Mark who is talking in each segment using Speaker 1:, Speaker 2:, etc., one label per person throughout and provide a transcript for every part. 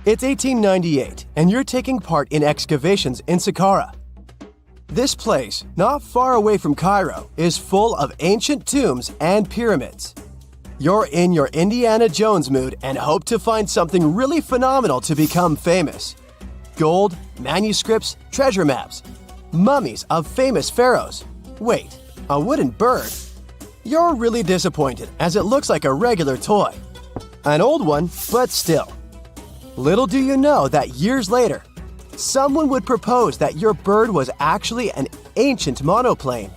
Speaker 1: It's 1898, and you're taking part in excavations in Saqqara. This place, not far away from Cairo, is full of ancient tombs and pyramids. You're in your Indiana Jones mood and hope to find something really phenomenal to become famous. Gold, manuscripts, treasure maps, mummies of famous pharaohs. Wait, a wooden bird? You're really disappointed as it looks like a regular toy. An old one, but still. Little do you know that years later, someone would propose that your bird was actually an ancient monoplane.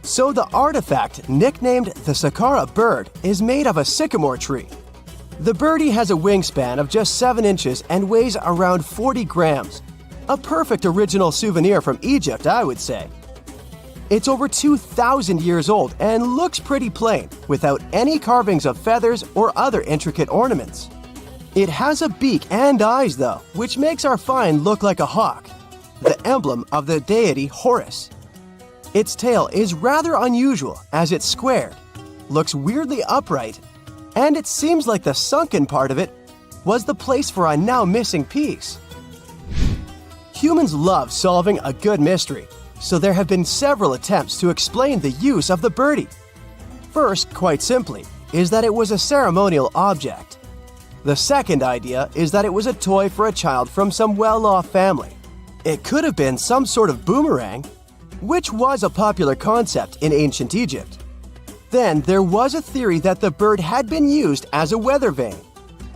Speaker 1: So the artifact, nicknamed the Saqqara bird, is made of a sycamore tree. The birdie has a wingspan of just 7 inches and weighs around 40 grams. A perfect original souvenir from Egypt, I would say. It's over 2,000 years old and looks pretty plain, without any carvings of feathers or other intricate ornaments. It has a beak and eyes though, which makes our find look like a hawk, the emblem of the deity Horus. Its tail is rather unusual as it's squared, looks weirdly upright, and it seems like the sunken part of it was the place for a now missing piece. Humans love solving a good mystery, so there have been several attempts to explain the use of the birdie. First, quite simply, is that it was a ceremonial object. The second idea is that it was a toy for a child from some well-off family. It could have been some sort of boomerang, which was a popular concept in ancient Egypt. Then there was a theory that the bird had been used as a weather vane.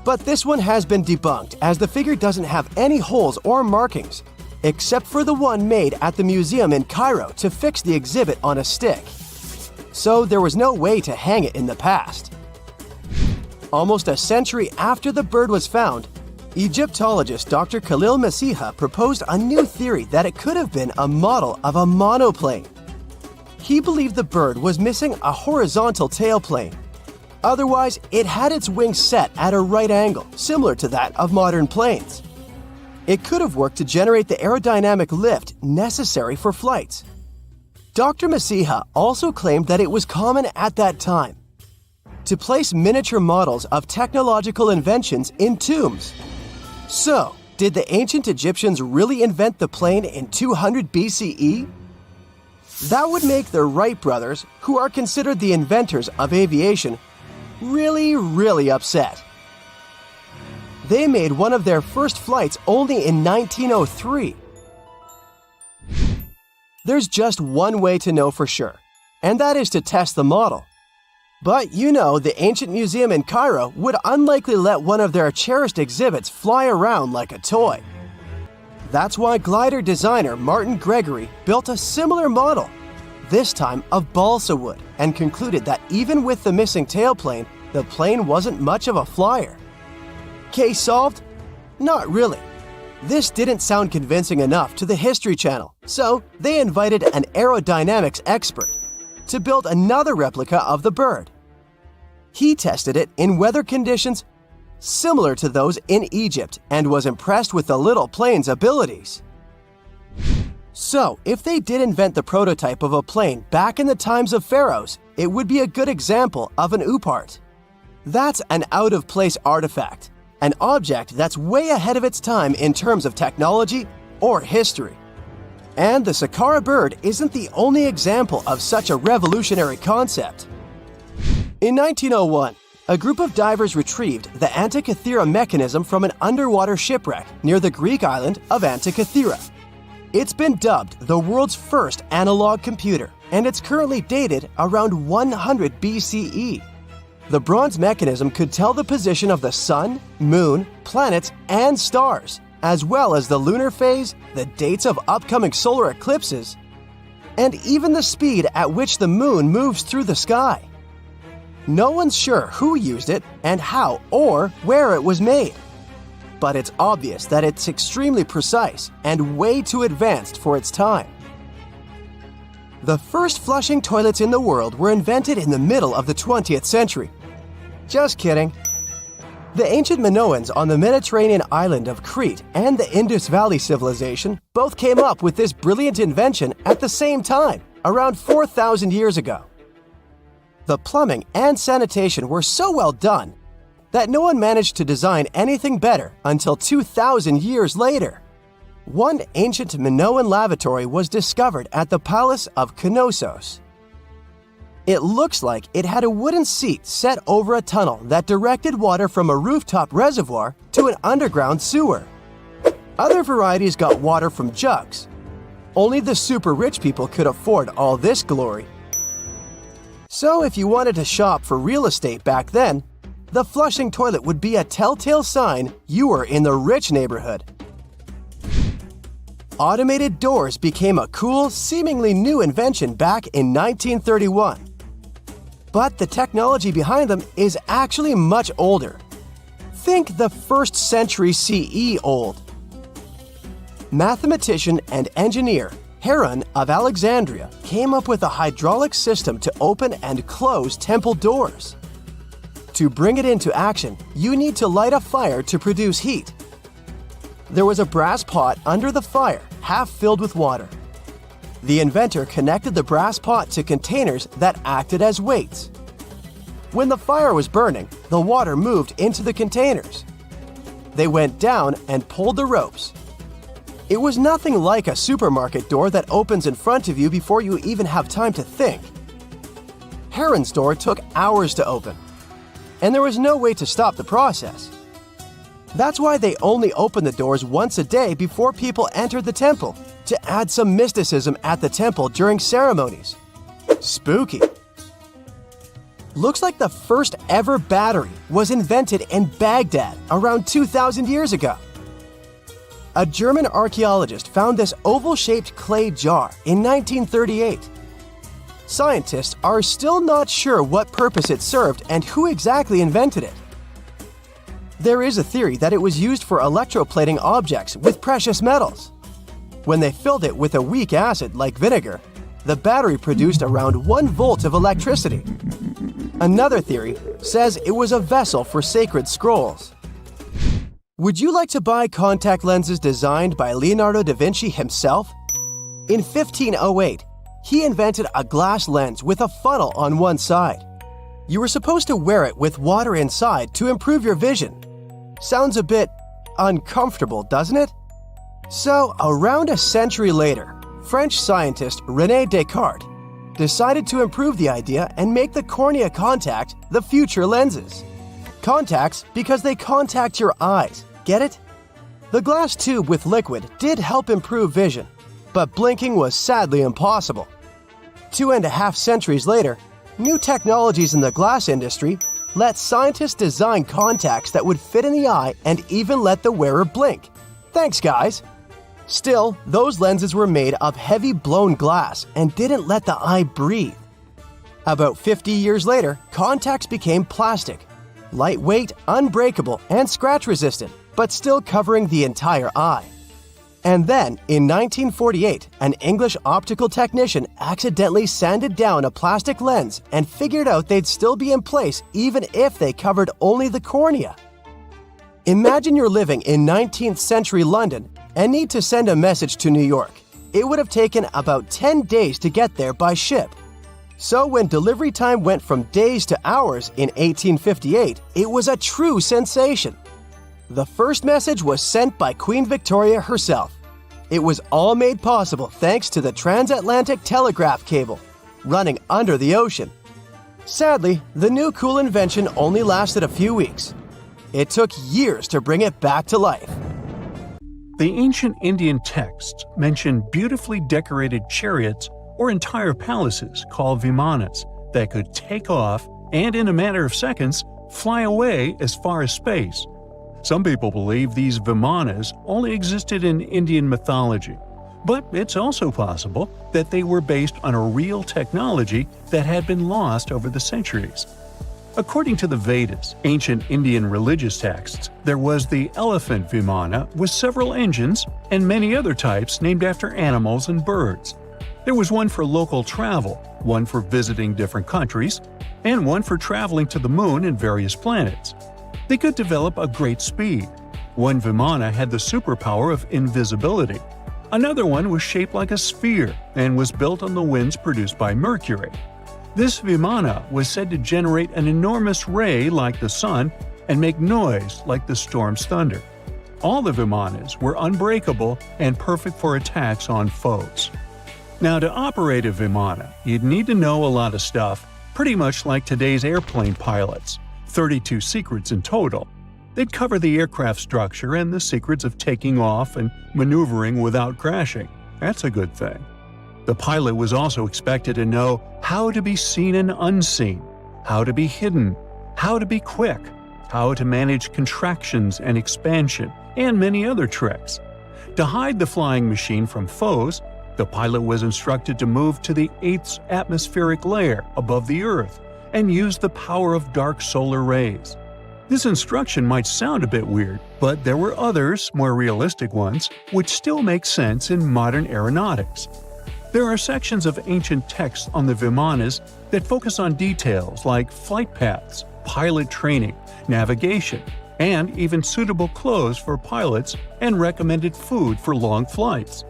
Speaker 1: But this one has been debunked as the figure doesn't have any holes or markings, except for the one made at the museum in Cairo to fix the exhibit on a stick. So there was no way to hang it in the past. Almost a century after the bird was found, Egyptologist Dr. Khalil Masiha proposed a new theory that it could have been a model of a monoplane. He believed the bird was missing a horizontal tailplane. Otherwise, it had its wings set at a right angle, similar to that of modern planes. It could have worked to generate the aerodynamic lift necessary for flights. Dr. Masiha also claimed that it was common at that time to place miniature models of technological inventions in tombs. So, did the ancient Egyptians really invent the plane in 200 BCE? That would make the Wright brothers, who are considered the inventors of aviation, really upset. They made one of their first flights only in 1903. There's just one way to know for sure, and that is to test the model. But you know, the ancient museum in Cairo would unlikely let one of their cherished exhibits fly around like a toy. That's why glider designer Martin Gregory built a similar model, this time of balsa wood, and concluded that even with the missing tailplane, the plane wasn't much of a flyer. Case solved? Not really. This didn't sound convincing enough to the History Channel, so they invited an aerodynamics expert to build another replica of the bird. He tested it in weather conditions similar to those in Egypt and was impressed with the little plane's abilities. So, if they did invent the prototype of a plane back in the times of pharaohs, it would be a good example of an oupart. That's an out-of-place artifact, an object that's way ahead of its time in terms of technology or history. And the Saqqara bird isn't the only example of such a revolutionary concept. In 1901, a group of divers retrieved the Antikythera mechanism from an underwater shipwreck near the Greek island of Antikythera. It's been dubbed the world's first analog computer, and it's currently dated around 100 BCE. The bronze mechanism could tell the position of the sun, moon, planets, and stars, as well as the lunar phase, the dates of upcoming solar eclipses, and even the speed at which the moon moves through the sky. No one's sure who used it and how or where it was made. But it's obvious that it's extremely precise and way too advanced for its time. The first flushing toilets in the world were invented in the middle of the 20th century. Just kidding. The ancient Minoans on the Mediterranean island of Crete and the Indus Valley civilization both came up with this brilliant invention at the same time, around 4,000 years ago. The plumbing and sanitation were so well done that no one managed to design anything better until 2,000 years later. One ancient Minoan lavatory was discovered at the Palace of Knossos. It looks like it had a wooden seat set over a tunnel that directed water from a rooftop reservoir to an underground sewer. Other varieties got water from jugs. Only the super rich people could afford all this glory. So if you wanted to shop for real estate back then, the flushing toilet would be a telltale sign you were in the rich neighborhood. Automated doors became a cool, seemingly new invention back in 1931. But the technology behind them is actually much older. Think the 1st century CE old. Mathematician and engineer Heron of Alexandria came up with a hydraulic system to open and close temple doors. To bring it into action, you need to light a fire to produce heat. There was a brass pot under the fire, half filled with water. The inventor connected the brass pot to containers that acted as weights. When the fire was burning, the water moved into the containers. They went down and pulled the ropes. It was nothing like a supermarket door that opens in front of you before you even have time to think. Heron's door took hours to open, and there was no way to stop the process. That's why they only opened the doors once a day before people entered the temple, to add some mysticism at the temple during ceremonies. Spooky. Looks like the first ever battery was invented in Baghdad around 2,000 years ago. A German archaeologist found this oval-shaped clay jar in 1938. Scientists are still not sure what purpose it served and who exactly invented it. There is a theory that it was used for electroplating objects with precious metals. When they filled it with a weak acid like vinegar, the battery produced around 1 volt of electricity. Another theory says it was a vessel for sacred scrolls. Would you like to buy contact lenses designed by Leonardo da Vinci himself? In 1508, he invented a glass lens with a funnel on one side. You were supposed to wear it with water inside to improve your vision. Sounds a bit uncomfortable, doesn't it? So, around a century later, French scientist René Descartes decided to improve the idea and make the cornea contact the future lenses. Contacts because they contact your eyes, get it? The glass tube with liquid did help improve vision, but blinking was sadly impossible. 2.5 centuries later, new technologies in the glass industry let scientists design contacts that would fit in the eye and even let the wearer blink. Thanks, guys! Still, those lenses were made of heavy blown glass and didn't let the eye breathe. About 50 years later, contacts became plastic, lightweight, unbreakable, and scratch-resistant, but still covering the entire eye. And then, in 1948, an English optical technician accidentally sanded down a plastic lens and figured out they'd still be in place even if they covered only the cornea. Imagine you're living in 19th century London and need to send a message to New York. It would have taken about 10 days to get there by ship. So when delivery time went from days to hours in 1858, it was a true sensation. The first message was sent by Queen Victoria herself. It was all made possible thanks to the transatlantic telegraph cable, running under the ocean. Sadly, the new cool invention only lasted a few weeks. It took years to bring it back to life.
Speaker 2: The ancient Indian texts mention beautifully decorated chariots or entire palaces called vimanas that could take off and, in a matter of seconds, fly away as far as space. Some people believe these vimanas only existed in Indian mythology, but it's also possible that they were based on a real technology that had been lost over the centuries. According to the Vedas, ancient Indian religious texts, there was the elephant vimana with several engines and many other types named after animals and birds. There was one for local travel, one for visiting different countries, and one for traveling to the moon and various planets. They could develop a great speed. One vimana had the superpower of invisibility. Another one was shaped like a sphere and was built on the winds produced by Mercury. This vimana was said to generate an enormous ray like the sun and make noise like the storm's thunder. All the vimanas were unbreakable and perfect for attacks on foes. Now, to operate a vimana, you'd need to know a lot of stuff, pretty much like today's airplane pilots, 32 secrets in total. They'd cover the aircraft structure and the secrets of taking off and maneuvering without crashing. That's a good thing. The pilot was also expected to know how to be seen and unseen, how to be hidden, how to be quick, how to manage contractions and expansion, and many other tricks. To hide the flying machine from foes, the pilot was instructed to move to the 8th atmospheric layer above the Earth and use the power of dark solar rays. This instruction might sound a bit weird, but there were others, more realistic ones, which still make sense in modern aeronautics. There are sections of ancient texts on the vimanas that focus on details like flight paths, pilot training, navigation, and even suitable clothes for pilots and recommended food for long flights.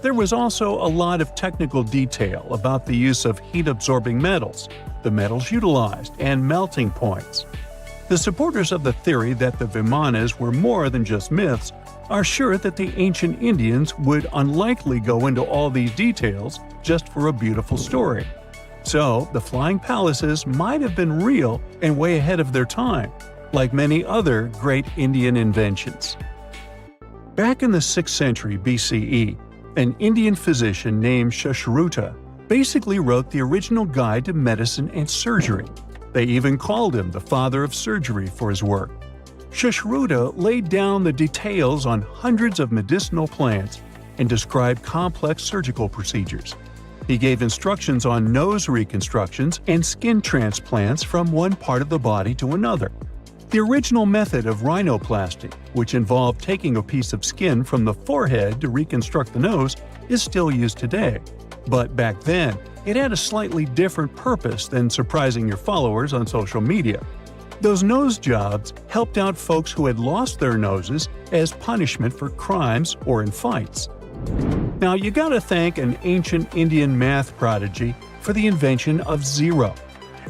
Speaker 2: There was also a lot of technical detail about the use of heat-absorbing metals, the metals utilized, and melting points. The supporters of the theory that the vimanas were more than just myths are sure that the ancient Indians would unlikely go into all these details just for a beautiful story. So, the flying palaces might have been real and way ahead of their time, like many other great Indian inventions. Back in the 6th century BCE, an Indian physician named Sushruta basically wrote the original guide to medicine and surgery. They even called him the father of surgery for his work. Sushruta laid down the details on hundreds of medicinal plants and described complex surgical procedures. He gave instructions on nose reconstructions and skin transplants from one part of the body to another. The original method of rhinoplasty, which involved taking a piece of skin from the forehead to reconstruct the nose, is still used today. But back then, it had a slightly different purpose than surprising your followers on social media. Those nose jobs helped out folks who had lost their noses as punishment for crimes or in fights. Now, you gotta thank an ancient Indian math prodigy for the invention of zero.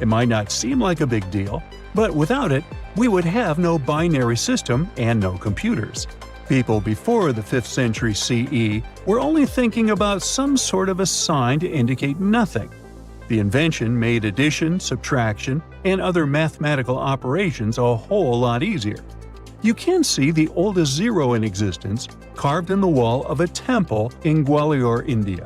Speaker 2: It might not seem like a big deal, but without it, we would have no binary system and no computers. People before the 5th century CE were only thinking about some sort of a sign to indicate nothing. The invention made addition, subtraction, and other mathematical operations a whole lot easier. You can see the oldest zero in existence carved in the wall of a temple in Gwalior, India.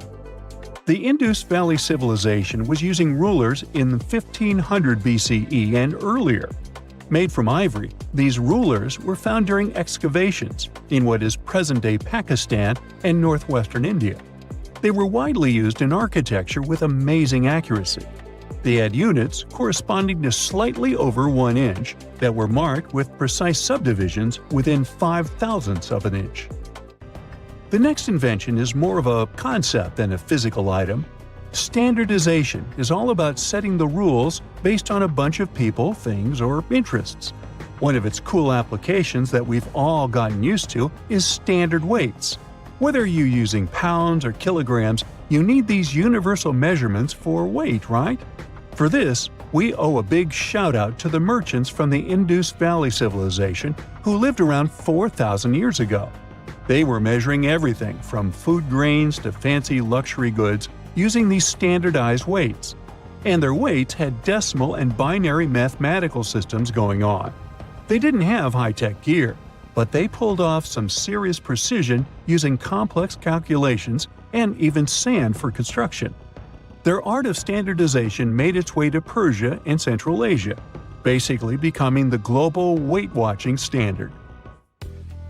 Speaker 2: The Indus Valley Civilization was using rulers in 1500 BCE and earlier. Made from ivory, these rulers were found during excavations in what is present-day Pakistan and northwestern India. They were widely used in architecture with amazing accuracy. They had units corresponding to slightly over 1 inch that were marked with precise subdivisions within 5/1000ths of an inch. The next invention is more of a concept than a physical item. Standardization is all about setting the rules based on a bunch of people, things, or interests. One of its cool applications that we've all gotten used to is standard weights. Whether you're using pounds or kilograms, you need these universal measurements for weight, right? For this, we owe a big shout-out to the merchants from the Indus Valley Civilization who lived around 4,000 years ago. They were measuring everything from food grains to fancy luxury goods using these standardized weights. And their weights had decimal and binary mathematical systems going on. They didn't have high-tech gear, but they pulled off some serious precision using complex calculations and even sand for construction. Their art of standardization made its way to Persia and Central Asia, basically becoming the global weight-watching standard.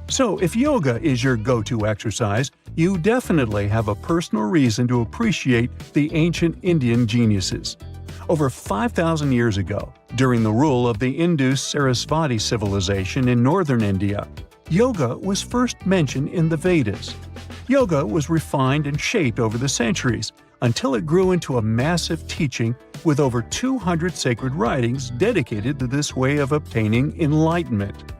Speaker 2: So, if yoga is your go-to exercise, you definitely have a personal reason to appreciate the ancient Indian geniuses. Over 5,000 years ago, during the rule of the Indus-Sarasvati civilization in northern India, yoga was first mentioned in the Vedas. Yoga was refined and shaped over the centuries until it grew into a massive teaching with over 200 sacred writings dedicated to this way of obtaining enlightenment.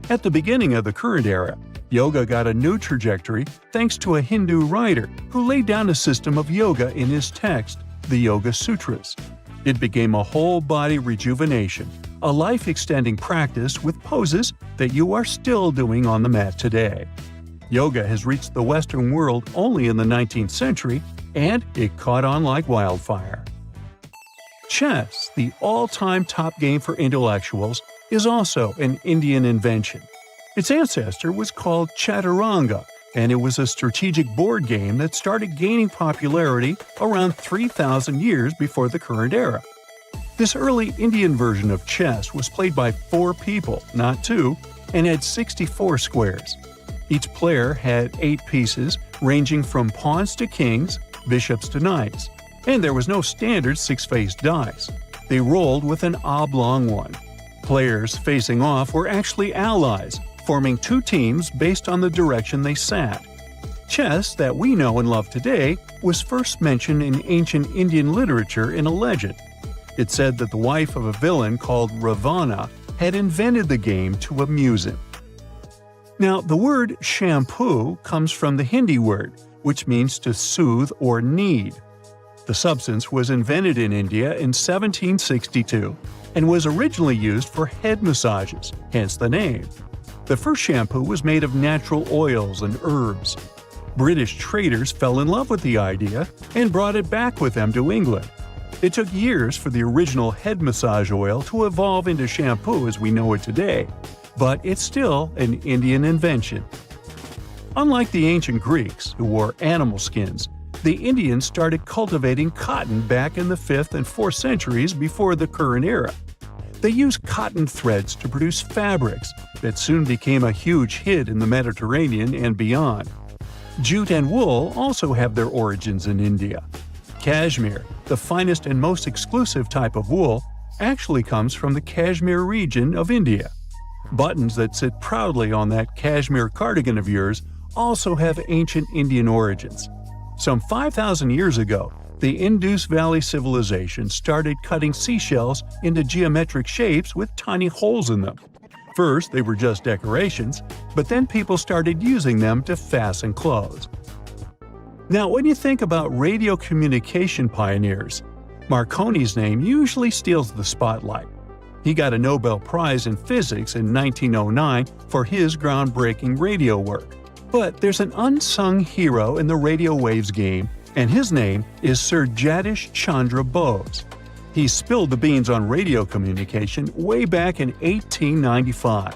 Speaker 2: At the beginning of the current era, yoga got a new trajectory thanks to a Hindu writer who laid down a system of yoga in his text, the Yoga Sutras. It became a whole-body rejuvenation, a life-extending practice with poses that you are still doing on the mat today. Yoga has reached the Western world only in the 19th century, and it caught on like wildfire. Chess, the all-time top game for intellectuals, is also an Indian invention. Its ancestor was called Chaturanga, and it was a strategic board game that started gaining popularity around 3,000 years before the current era. This early Indian version of chess was played by 4 people, not 2, and had 64 squares. Each player had 8 pieces, ranging from pawns to kings, bishops to knights, and there was no standard 6-faced dice. They rolled with an oblong one. Players facing off were actually allies, forming 2 teams based on the direction they sat. Chess, that we know and love today, was first mentioned in ancient Indian literature in a legend. It said that the wife of a villain called Ravana had invented the game to amuse him. Now, the word shampoo comes from the Hindi word, which means to soothe or knead. The substance was invented in India in 1762 and was originally used for head massages, hence the name. The first shampoo was made of natural oils and herbs. British traders fell in love with the idea and brought it back with them to England. It took years for the original head massage oil to evolve into shampoo as we know it today, but it's still an Indian invention. Unlike the ancient Greeks, who wore animal skins, the Indians started cultivating cotton back in the 5th and 4th centuries before the current era. They used cotton threads to produce fabrics that soon became a huge hit in the Mediterranean and beyond. Jute and wool also have their origins in India. Cashmere, the finest and most exclusive type of wool, actually comes from the Kashmir region of India. Buttons that sit proudly on that cashmere cardigan of yours also have ancient Indian origins. Some 5,000 years ago, the Indus Valley civilization started cutting seashells into geometric shapes with tiny holes in them. First, they were just decorations, but then people started using them to fasten clothes. Now, when you think about radio communication pioneers, Marconi's name usually steals the spotlight. He got a Nobel Prize in Physics in 1909 for his groundbreaking radio work. But there's an unsung hero in the radio waves game, and his name is Sir Jagdish Chandra Bose. He spilled the beans on radio communication way back in 1895.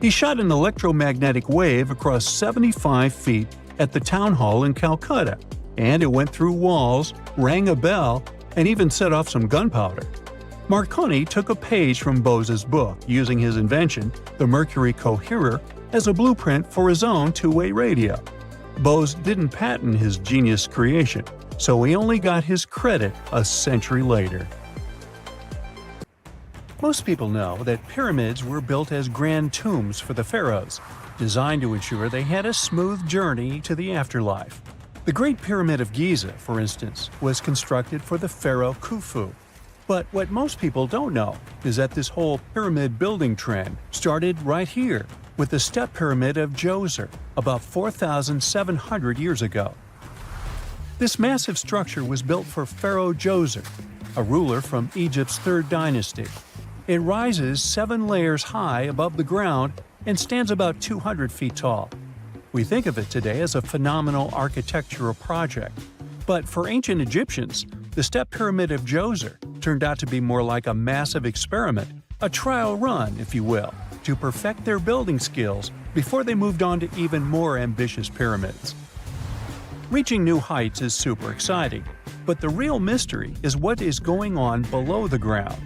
Speaker 2: He shot an electromagnetic wave across 75 feet at the town hall in Calcutta, and it went through walls, rang a bell, and even set off some gunpowder. Marconi took a page from Bose's book, using his invention, the Mercury Coherer, as a blueprint for his own two-way radio. Bose didn't patent his genius creation, so he only got his credit a century later. Most people know that pyramids were built as grand tombs for the pharaohs, designed to ensure they had a smooth journey to the afterlife. The Great Pyramid of Giza, for instance, was constructed for the pharaoh Khufu. But what most people don't know is that this whole pyramid building trend started right here with the step pyramid of Djoser about 4,700 years ago. This massive structure was built for Pharaoh Djoser, a ruler from Egypt's 3rd dynasty. It rises 7 layers high above the ground and stands about 200 feet tall. We think of it today as a phenomenal architectural project, but for ancient Egyptians, the step pyramid of Djoser turned out to be more like a massive experiment, a trial run, if you will, to perfect their building skills before they moved on to even more ambitious pyramids. Reaching new heights is super exciting, but the real mystery is what is going on below the ground.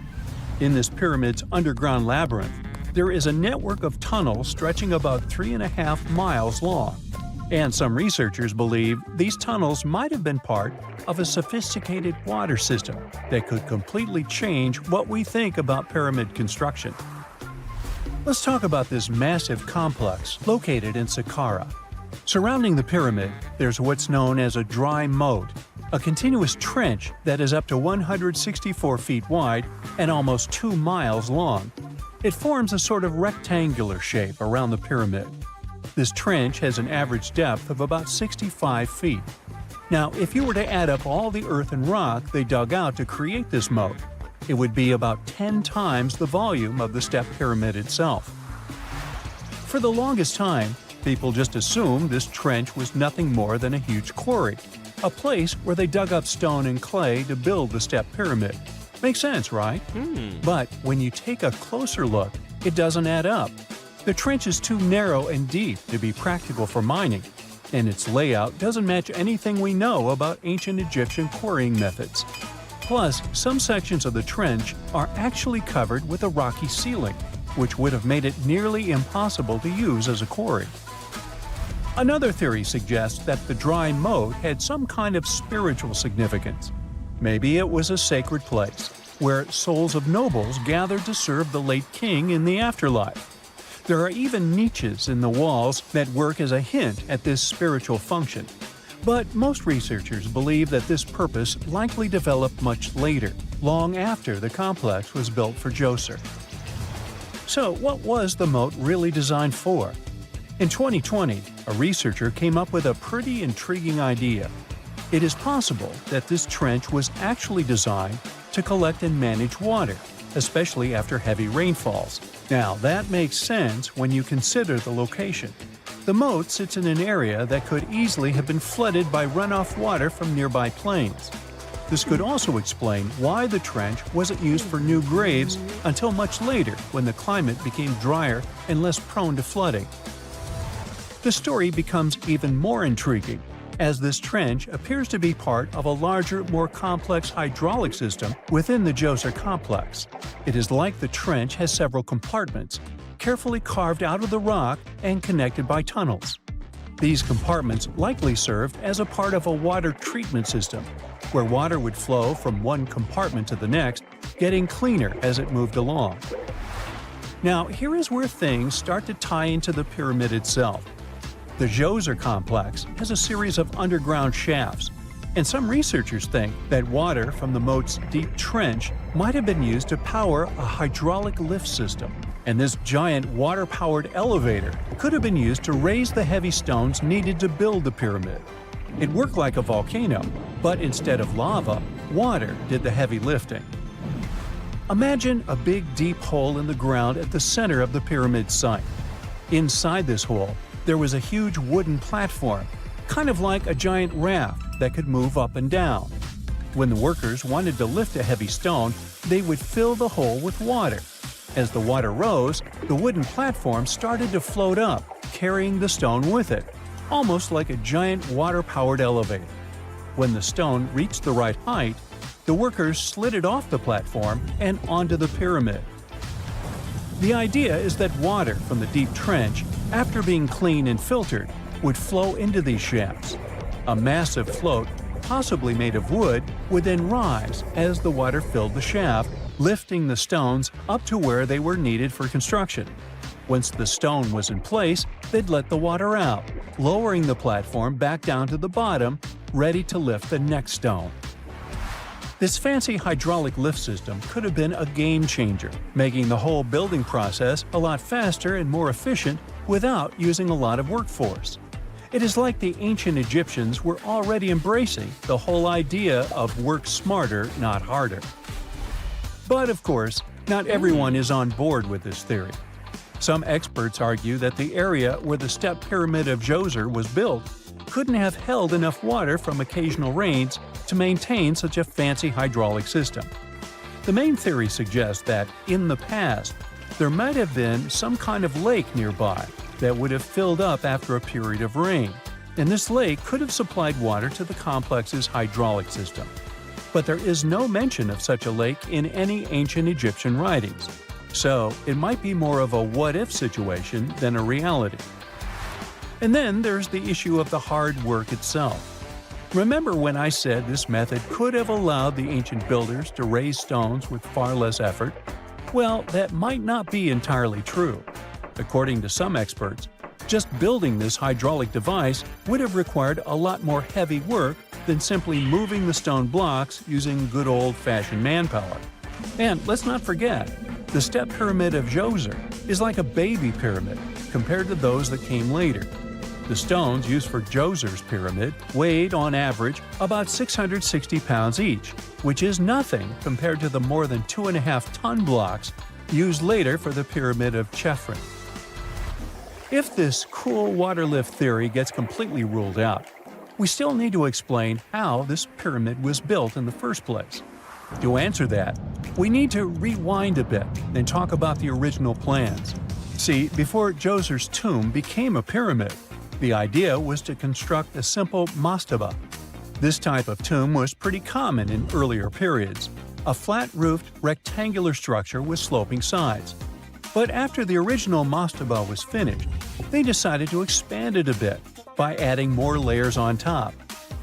Speaker 2: In this pyramid's underground labyrinth, there is a network of tunnels stretching about 3.5 miles long, and some researchers believe these tunnels might have been part of a sophisticated water system that could completely change what we think about pyramid construction. Let's talk about this massive complex located in Saqqara. Surrounding the pyramid, there's what's known as a dry moat, a continuous trench that is up to 164 feet wide and almost 2 miles long. It forms a sort of rectangular shape around the pyramid. This trench has an average depth of about 65 feet. Now, if you were to add up all the earth and rock they dug out to create this moat, It would be about 10 times the volume of the step pyramid itself. For the longest time, people just assumed this trench was nothing more than a huge quarry, a place where they dug up stone and clay to build the step pyramid. Makes sense, right? But when you take a closer look, it doesn't add up. The trench is too narrow and deep to be practical for mining, and its layout doesn't match anything we know about ancient Egyptian quarrying methods. Plus, some sections of the trench are actually covered with a rocky ceiling, which would have made it nearly impossible to use as a quarry. Another theory suggests that the dry moat had some kind of spiritual significance. Maybe it was a sacred place, where souls of nobles gathered to serve the late king in the afterlife. There are even niches in the walls that work as a hint at this spiritual function. But most researchers believe that this purpose likely developed much later, long after the complex was built for Djoser. So, what was the moat really designed for? In 2020, a researcher came up with a pretty intriguing idea. It is possible that this trench was actually designed to collect and manage water, especially after heavy rainfalls. Now, that makes sense when you consider the location. The moat sits in an area that could easily have been flooded by runoff water from nearby plains. This could also explain why the trench wasn't used for new graves until much later when the climate became drier and less prone to flooding. The story becomes even more intriguing, as this trench appears to be part of a larger, more complex hydraulic system within the Djoser complex. It is like the trench has several compartments, carefully carved out of the rock and connected by tunnels. These compartments likely served as a part of a water treatment system, where water would flow from one compartment to the next, getting cleaner as it moved along. Now, here is where things start to tie into the pyramid itself. The Djoser complex has a series of underground shafts, and some researchers think that water from the moat's deep trench might have been used to power a hydraulic lift system, and this giant water-powered elevator could have been used to raise the heavy stones needed to build the pyramid. It worked like a volcano, but instead of lava, water did the heavy lifting. Imagine a big deep hole in the ground at the center of the pyramid site. Inside this hole, there was a huge wooden platform, kind of like a giant raft that could move up and down. When the workers wanted to lift a heavy stone, they would fill the hole with water. As the water rose, the wooden platform started to float up, carrying the stone with it, almost like a giant water-powered elevator. When the stone reached the right height, the workers slid it off the platform and onto the pyramid. The idea is that water from the deep trench, after being cleaned and filtered, would flow into these shafts. A massive float, possibly made of wood, would then rise as the water filled the shaft, lifting the stones up to where they were needed for construction. Once the stone was in place, they'd let the water out, lowering the platform back down to the bottom, ready to lift the next stone. This fancy hydraulic lift system could have been a game changer, making the whole building process a lot faster and more efficient without using a lot of workforce. It is like the ancient Egyptians were already embracing the whole idea of work smarter, not harder. But of course, not everyone is on board with this theory. Some experts argue that the area where the step pyramid of Djoser was built couldn't have held enough water from occasional rains to maintain such a fancy hydraulic system. The main theory suggests that, in the past, there might have been some kind of lake nearby that would have filled up after a period of rain, and this lake could have supplied water to the complex's hydraulic system. But there is no mention of such a lake in any ancient Egyptian writings, so it might be more of a what-if situation than a reality. And then there's the issue of the hard work itself. Remember when I said this method could have allowed the ancient builders to raise stones with far less effort? Well, that might not be entirely true. According to some experts, just building this hydraulic device would have required a lot more heavy work than simply moving the stone blocks using good old-fashioned manpower. And let's not forget, the step pyramid of Djoser is like a baby pyramid compared to those that came later. The stones used for Djoser's pyramid weighed, on average, about 660 pounds each, which is nothing compared to the more than 2.5-ton blocks used later for the pyramid of Chephren. If this cool water lift theory gets completely ruled out, we still need to explain how this pyramid was built in the first place. To answer that, we need to rewind a bit and talk about the original plans. See, before Djoser's tomb became a pyramid, the idea was to construct a simple mastaba. This type of tomb was pretty common in earlier periods, a flat-roofed, rectangular structure with sloping sides. But after the original mastaba was finished, they decided to expand it a bit by adding more layers on top.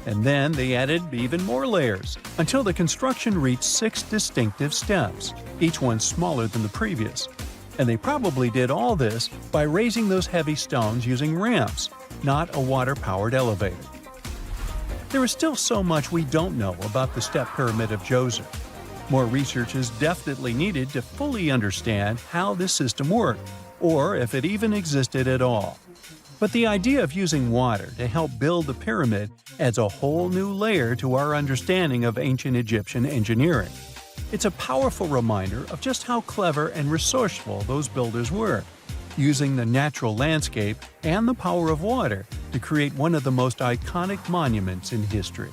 Speaker 2: And then they added even more layers, until the construction reached 6 distinctive steps, each one smaller than the previous. And they probably did all this by raising those heavy stones using ramps, not a water-powered elevator. There is still so much we don't know about the step pyramid of Djoser. More research is definitely needed to fully understand how this system worked, or if it even existed at all. But the idea of using water to help build the pyramid adds a whole new layer to our understanding of ancient Egyptian engineering. It's a powerful reminder of just how clever and resourceful those builders were, using the natural landscape and the power of water to create one of the most iconic monuments in history.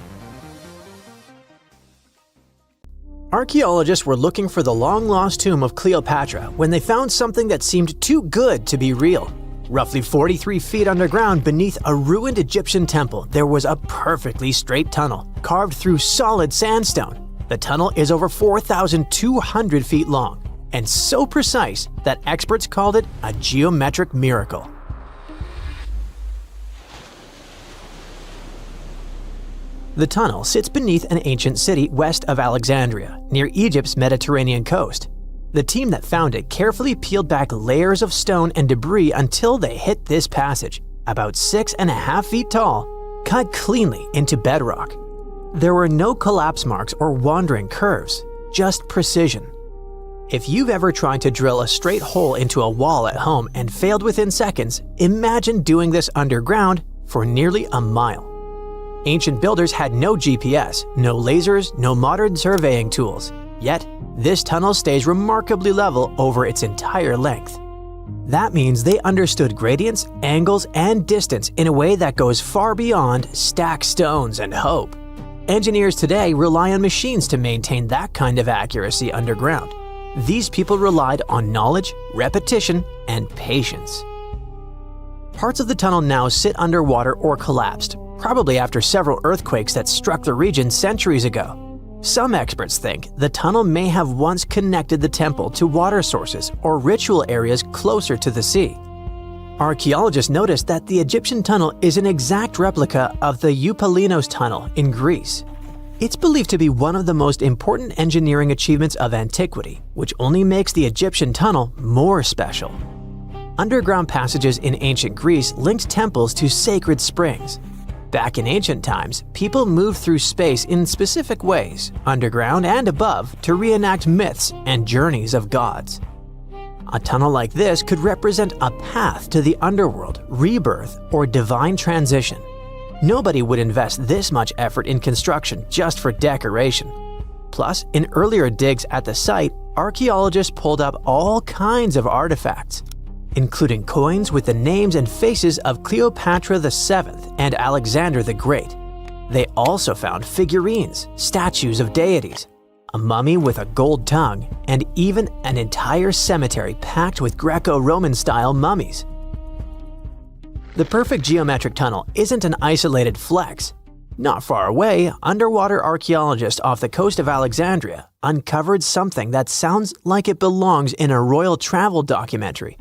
Speaker 3: Archaeologists were looking for the long-lost tomb of Cleopatra when they found something that seemed too good to be real. Roughly 43 feet underground beneath a ruined Egyptian temple, there was a perfectly straight tunnel, carved through solid sandstone. The tunnel is over 4,200 feet long, and so precise that experts called it a geometric miracle. The tunnel sits beneath an ancient city west of Alexandria, near Egypt's Mediterranean coast. The team that found it carefully peeled back layers of stone and debris until they hit this passage, about 6.5 feet tall, cut cleanly into bedrock. There were no collapse marks or wandering curves, just precision. If you've ever tried to drill a straight hole into a wall at home and failed within seconds, imagine doing this underground for nearly a mile. Ancient builders had no GPS, no lasers, no modern surveying tools. Yet, this tunnel stays remarkably level over its entire length. That means they understood gradients, angles, and distance in a way that goes far beyond stack stones and hope. Engineers today rely on machines to maintain that kind of accuracy underground. These people relied on knowledge, repetition, and patience. Parts of the tunnel now sit underwater or collapsed, probably after several earthquakes that struck the region centuries ago. Some experts think the tunnel may have once connected the temple to water sources or ritual areas closer to the sea. Archaeologists noticed that the Egyptian tunnel is an exact replica of the Eupalinos tunnel in Greece. It's believed to be one of the most important engineering achievements of antiquity, which only makes the Egyptian tunnel more special. Underground passages in ancient Greece linked temples to sacred springs. Back in ancient times, people moved through space in specific ways, underground and above, to reenact myths and journeys of gods. A tunnel like this could represent a path to the underworld, rebirth, or divine transition. Nobody would invest this much effort in construction just for decoration. Plus, in earlier digs at the site, archaeologists pulled up all kinds of artifacts, including coins with the names and faces of Cleopatra VII and Alexander the Great. They also found figurines, statues of deities, a mummy with a gold tongue, and even an entire cemetery packed with Greco-Roman style mummies. The perfect geometric tunnel isn't an isolated flex. Not far away, underwater archaeologists off the coast of Alexandria uncovered something that sounds like it belongs in a royal travel documentary.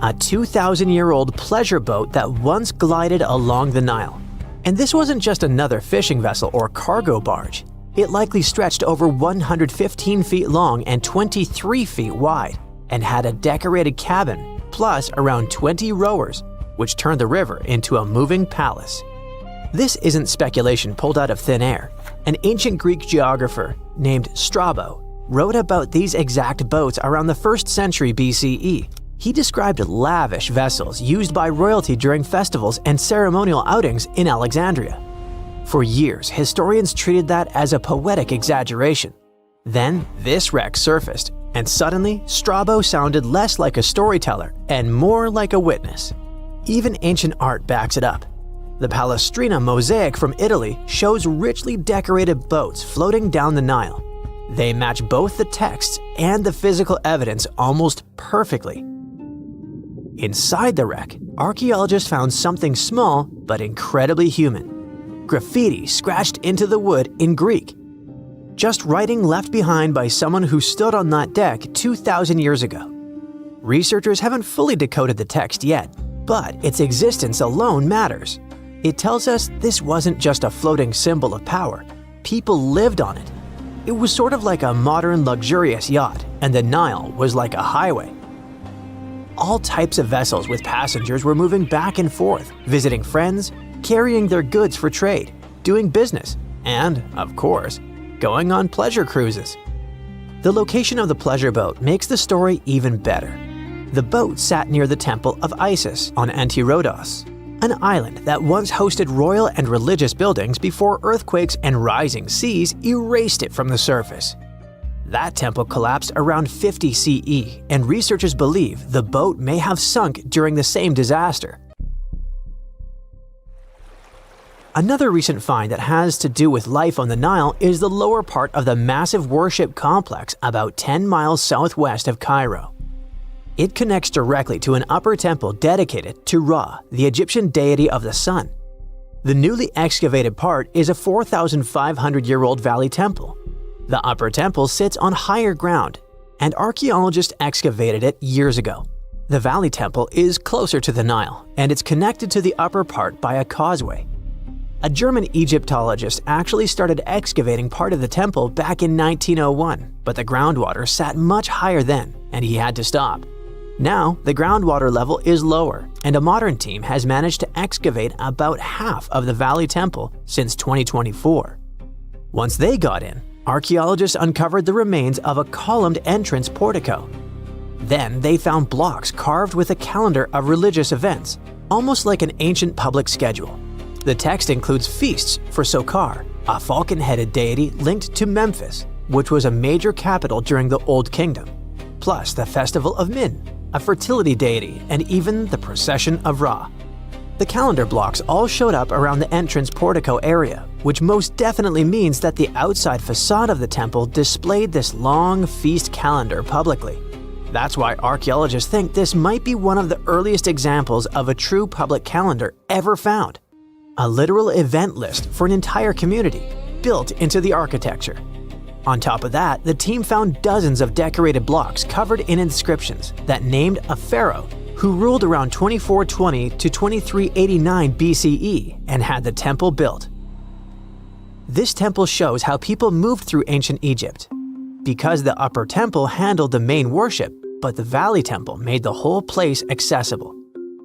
Speaker 3: A 2,000-year-old pleasure boat that once glided along the Nile. And this wasn't just another fishing vessel or cargo barge. It likely stretched over 115 feet long and 23 feet wide, and had a decorated cabin, plus around 20 rowers, which turned the river into a moving palace. This isn't speculation pulled out of thin air. An ancient Greek geographer named Strabo wrote about these exact boats around the 1st century BCE, He described lavish vessels used by royalty during festivals and ceremonial outings in Alexandria. For years, historians treated that as a poetic exaggeration. Then, this wreck surfaced, and suddenly, Strabo sounded less like a storyteller and more like a witness. Even ancient art backs it up. The Palestrina mosaic from Italy shows richly decorated boats floating down the Nile. They match both the texts and the physical evidence almost perfectly. Inside the wreck, archaeologists found something small but incredibly human. Graffiti scratched into the wood in Greek. Just writing left behind by someone who stood on that deck 2,000 years ago. Researchers haven't fully decoded the text yet, but its existence alone matters. It tells us this wasn't just a floating symbol of power. People lived on it. It was sort of like a modern luxurious yacht, and the Nile was like a highway. All types of vessels with passengers were moving back and forth, visiting friends, carrying their goods for trade, doing business, and, of course, going on pleasure cruises. The location of the pleasure boat makes the story even better. The boat sat near the temple of Isis on Antirodos, an island that once hosted royal and religious buildings before earthquakes and rising seas erased it from the surface. That temple collapsed around 50 CE, and researchers believe the boat may have sunk during the same disaster. Another recent find that has to do with life on the Nile is the lower part of the massive worship complex about 10 miles southwest of Cairo. It connects directly to an upper temple dedicated to Ra, the Egyptian deity of the sun. The newly excavated part is a 4,500-year-old valley temple. The upper temple sits on higher ground, and archaeologists excavated it years ago. The valley temple is closer to the Nile, and it's connected to the upper part by a causeway. A German Egyptologist actually started excavating part of the temple back in 1901, but the groundwater sat much higher then, and he had to stop. Now, the groundwater level is lower, and a modern team has managed to excavate about half of the Valley Temple since 2024. Once they got in, archaeologists uncovered the remains of a columned entrance portico. Then they found blocks carved with a calendar of religious events, almost like an ancient public schedule. The text includes feasts for Sokar, a falcon-headed deity linked to Memphis, which was a major capital during the Old Kingdom, plus the festival of Min, a fertility deity, and even the procession of Ra. The calendar blocks all showed up around the entrance portico area, which most definitely means that the outside facade of the temple displayed this long feast calendar publicly. That's why archaeologists think this might be one of the earliest examples of a true public calendar ever found. A literal event list for an entire community, built into the architecture. On top of that, the team found dozens of decorated blocks covered in inscriptions that named a pharaoh who ruled around 2420 to 2389 BCE and had the temple built. This temple shows how people moved through ancient Egypt. Because the upper temple handled the main worship, but the valley temple made the whole place accessible.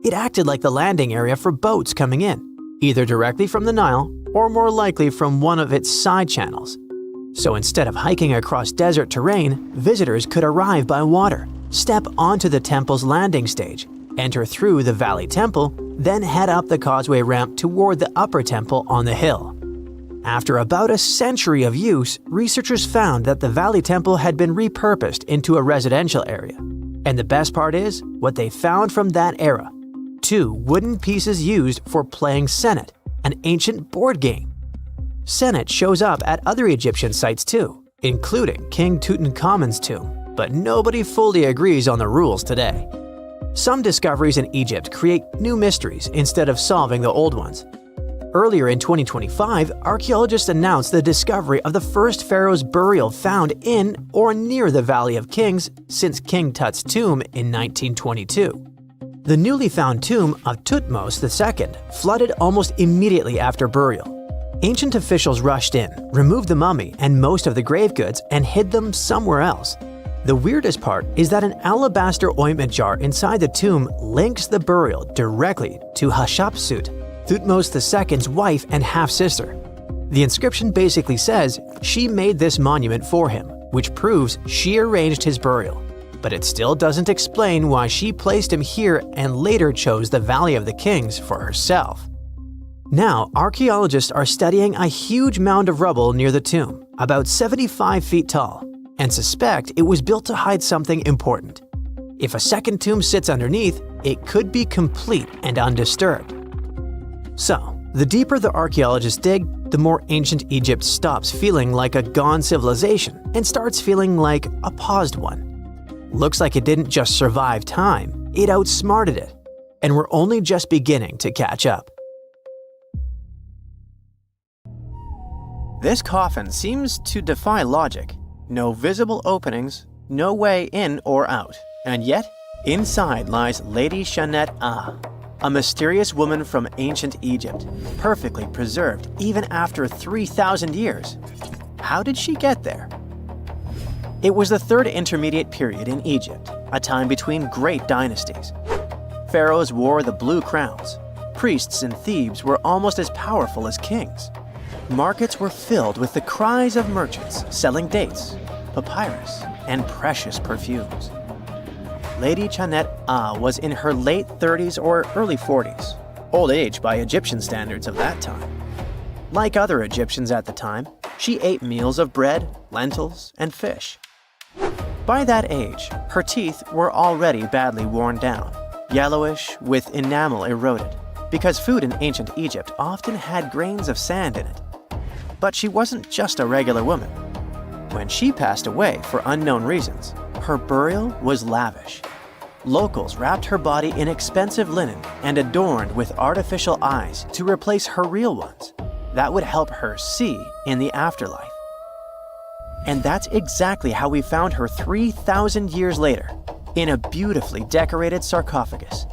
Speaker 3: It acted like the landing area for boats coming in, either directly from the Nile or more likely from one of its side channels. So instead of hiking across desert terrain, visitors could arrive by water, step onto the temple's landing stage, enter through the valley temple, then head up the causeway ramp toward the upper temple on the hill. After about a century of use, researchers found that the valley temple had been repurposed into a residential area. And the best part is, what they found from that era: 2 wooden pieces used for playing Senet, an ancient board game. Senet shows up at other Egyptian sites too, including King Tutankhamun's tomb, but nobody fully agrees on the rules today. Some discoveries in Egypt create new mysteries instead of solving the old ones. Earlier in 2025, archaeologists announced the discovery of the first pharaoh's burial found in or near the Valley of Kings since King Tut's tomb in 1922. The newly found tomb of Thutmose II flooded almost immediately after burial. Ancient officials rushed in, removed the mummy and most of the grave goods, and hid them somewhere else. The weirdest part is that an alabaster ointment jar inside the tomb links the burial directly to Hatshepsut, Thutmose II's wife and half-sister. The inscription basically says she made this monument for him, which proves she arranged his burial. but it still doesn't explain why she placed him here and later chose the Valley of the Kings for herself. Now, archaeologists are studying a huge mound of rubble near the tomb, about 75 feet tall, and suspect it was built to hide something important. If a second tomb sits underneath, it could be complete and undisturbed. So, the deeper the archaeologists dig, the more ancient Egypt stops feeling like a gone civilization and starts feeling like a paused one. Looks like it didn't just survive time, it outsmarted it, and we're only just beginning to catch up. This coffin seems to defy logic. No visible openings, no way in or out, and yet, inside lies Lady Shanette Ah, a mysterious woman from ancient Egypt, perfectly preserved even after 3,000 years. How did she get there? It was the third intermediate period in Egypt, a time between great dynasties. Pharaohs wore the blue crowns. Priests in Thebes were almost as powerful as kings. Markets were filled with the cries of merchants selling dates, papyrus, and precious perfumes. Lady Shanette Ah was in her late 30s or early 40s, old age by Egyptian standards of that time. Like other Egyptians at the time, she ate meals of bread, lentils, and fish. By that age, her teeth were already badly worn down, yellowish with enamel eroded, because food in ancient Egypt often had grains of sand in it. But she wasn't just a regular woman. When she passed away for unknown reasons, her burial was lavish. Locals wrapped her body in expensive linen and adorned with artificial eyes to replace her real ones. That would help her see in the afterlife. And that's exactly how we found her 3,000 years later, in a beautifully decorated sarcophagus.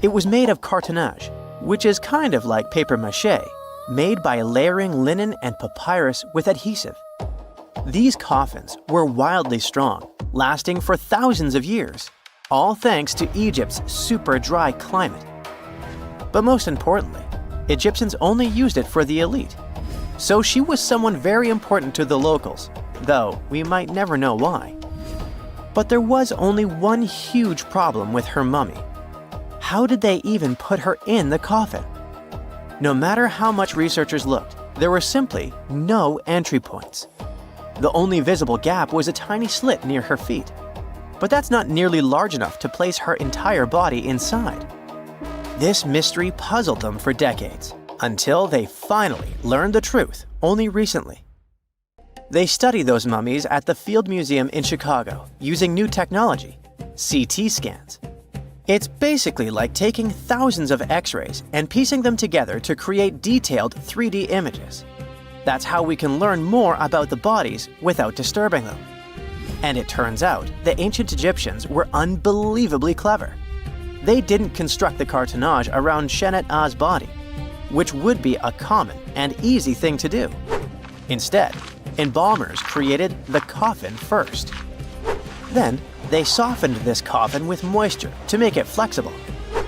Speaker 3: It was made of cartonnage, which is kind of like papier-mâché, made by layering linen and papyrus with adhesive. These coffins were wildly strong, lasting for thousands of years, all thanks to Egypt's super dry climate. But most importantly, Egyptians only used it for the elite. So she was someone very important to the locals, though we might never know why. But there was only one huge problem with her mummy. How did they even put her in the coffin? No matter how much researchers looked, there were simply no entry points. The only visible gap was a tiny slit near her feet. But that's not nearly large enough to place her entire body inside. This mystery puzzled them for decades, until they finally learned the truth only recently. They study those mummies at the Field Museum in Chicago using new technology, CT scans. It's basically like taking thousands of X-rays and piecing them together to create detailed 3D images. That's how we can learn more about the bodies without disturbing them. And it turns out the ancient Egyptians were unbelievably clever. They didn't construct the cartonnage around Shanette Ah's body, which would be a common and easy thing to do. Instead, embalmers created the coffin first. Then, they softened this coffin with moisture to make it flexible.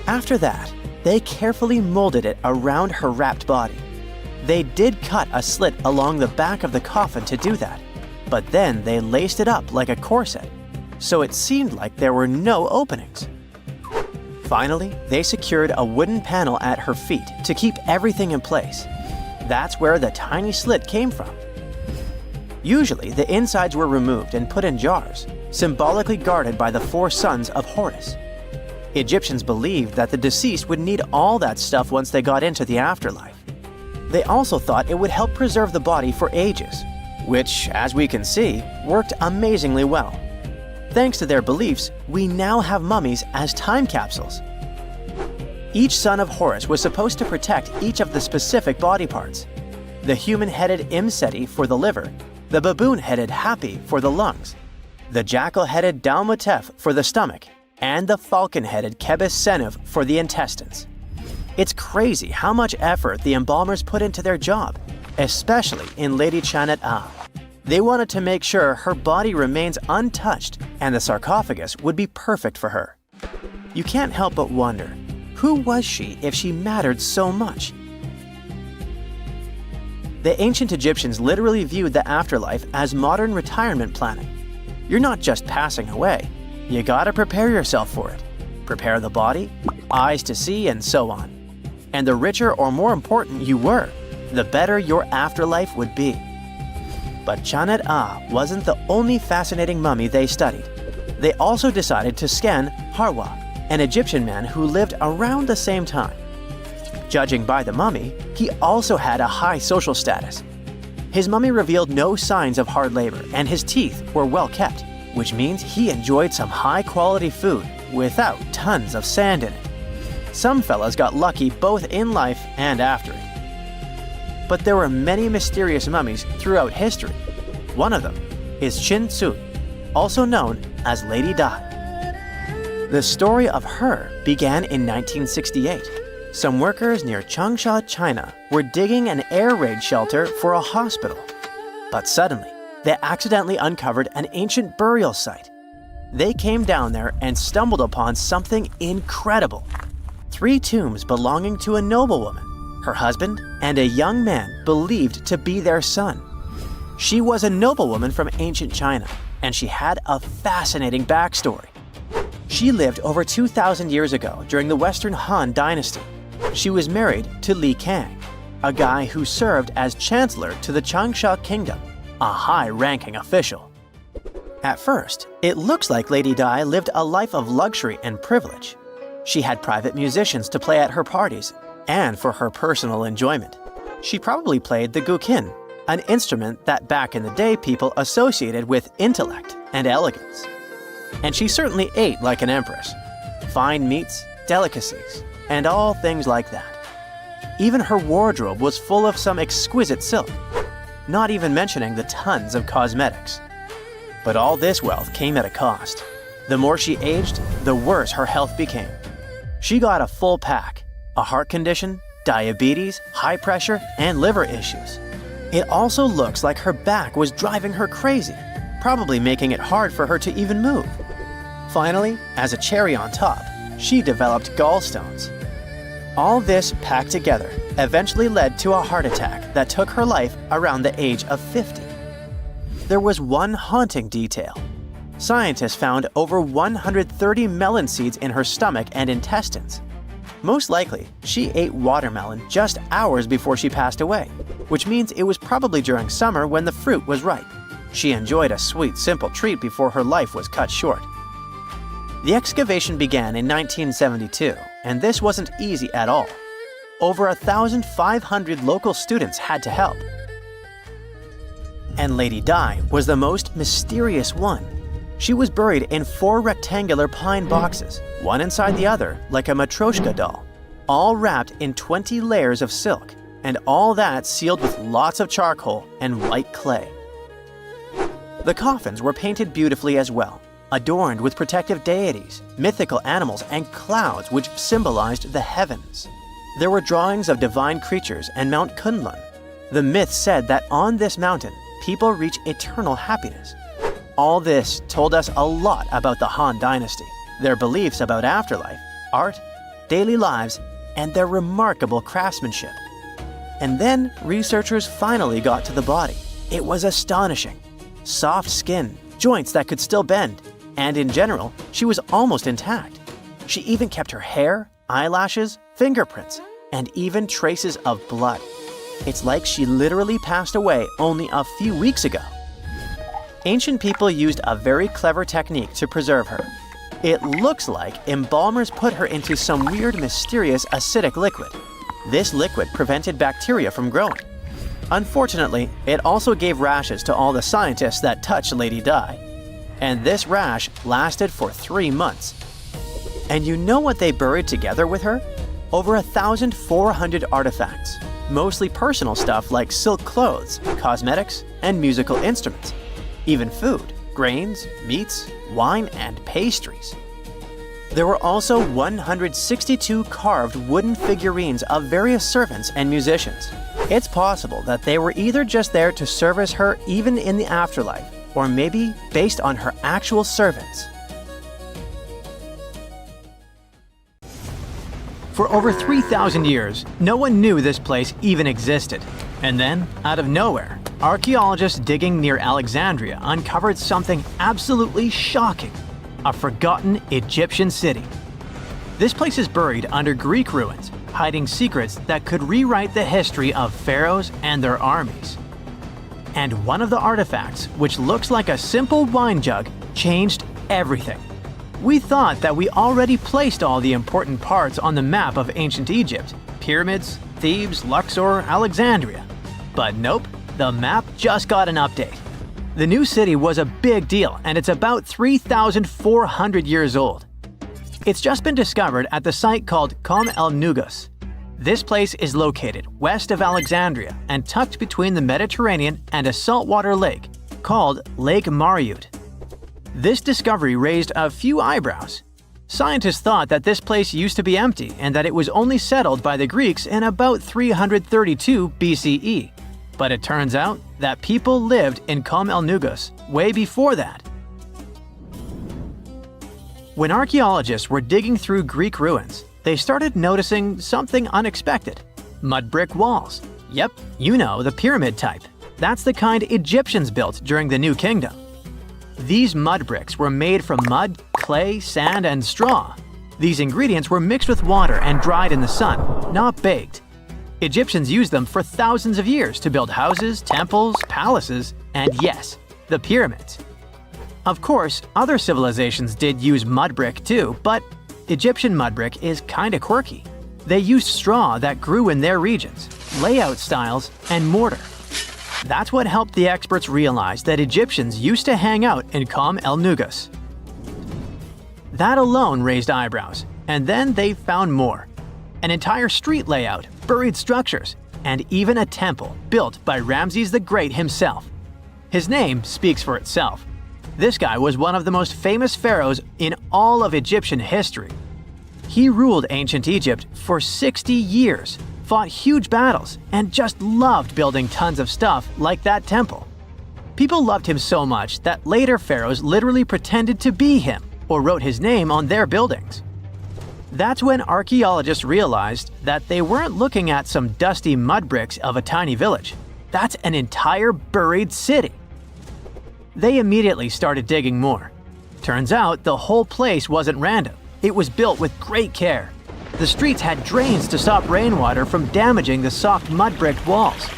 Speaker 3: After that, they carefully molded it around her wrapped body. They did cut a slit along the back of the coffin to do that, but then they laced it up like a corset, so it seemed like there were no openings. Finally, they secured a wooden panel at her feet to keep everything in place. That's where the tiny slit came from. Usually, the insides were removed and put in jars, symbolically guarded by the 4 sons of Horus. Egyptians believed that the deceased would need all that stuff once they got into the afterlife. They also thought it would help preserve the body for ages, which, as we can see, worked amazingly well. Thanks to their beliefs, we now have mummies as time capsules. Each son of Horus was supposed to protect each of the specific body parts. The human-headed Imseti for the liver, the baboon-headed Hapi for the lungs, the jackal-headed Dalmutef for the stomach, and the falcon-headed Kebis Senuv for the intestines. It's crazy how much effort the embalmers put into their job, especially in Lady Shanette Ah. They wanted to make sure her body remains untouched and the sarcophagus would be perfect for her. You can't help but wonder, who was she if she mattered so much? The ancient Egyptians literally viewed the afterlife as modern retirement planning. You're not just passing away, you gotta prepare yourself for it. Prepare the body, eyes to see, and so on. And the richer or more important you were, the better your afterlife would be. But Chanet-A wasn't the only fascinating mummy they studied. They also decided to scan Harwa, an Egyptian man who lived around the same time. Judging by the mummy, he also had a high social status. His mummy revealed no signs of hard labor, and his teeth were well kept, which means he enjoyed some high-quality food without tons of sand in it. Some fellas got lucky both in life and after it. But there were many mysterious mummies throughout history. One of them is Chin Tzu, also known as Lady Dai. The story of her began in 1968. Some workers near Changsha, China, were digging an air raid shelter for a hospital. But suddenly, they accidentally uncovered an ancient burial site. They came down there and stumbled upon something incredible. 3 tombs belonging to a noblewoman, her husband, and a young man believed to be their son. She was a noblewoman from ancient China, and she had a fascinating backstory. She lived over 2,000 years ago during the Western Han Dynasty. She was married to Li Kang, a guy who served as chancellor to the Changsha Kingdom, a high-ranking official. At first, it looks like Lady Dai lived a life of luxury and privilege. She had private musicians to play at her parties, and for her personal enjoyment. She probably played the guqin, an instrument that back in the day people associated with intellect and elegance. And she certainly ate like an empress. Fine meats, delicacies, and all things like that. Even her wardrobe was full of some exquisite silk, not even mentioning the tons of cosmetics. But all this wealth came at a cost. The more she aged, the worse her health became. She got a full pack: a heart condition, diabetes, high pressure, and liver issues. It also looks like her back was driving her crazy, probably making it hard for her to even move. Finally, as a cherry on top, she developed gallstones. All this packed together eventually led to a heart attack that took her life around the age of 50. There was one haunting detail. Scientists found over 130 melon seeds in her stomach and intestines. Most likely, she ate watermelon just hours before she passed away, which means it was probably during summer when the fruit was ripe. She enjoyed a sweet, simple treat before her life was cut short. The excavation began in 1972, and this wasn't easy at all. Over 1,500 local students had to help. And Lady Dai was the most mysterious one. She was buried in 4 rectangular pine boxes, one inside the other like a Matryoshka doll, all wrapped in 20 layers of silk, and all that sealed with lots of charcoal and white clay. The coffins were painted beautifully as well, adorned with protective deities, mythical animals, and clouds which symbolized the heavens. There were drawings of divine creatures and Mount Kunlun. The myth said that on this mountain, people reach eternal happiness. All this told us a lot about the Han Dynasty, their beliefs about afterlife, art, daily lives, and their remarkable craftsmanship. And then researchers finally got to the body. It was astonishing. Soft skin, joints that could still bend, and in general, she was almost intact. She even kept her hair, eyelashes, fingerprints, and even traces of blood. It's like she literally passed away only a few weeks ago. Ancient people used a very clever technique to preserve her. It looks like embalmers put her into some weird, mysterious acidic liquid. This liquid prevented bacteria from growing. Unfortunately, it also gave rashes to all the scientists that touched Lady Dai. And this rash lasted for 3 months. And you know what they buried together with her? Over 1,400 artifacts, mostly personal stuff like silk clothes, cosmetics, and musical instruments. Even food, grains, meats, wine, and pastries. There were also 162 carved wooden figurines of various servants and musicians. It's possible that they were either just there to service her even in the afterlife, or maybe based on her actual servants. For over 3,000 years, no one knew this place even existed. And then, out of nowhere, archaeologists digging near Alexandria uncovered something absolutely shocking. a forgotten Egyptian city. This place is buried under Greek ruins, hiding secrets that could rewrite the history of pharaohs and their armies. And one of the artifacts, which looks like a simple wine jug, changed everything. We thought that we already placed all the important parts on the map of ancient Egypt: pyramids, Thebes, Luxor, Alexandria. But nope, the map just got an update. The new city was a big deal, and it's about 3,400 years old. It's just been discovered at the site called Kom el Nugus. This place is located west of Alexandria and tucked between the Mediterranean and a saltwater lake called Lake Mariut. This discovery raised a few eyebrows. Scientists thought that this place used to be empty and that it was only settled by the Greeks in about 332 BCE. But it turns out that people lived in Kom el Nugus way before that. When archaeologists were digging through Greek ruins, they started noticing something unexpected: mud brick walls. Yep, you know, the pyramid type. That's the kind Egyptians built during the New Kingdom. These mud bricks were made from mud, clay, sand, and straw. These ingredients were mixed with water and dried in the sun, not baked. Egyptians used them for thousands of years to build houses, temples, palaces, and yes, the pyramids. Of course, other civilizations did use mud brick too, but Egyptian mud brick is kinda quirky. They used straw that grew in their regions, layout styles, and mortar. That's what helped the experts realize that Egyptians used to hang out in Kom el Nugus. That alone raised eyebrows, and then they found more. An entire street layout, buried structures, and even a temple built by Ramses the Great himself. His name speaks for itself. This guy was one of the most famous pharaohs in all of Egyptian history. He ruled ancient Egypt for 60 years, fought huge battles, and just loved building tons of stuff like that temple. People loved him so much that later pharaohs literally pretended to be him or wrote his name on their buildings. That's when archaeologists realized that they weren't looking at some dusty mud bricks of a tiny village. That's an entire buried city. They immediately started digging more. Turns out the whole place wasn't random. It was built with great care. The streets had drains to stop rainwater from damaging the soft mud brick walls.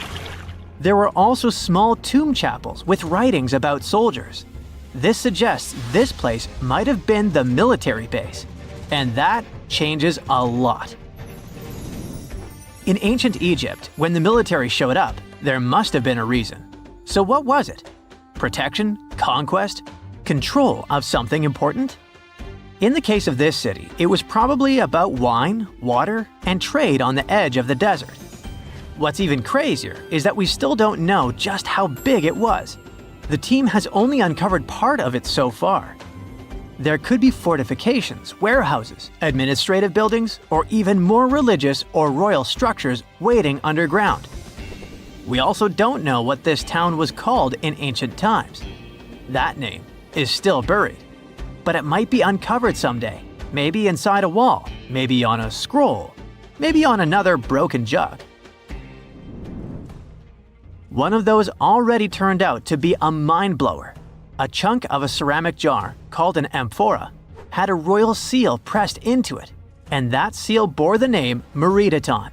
Speaker 3: There were also small tomb chapels with writings about soldiers. This suggests this place might have been the military base, and that changes a lot. In ancient Egypt, when the military showed up, there must have been a reason. So what was it? Protection? Conquest? Control of something important? In the case of this city, it was probably about wine, water, and trade on the edge of the desert. What's even crazier is that we still don't know just how big it was. The team has only uncovered part of it so far. There could be fortifications, warehouses, administrative buildings, or even more religious or royal structures waiting underground. We also don't know what this town was called in ancient times. That name is still buried. But it might be uncovered someday, maybe inside a wall, maybe on a scroll, maybe on another broken jug. One of those already turned out to be a mind-blower. A chunk of a ceramic jar, called an amphora, had a royal seal pressed into it, and that seal bore the name Meritaton.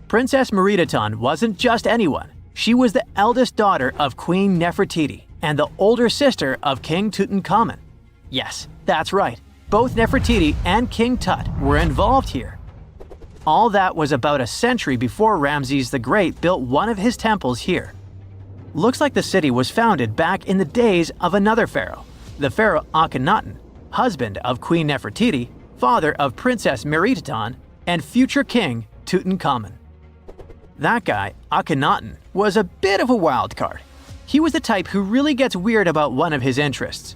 Speaker 3: Princess Meritaton wasn't just anyone. She was the eldest daughter of Queen Nefertiti and the older sister of King Tutankhamun. Yes, that's right. Both Nefertiti and King Tut were involved here. All that was about a century before Ramses the Great built one of his temples here. Looks like the city was founded back in the days of another pharaoh, the pharaoh Akhenaten, husband of Queen Nefertiti, father of Princess Meritaton, and future king Tutankhamun. That guy, Akhenaten, was a bit of a wild card. He was the type who really gets weird about one of his interests.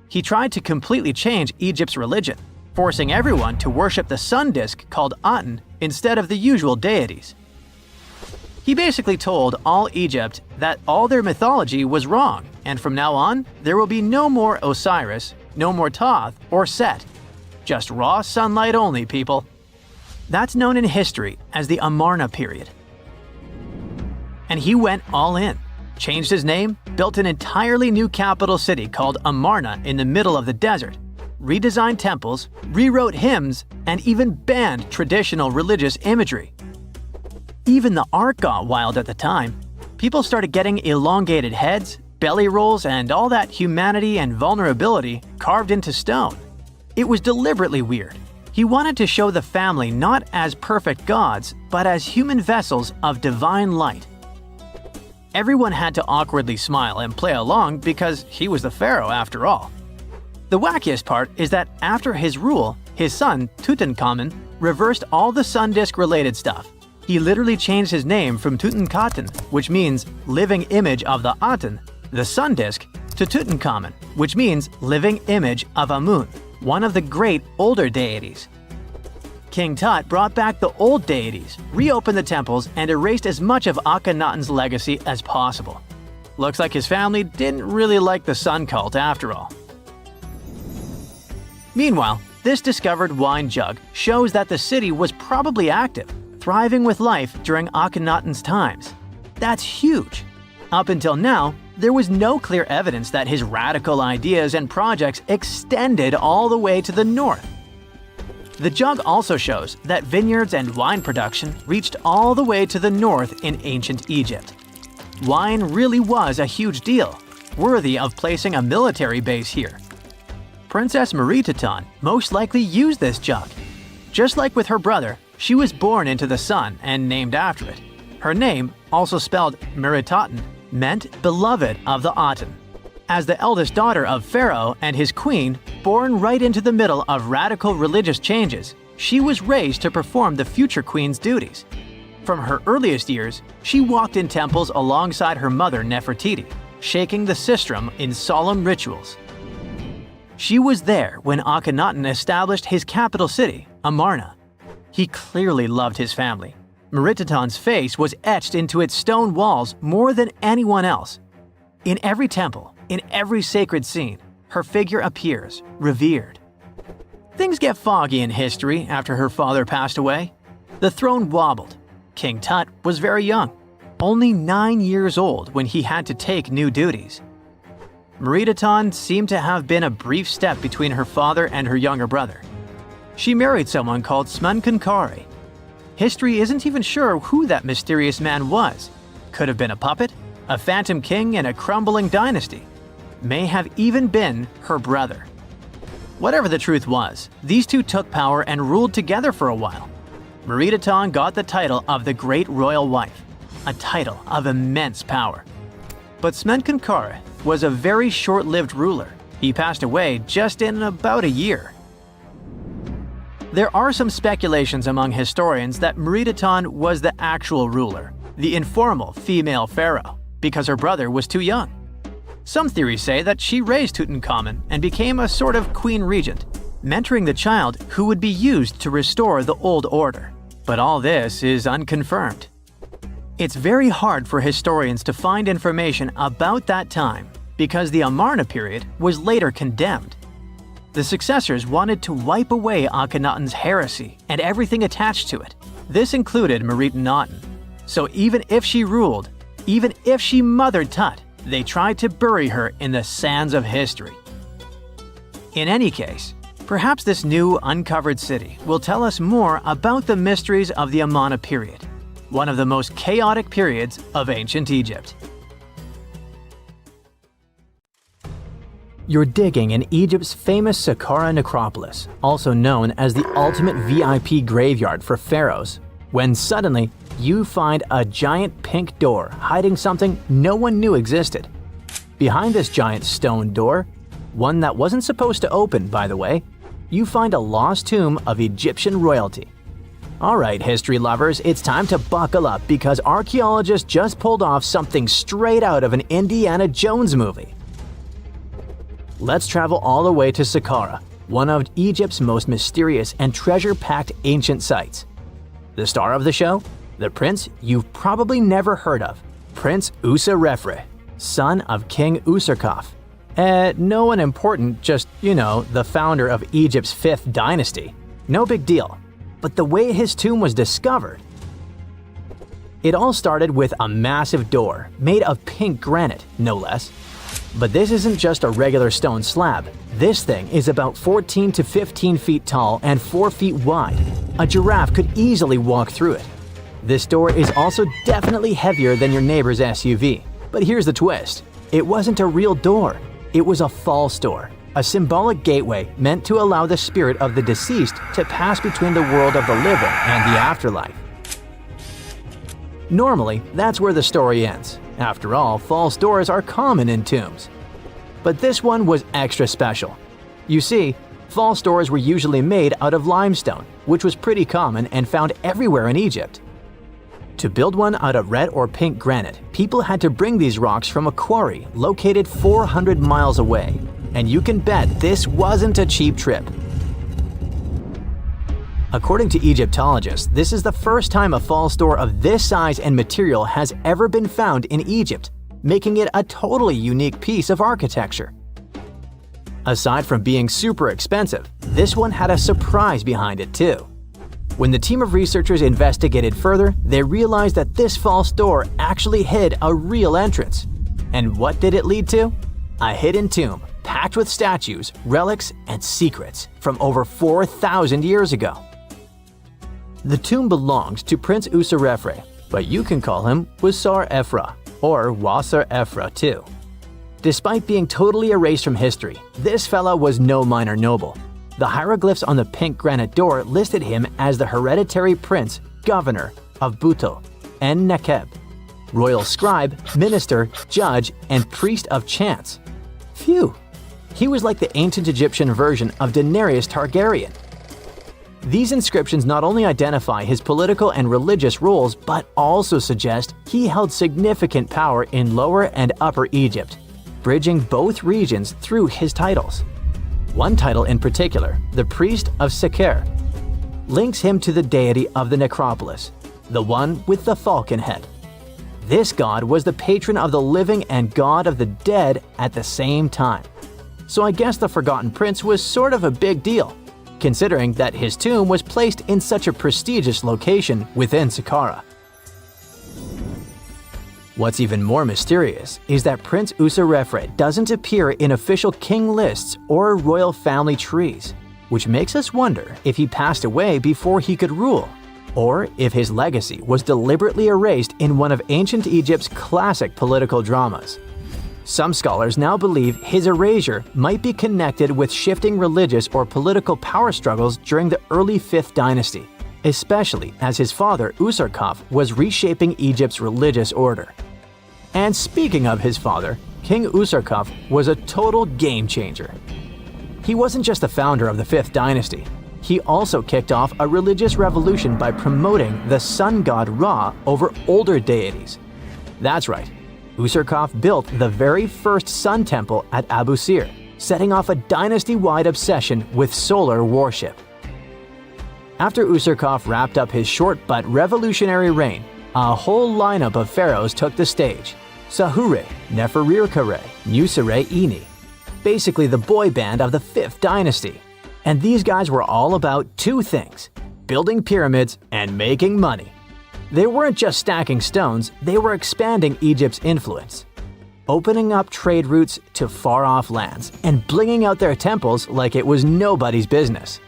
Speaker 3: He tried to completely change Egypt's religion, forcing everyone to worship the sun disk called Aten instead of the usual deities. He basically told all Egypt that all their mythology was wrong, and from now on, there will be no more Osiris, no more Thoth or Set. Just raw sunlight only, people. That's known in history as the Amarna period. And he went all in, changed his name, built an entirely new capital city called Amarna in the middle of the desert. redesigned temples, rewrote hymns, and even banned traditional religious imagery. Even the art got wild at the time. People started getting elongated heads, belly rolls, and all that humanity and vulnerability carved into stone. It was deliberately weird. He wanted to show the family not as perfect gods, but as human vessels of divine light. Everyone had to awkwardly smile and play along because he was the pharaoh after all. The wackiest part is that after his rule, his son, Tutankhamun, reversed all the sun disk-related stuff. He literally changed his name from Tutankhaten, which means living image of the Aten, the sun disk, to Tutankhamun, which means living image of Amun, one of the great older deities. King Tut brought back the old deities, reopened the temples, and erased as much of Akhenaten's legacy as possible. Looks like his family didn't really like the sun cult after all. Meanwhile, this discovered wine jug shows that the city was probably active, thriving with life during Akhenaten's times. That's huge! Up until now, there was no clear evidence that his radical ideas and projects extended all the way to the north. The jug also shows that vineyards and wine production reached all the way to the north in ancient Egypt. Wine really was a huge deal, worthy of placing a military base here. Princess Meritaten most likely used this jug. Just like with her brother, she was born into the sun and named after it. Her name, also spelled Meritaten, meant beloved of the Aten. As the eldest daughter of Pharaoh and his queen, born right into the middle of radical religious changes, she was raised to perform the future queen's duties. From her earliest years, she walked in temples alongside her mother Nefertiti, shaking the sistrum in solemn rituals. She was there when Akhenaten established his capital city, Amarna. He clearly loved his family. Meritaten's face was etched into its stone walls more than anyone else. In every temple, in every sacred scene, her figure appears, revered. Things get foggy in history after her father passed away. The throne wobbled. King Tut was very young, only 9 years old when he had to take new duties. Meritaten seemed to have been a brief step between her father and her younger brother. She married someone called Smenkhkare. History isn't even sure who that mysterious man was. Could have been a puppet, a phantom king in a crumbling dynasty. May have even been her brother. Whatever the truth was, these two took power and ruled together for a while. Meritaten got the title of the Great Royal Wife, a title of immense power. But Smenkhkare was a very short-lived ruler. He passed away just in about a year. There are some speculations among historians that Meritaten was the actual ruler, the informal female pharaoh, because her brother was too young. Some theories say that she raised Tutankhamun and became a sort of queen regent, mentoring the child who would be used to restore the old order. But all this is unconfirmed. It's very hard for historians to find information about that time because the Amarna period was later condemned. The successors wanted to wipe away Akhenaten's heresy and everything attached to it. This included Meritaten. So even if she ruled, even if she mothered Tut, they tried to bury her in the sands of history. In any case, perhaps this new uncovered city will tell us more about the mysteries of the Amarna period, one of the most chaotic periods of ancient Egypt. You're digging in Egypt's famous Saqqara necropolis, also known as the ultimate VIP graveyard for pharaohs, when suddenly you find a giant pink door hiding something no one knew existed. Behind this giant stone door, one that wasn't supposed to open, by the way, you find a lost tomb of Egyptian royalty. Alright, history lovers, it's time to buckle up because archaeologists just pulled off something straight out of an Indiana Jones movie. Let's travel all the way to Saqqara, one of Egypt's most mysterious and treasure-packed ancient sites. The star of the show? The prince you've probably never heard of, Prince Userefre, son of King Userkaf. No one important, just, the founder of Egypt's 5th dynasty. No big deal. But the way his tomb was discovered… It all started with a massive door, made of pink granite, no less. But this isn't just a regular stone slab. This thing is about 14 to 15 feet tall and 4 feet wide. A giraffe could easily walk through it. This door is also definitely heavier than your neighbor's SUV. But here's the twist. It wasn't a real door. It was a false door, a symbolic gateway meant to allow the spirit of the deceased to pass between the world of the living and the afterlife. Normally, that's where the story ends. After all, false doors are common in tombs. But this one was extra special. You see, false doors were usually made out of limestone, which was pretty common and found everywhere in Egypt. To build one out of red or pink granite, people had to bring these rocks from a quarry located 400 miles away. And you can bet this wasn't a cheap trip. According to Egyptologists, this is the first time a false door of this size and material has ever been found in Egypt, making it a totally unique piece of architecture. Aside from being super expensive, this one had a surprise behind it too. When the team of researchers investigated further, they realized that this false door actually hid a real entrance. And what did it lead to? A hidden tomb packed with statues, relics, and secrets from over 4,000 years ago. The tomb belonged to Prince Userefre, but you can call him Wasar Efra or Wasar Efra too. Despite being totally erased from history, this fella was no minor noble. The hieroglyphs on the pink granite door listed him as the hereditary prince, governor of Buto and Nekeb, royal scribe, minister, judge, and priest of chance. Phew! He was like the ancient Egyptian version of Daenerys Targaryen. These inscriptions not only identify his political and religious roles, but also suggest he held significant power in Lower and Upper Egypt, bridging both regions through his titles. One title in particular, the Priest of Sekher, links him to the deity of the necropolis, the one with the falcon head. This god was the patron of the living and god of the dead at the same time. So I guess the Forgotten Prince was sort of a big deal, considering that his tomb was placed in such a prestigious location within Saqqara. What's even more mysterious is that Prince Userefre doesn't appear in official king lists or royal family trees, which makes us wonder if he passed away before he could rule, or if his legacy was deliberately erased in one of ancient Egypt's classic political dramas. Some scholars now believe his erasure might be connected with shifting religious or political power struggles during the early 5th dynasty, especially as his father Usarkaf was reshaping Egypt's religious order. And speaking of his father, King Usarkaf was a total game changer. He wasn't just the founder of the 5th dynasty, he also kicked off a religious revolution by promoting the sun god Ra over older deities. That's right, Usarkaf built the very first sun temple at Abu Sir, setting off a dynasty-wide obsession with solar worship. After Usarkaf wrapped up his short but revolutionary reign, a whole lineup of pharaohs took the stage. Sahure, Neferirkare, Nusere-Ini, basically the boy band of the 5th dynasty. And these guys were all about two things: building pyramids and making money. They weren't just stacking stones, they were expanding Egypt's influence, opening up trade routes to far-off lands, and blinging out their temples like it was nobody's business.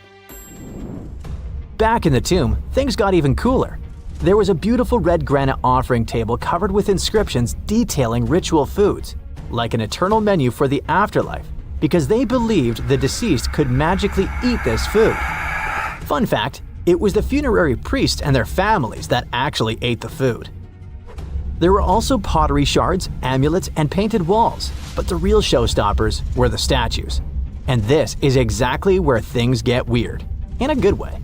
Speaker 3: Back in the tomb, things got even cooler. There was a beautiful red granite offering table covered with inscriptions detailing ritual foods, like an eternal menu for the afterlife, because they believed the deceased could magically eat this food. Fun fact, it was the funerary priests and their families that actually ate the food. There were also pottery shards, amulets, and painted walls, but the real showstoppers were the statues. And this is exactly where things get weird, in a good way.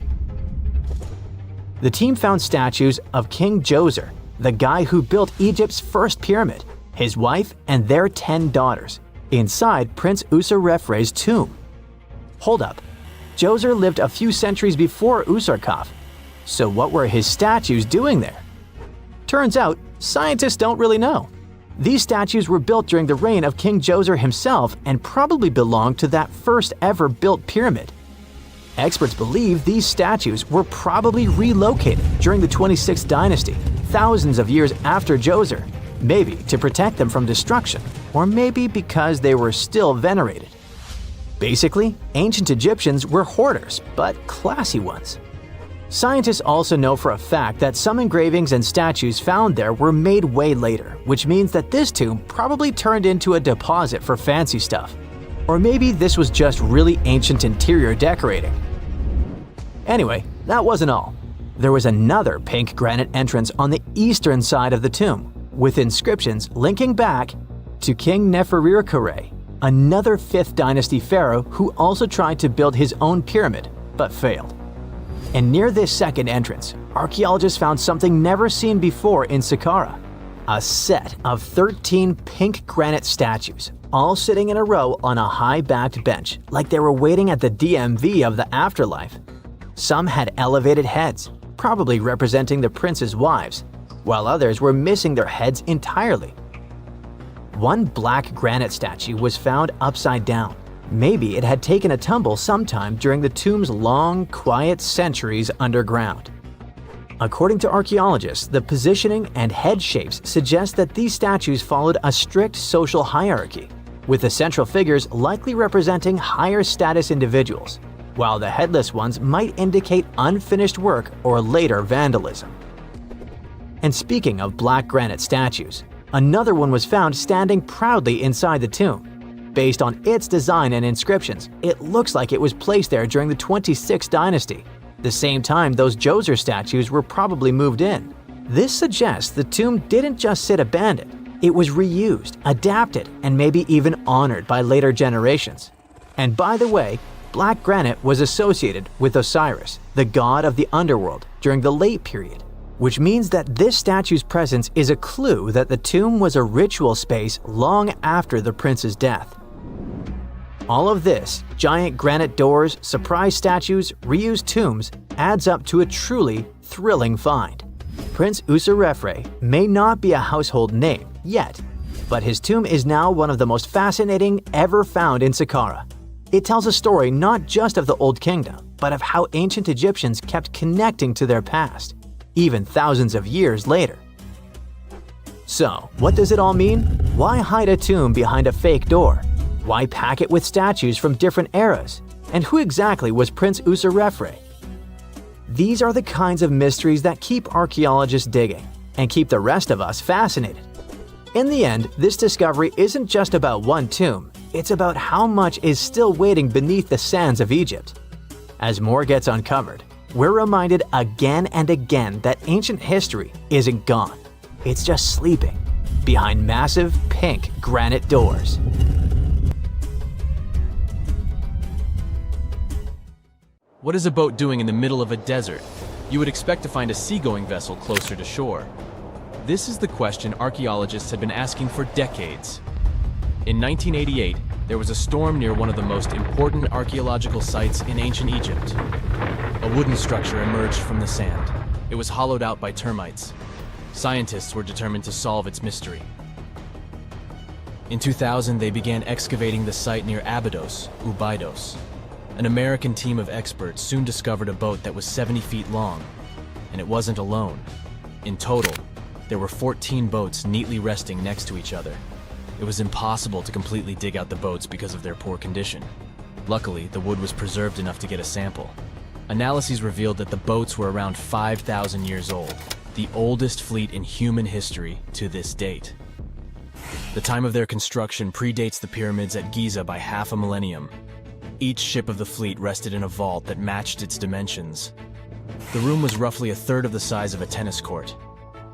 Speaker 3: The team found statues of King Djoser, the guy who built Egypt's first pyramid, his wife, and their 10 daughters, inside Prince Userefre's tomb. Hold up, Djoser lived a few centuries before Usarkaf, so what were his statues doing there? Turns out, scientists don't really know. These statues were built during the reign of King Djoser himself and probably belonged to that first ever built pyramid. Experts believe these statues were probably relocated during the 26th dynasty, thousands of years after Djoser, maybe to protect them from destruction, or maybe because they were still venerated. Basically, ancient Egyptians were hoarders, but classy ones. Scientists also know for a fact that some engravings and statues found there were made way later, which means that this tomb probably turned into a deposit for fancy stuff. Or maybe this was just really ancient interior decorating. Anyway, that wasn't all. There was another pink granite entrance on the eastern side of the tomb, with inscriptions linking back to King Nefertiti, another 5th dynasty pharaoh who also tried to build his own pyramid, but failed. And near this second entrance, archaeologists found something never seen before in Saqqara: a set of 13 pink granite statues, all sitting in a row on a high-backed bench, like they were waiting at the DMV of the afterlife. Some had elevated heads, probably representing the prince's wives, while others were missing their heads entirely. One black granite statue was found upside down. Maybe it had taken a tumble sometime during the tomb's long, quiet centuries underground. According to archaeologists, the positioning and head shapes suggest that these statues followed a strict social hierarchy, with the central figures likely representing higher status individuals, while the headless ones might indicate unfinished work or later vandalism. And speaking of black granite statues, another one was found standing proudly inside the tomb. Based on its design and inscriptions, it looks like it was placed there during the 26th dynasty, the same time those Djoser statues were probably moved in. This suggests the tomb didn't just sit abandoned, it was reused, adapted, and maybe even honored by later generations. And by the way, black granite was associated with Osiris, the god of the underworld, during the late period, which means that this statue's presence is a clue that the tomb was a ritual space long after the prince's death. All of this, giant granite doors, surprise statues, reused tombs, adds up to a truly thrilling find. Prince Userefre may not be a household name yet, but his tomb is now one of the most fascinating ever found in Saqqara. It tells a story not just of the Old Kingdom, but of how ancient Egyptians kept connecting to their past, even thousands of years later. So, what does it all mean? Why hide a tomb behind a fake door? Why pack it with statues from different eras? And who exactly was Prince Userefre? These are the kinds of mysteries that keep archaeologists digging and keep the rest of us fascinated. In the end, this discovery isn't just about one tomb, it's about how much is still waiting beneath the sands of Egypt. As more gets uncovered, we're reminded again and again that ancient history isn't gone. It's just sleeping behind massive pink granite doors.
Speaker 4: What is a boat doing in the middle of a desert? You would expect to find a seagoing vessel closer to shore. This is the question archaeologists have been asking for decades. In 1988, there was a storm near one of the most important archaeological sites in ancient Egypt. A wooden structure emerged from the sand. It was hollowed out by termites. Scientists were determined to solve its mystery. In 2000, they began excavating the site near Abydos, Abydos. An American team of experts soon discovered a boat that was 70 feet long, and it wasn't alone. In total, there were 14 boats neatly resting next to each other. It was impossible to completely dig out the boats because of their poor condition. Luckily, the wood was preserved enough to get a sample. Analyses revealed that the boats were around 5,000 years old, the oldest fleet in human history to this date. The time of their construction predates the pyramids at Giza by half a millennium. Each ship of the fleet rested in a vault that matched its dimensions. The room was roughly a third of the size of a tennis court.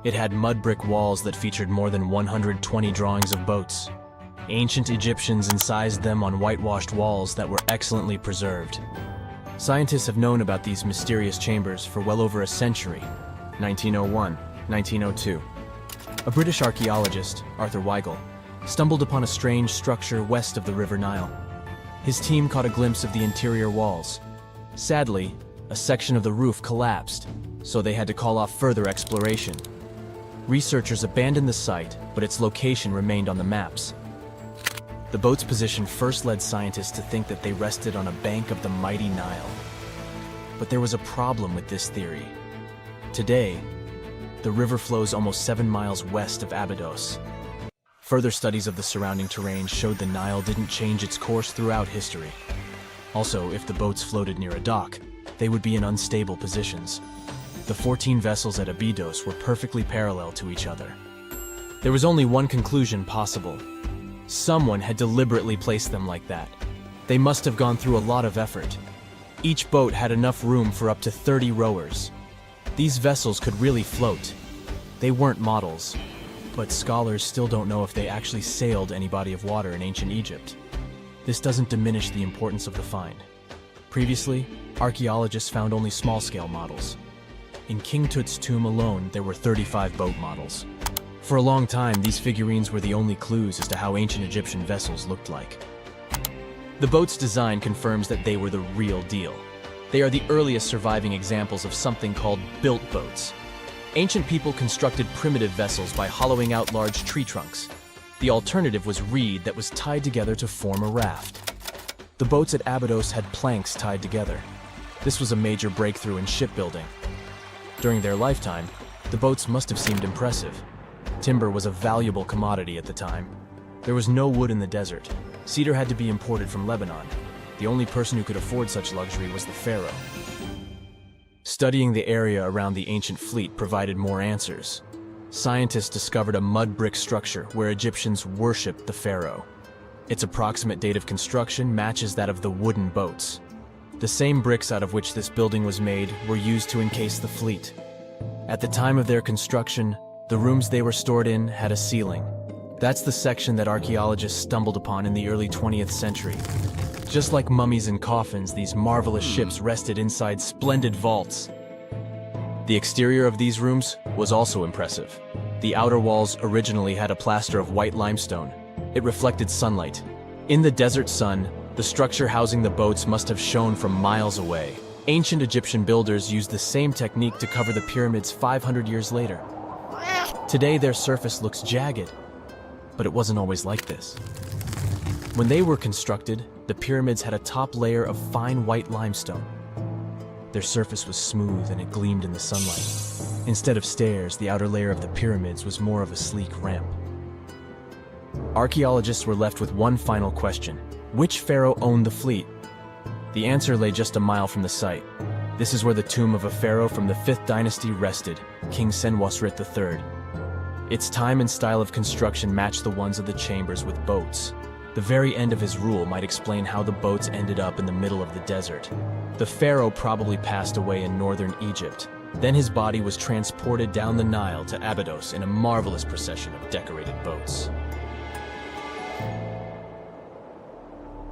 Speaker 4: It had mud brick walls that featured more than 120 drawings of boats. Ancient Egyptians incised them on whitewashed walls that were excellently preserved. Scientists have known about these mysterious chambers for well over a century. 1901, 1902. A British archaeologist, Arthur Weigel, stumbled upon a strange structure west of the River Nile. His team caught a glimpse of the interior walls. Sadly, a section of the roof collapsed, so they had to call off further exploration. Researchers abandoned the site, but its location remained on the maps. The boat's position first led scientists to think that they rested on a bank of the mighty Nile. But there was a problem with this theory. Today, the river flows almost 7 miles west of Abydos. Further studies of the surrounding terrain showed the Nile didn't change its course throughout history. Also, if the boats floated near a dock, they would be in unstable positions. The 14 vessels at Abydos were perfectly parallel to each other. There was only one conclusion possible. Someone had deliberately placed them like that. They must have gone through a lot of effort. Each boat had enough room for up to 30 rowers. These vessels could really float. They weren't models, but scholars still don't know if they actually sailed any body of water in ancient Egypt. This doesn't diminish the importance of the find. Previously, archaeologists found only small-scale models. In King Tut's tomb alone, there were 35 boat models. For a long time, these figurines were the only clues as to how ancient Egyptian vessels looked like. The boat's design confirms that they were the real deal. They are the earliest surviving examples of something called built boats. Ancient people constructed primitive vessels by hollowing out large tree trunks. The alternative was reed that was tied together to form a raft. The boats at Abydos had planks tied together. This was a major breakthrough in shipbuilding. During their lifetime, the boats must have seemed impressive. Timber was a valuable commodity at the time. There was no wood in the desert. Cedar had to be imported from Lebanon. The only person who could afford such luxury was the pharaoh. Studying the area around the ancient fleet provided more answers. Scientists discovered a mud brick structure where Egyptians worshipped the pharaoh. Its approximate date of construction matches that of the wooden boats. The same bricks out of which this building was made were used to encase the fleet. At the time of their construction, the rooms they were stored in had a ceiling. That's the section that archaeologists stumbled upon in the early 20th century. Just like mummies and coffins, these marvelous ships rested inside splendid vaults. The exterior of these rooms was also impressive. The outer walls originally had a plaster of white limestone. It reflected sunlight. In the desert sun, the structure housing the boats must have shone from miles away. Ancient Egyptian builders used the same technique to cover the pyramids 500 years later. Today, their surface looks jagged, but it wasn't always like this. When they were constructed, the pyramids had a top layer of fine white limestone. Their surface was smooth and it gleamed in the sunlight. Instead of stairs, the outer layer of the pyramids was more of a sleek ramp. Archaeologists were left with one final question. Which pharaoh owned the fleet? The answer lay just a mile from the site. This is where the tomb of a pharaoh from the 5th dynasty rested, King Senwosret III. Its time and style of construction matched the ones of the chambers with boats. The very end of his rule might explain how the boats ended up in the middle of the desert. The pharaoh probably passed away in northern Egypt. Then his body was transported down the Nile to Abydos in a marvelous procession of decorated boats.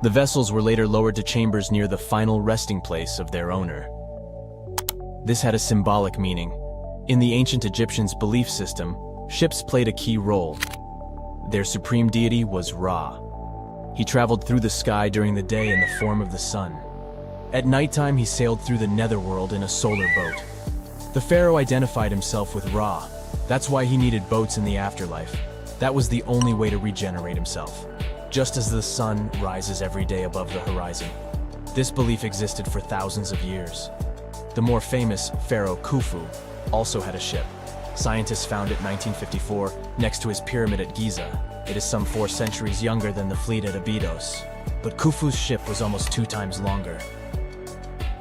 Speaker 4: The vessels were later lowered to chambers near the final resting place of their owner. This had a symbolic meaning. In the ancient Egyptians' belief system, ships played a key role. Their supreme deity was Ra. He traveled through the sky during the day in the form of the sun. At nighttime, he sailed through the netherworld in a solar boat. The pharaoh identified himself with Ra. That's why he needed boats in the afterlife. That was the only way to regenerate himself. Just as the sun rises every day above the horizon. This belief existed for thousands of years. The more famous Pharaoh Khufu also had a ship. Scientists found it in 1954 next to his pyramid at Giza. It is some 4 centuries younger than the fleet at Abydos, but Khufu's ship was almost 2 times longer.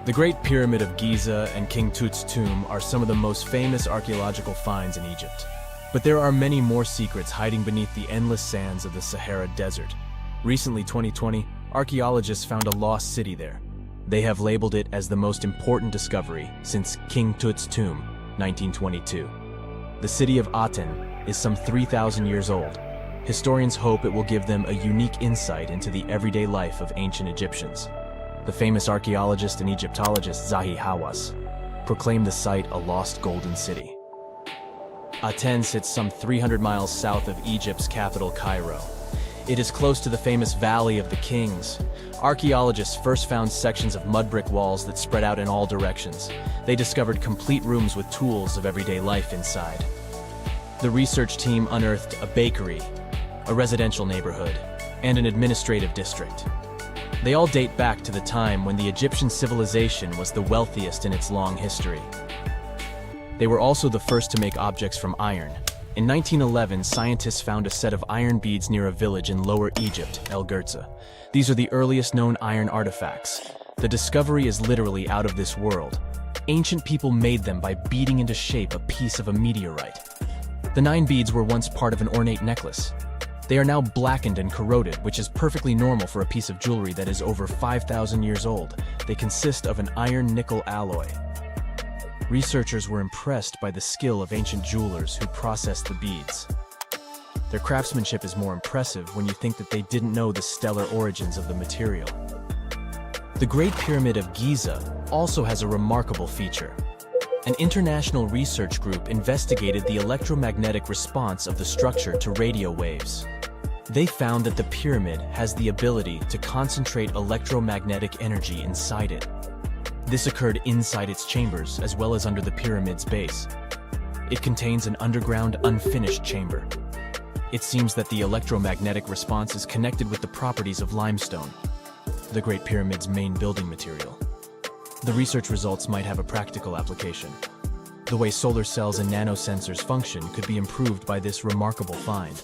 Speaker 4: The Great Pyramid of Giza and King Tut's tomb are some of the most famous archaeological finds in Egypt. But there are many more secrets hiding beneath the endless sands of the Sahara Desert. Recently, 2020, archaeologists found a lost city there. They have labeled it as the most important discovery since King Tut's tomb, 1922. The city of Aten is some 3,000 years old. Historians hope it will give them a unique insight into the everyday life of ancient Egyptians. The famous archaeologist and Egyptologist Zahi Hawass proclaimed the site a lost golden city. Aten sits some 300 miles south of Egypt's capital, Cairo. It is close to the famous Valley of the Kings. Archaeologists first found sections of mud brick walls that spread out in all directions. They discovered complete rooms with tools of everyday life inside. The research team unearthed a bakery, a residential neighborhood, and an administrative district. They all date back to the time when the Egyptian civilization was the wealthiest in its long history. They were also the first to make objects from iron, In 1911, scientists found a set of iron beads near a village in Lower Egypt, El Girza. These are the earliest known iron artifacts. The discovery is literally out of this world. Ancient people made them by beating into shape a piece of a meteorite. The 9 beads were once part of an ornate necklace. They are now blackened and corroded, which is perfectly normal for a piece of jewelry that is over 5,000 years old. They consist of an iron-nickel alloy. Researchers were impressed by the skill of ancient jewelers who processed the beads. Their craftsmanship is more impressive when you think that they didn't know the stellar origins of the material. The Great Pyramid of Giza also has a remarkable feature. An international research group investigated the electromagnetic response of the structure to radio waves. They found that the pyramid has the ability to concentrate electromagnetic energy inside it. This occurred inside its chambers as well as under the pyramid's base. It contains an underground, unfinished chamber. It seems that the electromagnetic response is connected with the properties of limestone, the Great Pyramid's main building material. The research results might have a practical application. The way solar cells and nanosensors function could be improved by this remarkable find.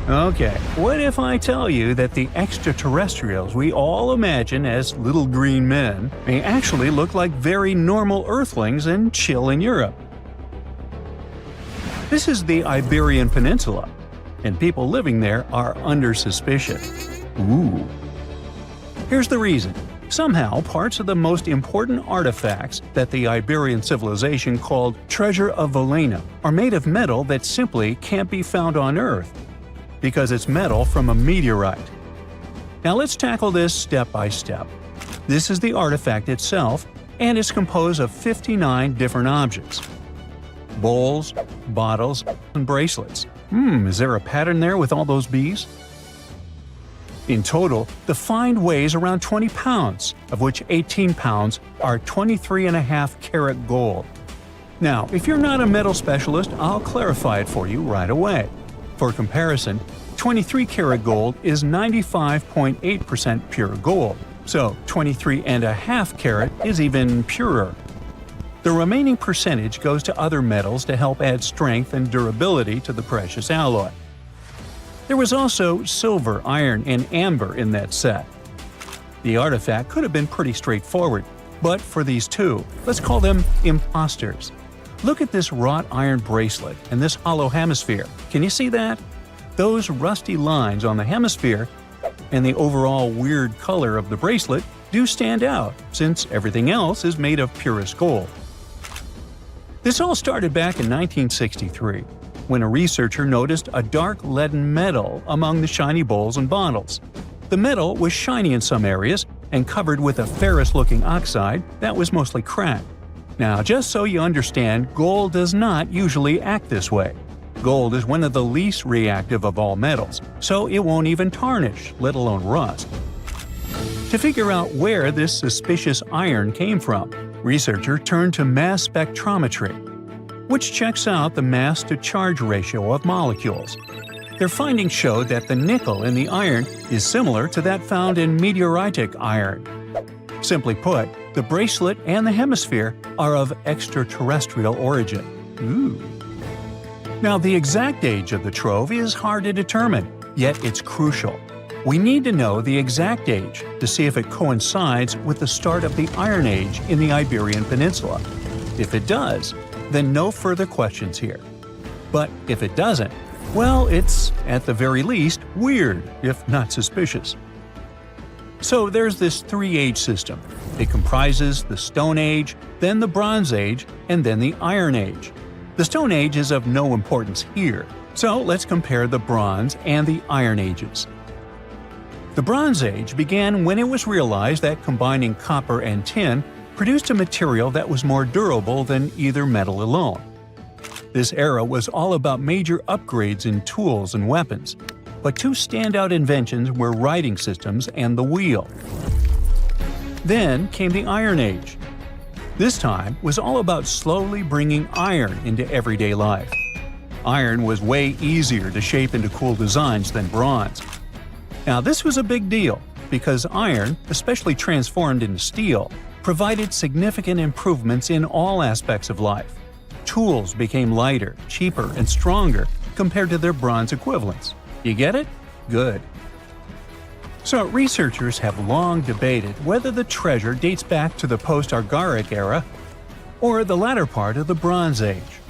Speaker 2: Okay, what if I tell you that the extraterrestrials we all imagine as little green men may actually look like very normal Earthlings and chill in Europe? This is the Iberian Peninsula, and people living there are under suspicion. Ooh. Here's the reason. Somehow, parts of the most important artifacts that the Iberian civilization called Treasure of Volena are made of metal that simply can't be found on Earth, because it's metal from a meteorite. Now let's tackle this step by step. This is the artifact itself, and it's composed of 59 different objects. Bowls, bottles, and bracelets. Is there a pattern there with all those bees? In total, the find weighs around 20 pounds, of which 18 pounds are 23.5 karat gold. Now, if you're not a metal specialist, I'll clarify it for you right away. For comparison, 23 karat gold is 95.8% pure gold, so 23.5 karat is even purer. The remaining percentage goes to other metals to help add strength and durability to the precious alloy. There was also silver, iron, and amber in that set. The artifact could have been pretty straightforward, but for these two, let's call them imposters. Look at this wrought iron bracelet and this hollow hemisphere. Can you see that? Those rusty lines on the hemisphere and the overall weird color of the bracelet do stand out, since everything else is made of purest gold. This all started back in 1963, when a researcher noticed a dark leaden metal among the shiny bowls and bottles. The metal was shiny in some areas and covered with a ferrous-looking oxide that was mostly cracked. Now, just so you understand, gold does not usually act this way. Gold is one of the least reactive of all metals, so it won't even tarnish, let alone rust. To figure out where this suspicious iron came from, researchers turned to mass spectrometry, which checks out the mass-to-charge ratio of molecules. Their findings showed that the nickel in the iron is similar to that found in meteoritic iron. Simply put, the bracelet and the hemisphere are of extraterrestrial origin. Ooh. Now, the exact age of the trove is hard to determine, yet it's crucial. We need to know the exact age to see if it coincides with the start of the Iron Age in the Iberian Peninsula. If it does, then no further questions here. But if it doesn't, well, it's, at the very least, weird, if not suspicious. So there's this three-age system. It comprises the Stone Age, then the Bronze Age, and then the Iron Age. The Stone Age is of no importance here, so let's compare the Bronze and the Iron Ages. The Bronze Age began when it was realized that combining copper and tin produced a material that was more durable than either metal alone. This era was all about major upgrades in tools and weapons, but two standout inventions were writing systems and the wheel. Then came the Iron Age. This time was all about slowly bringing iron into everyday life. Iron was way easier to shape into cool designs than bronze. Now this was a big deal, because iron, especially transformed into steel, provided significant improvements in all aspects of life. Tools became lighter, cheaper, and stronger compared to their bronze equivalents. You get it? Good. So, researchers have long debated whether the treasure dates back to the post-Archaic era or the latter part of the Bronze Age.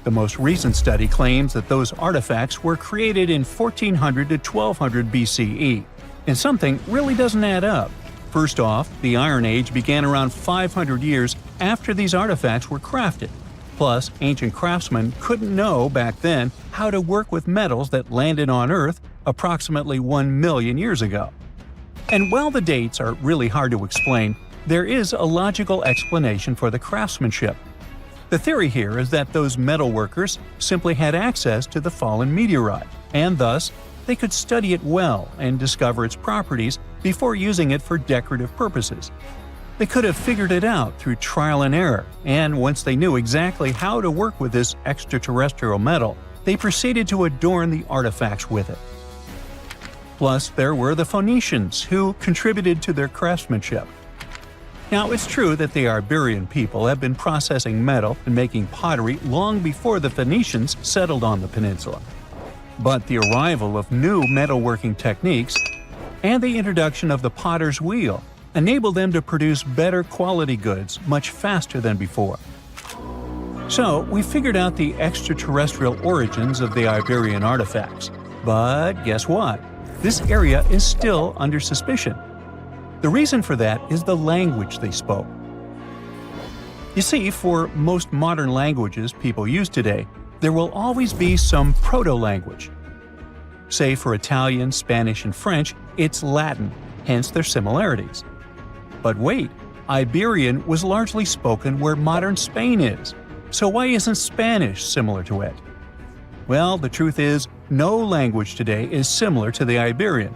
Speaker 2: The most recent study claims that those artifacts were created in 1400 to 1200 BCE, and something really doesn't add up. First off, the Iron Age began around 500 years after these artifacts were crafted. Plus, ancient craftsmen couldn't know back then how to work with metals that landed on Earth approximately 1 million years ago. And while the dates are really hard to explain, there is a logical explanation for the craftsmanship. The theory here is that those metal workers simply had access to the fallen meteorite, and thus, they could study it well and discover its properties before using it for decorative purposes. They could have figured it out through trial and error, and once they knew exactly how to work with this extraterrestrial metal, they proceeded to adorn the artifacts with it. Plus, there were the Phoenicians, who contributed to their craftsmanship. Now, it's true that the Iberian people have been processing metal and making pottery long before the Phoenicians settled on the peninsula. But the arrival of new metalworking techniques and the introduction of the potter's wheel enabled them to produce better quality goods much faster than before. So, we figured out the extraterrestrial origins of the Iberian artifacts. But guess what? This area is still under suspicion. The reason for that is the language they spoke. You see, for most modern languages people use today, there will always be some proto-language. Say for Italian, Spanish, and French, it's Latin, hence their similarities. But wait, Iberian was largely spoken where modern Spain is, so why isn't Spanish similar to it? Well, the truth is, no language today is similar to the Iberian.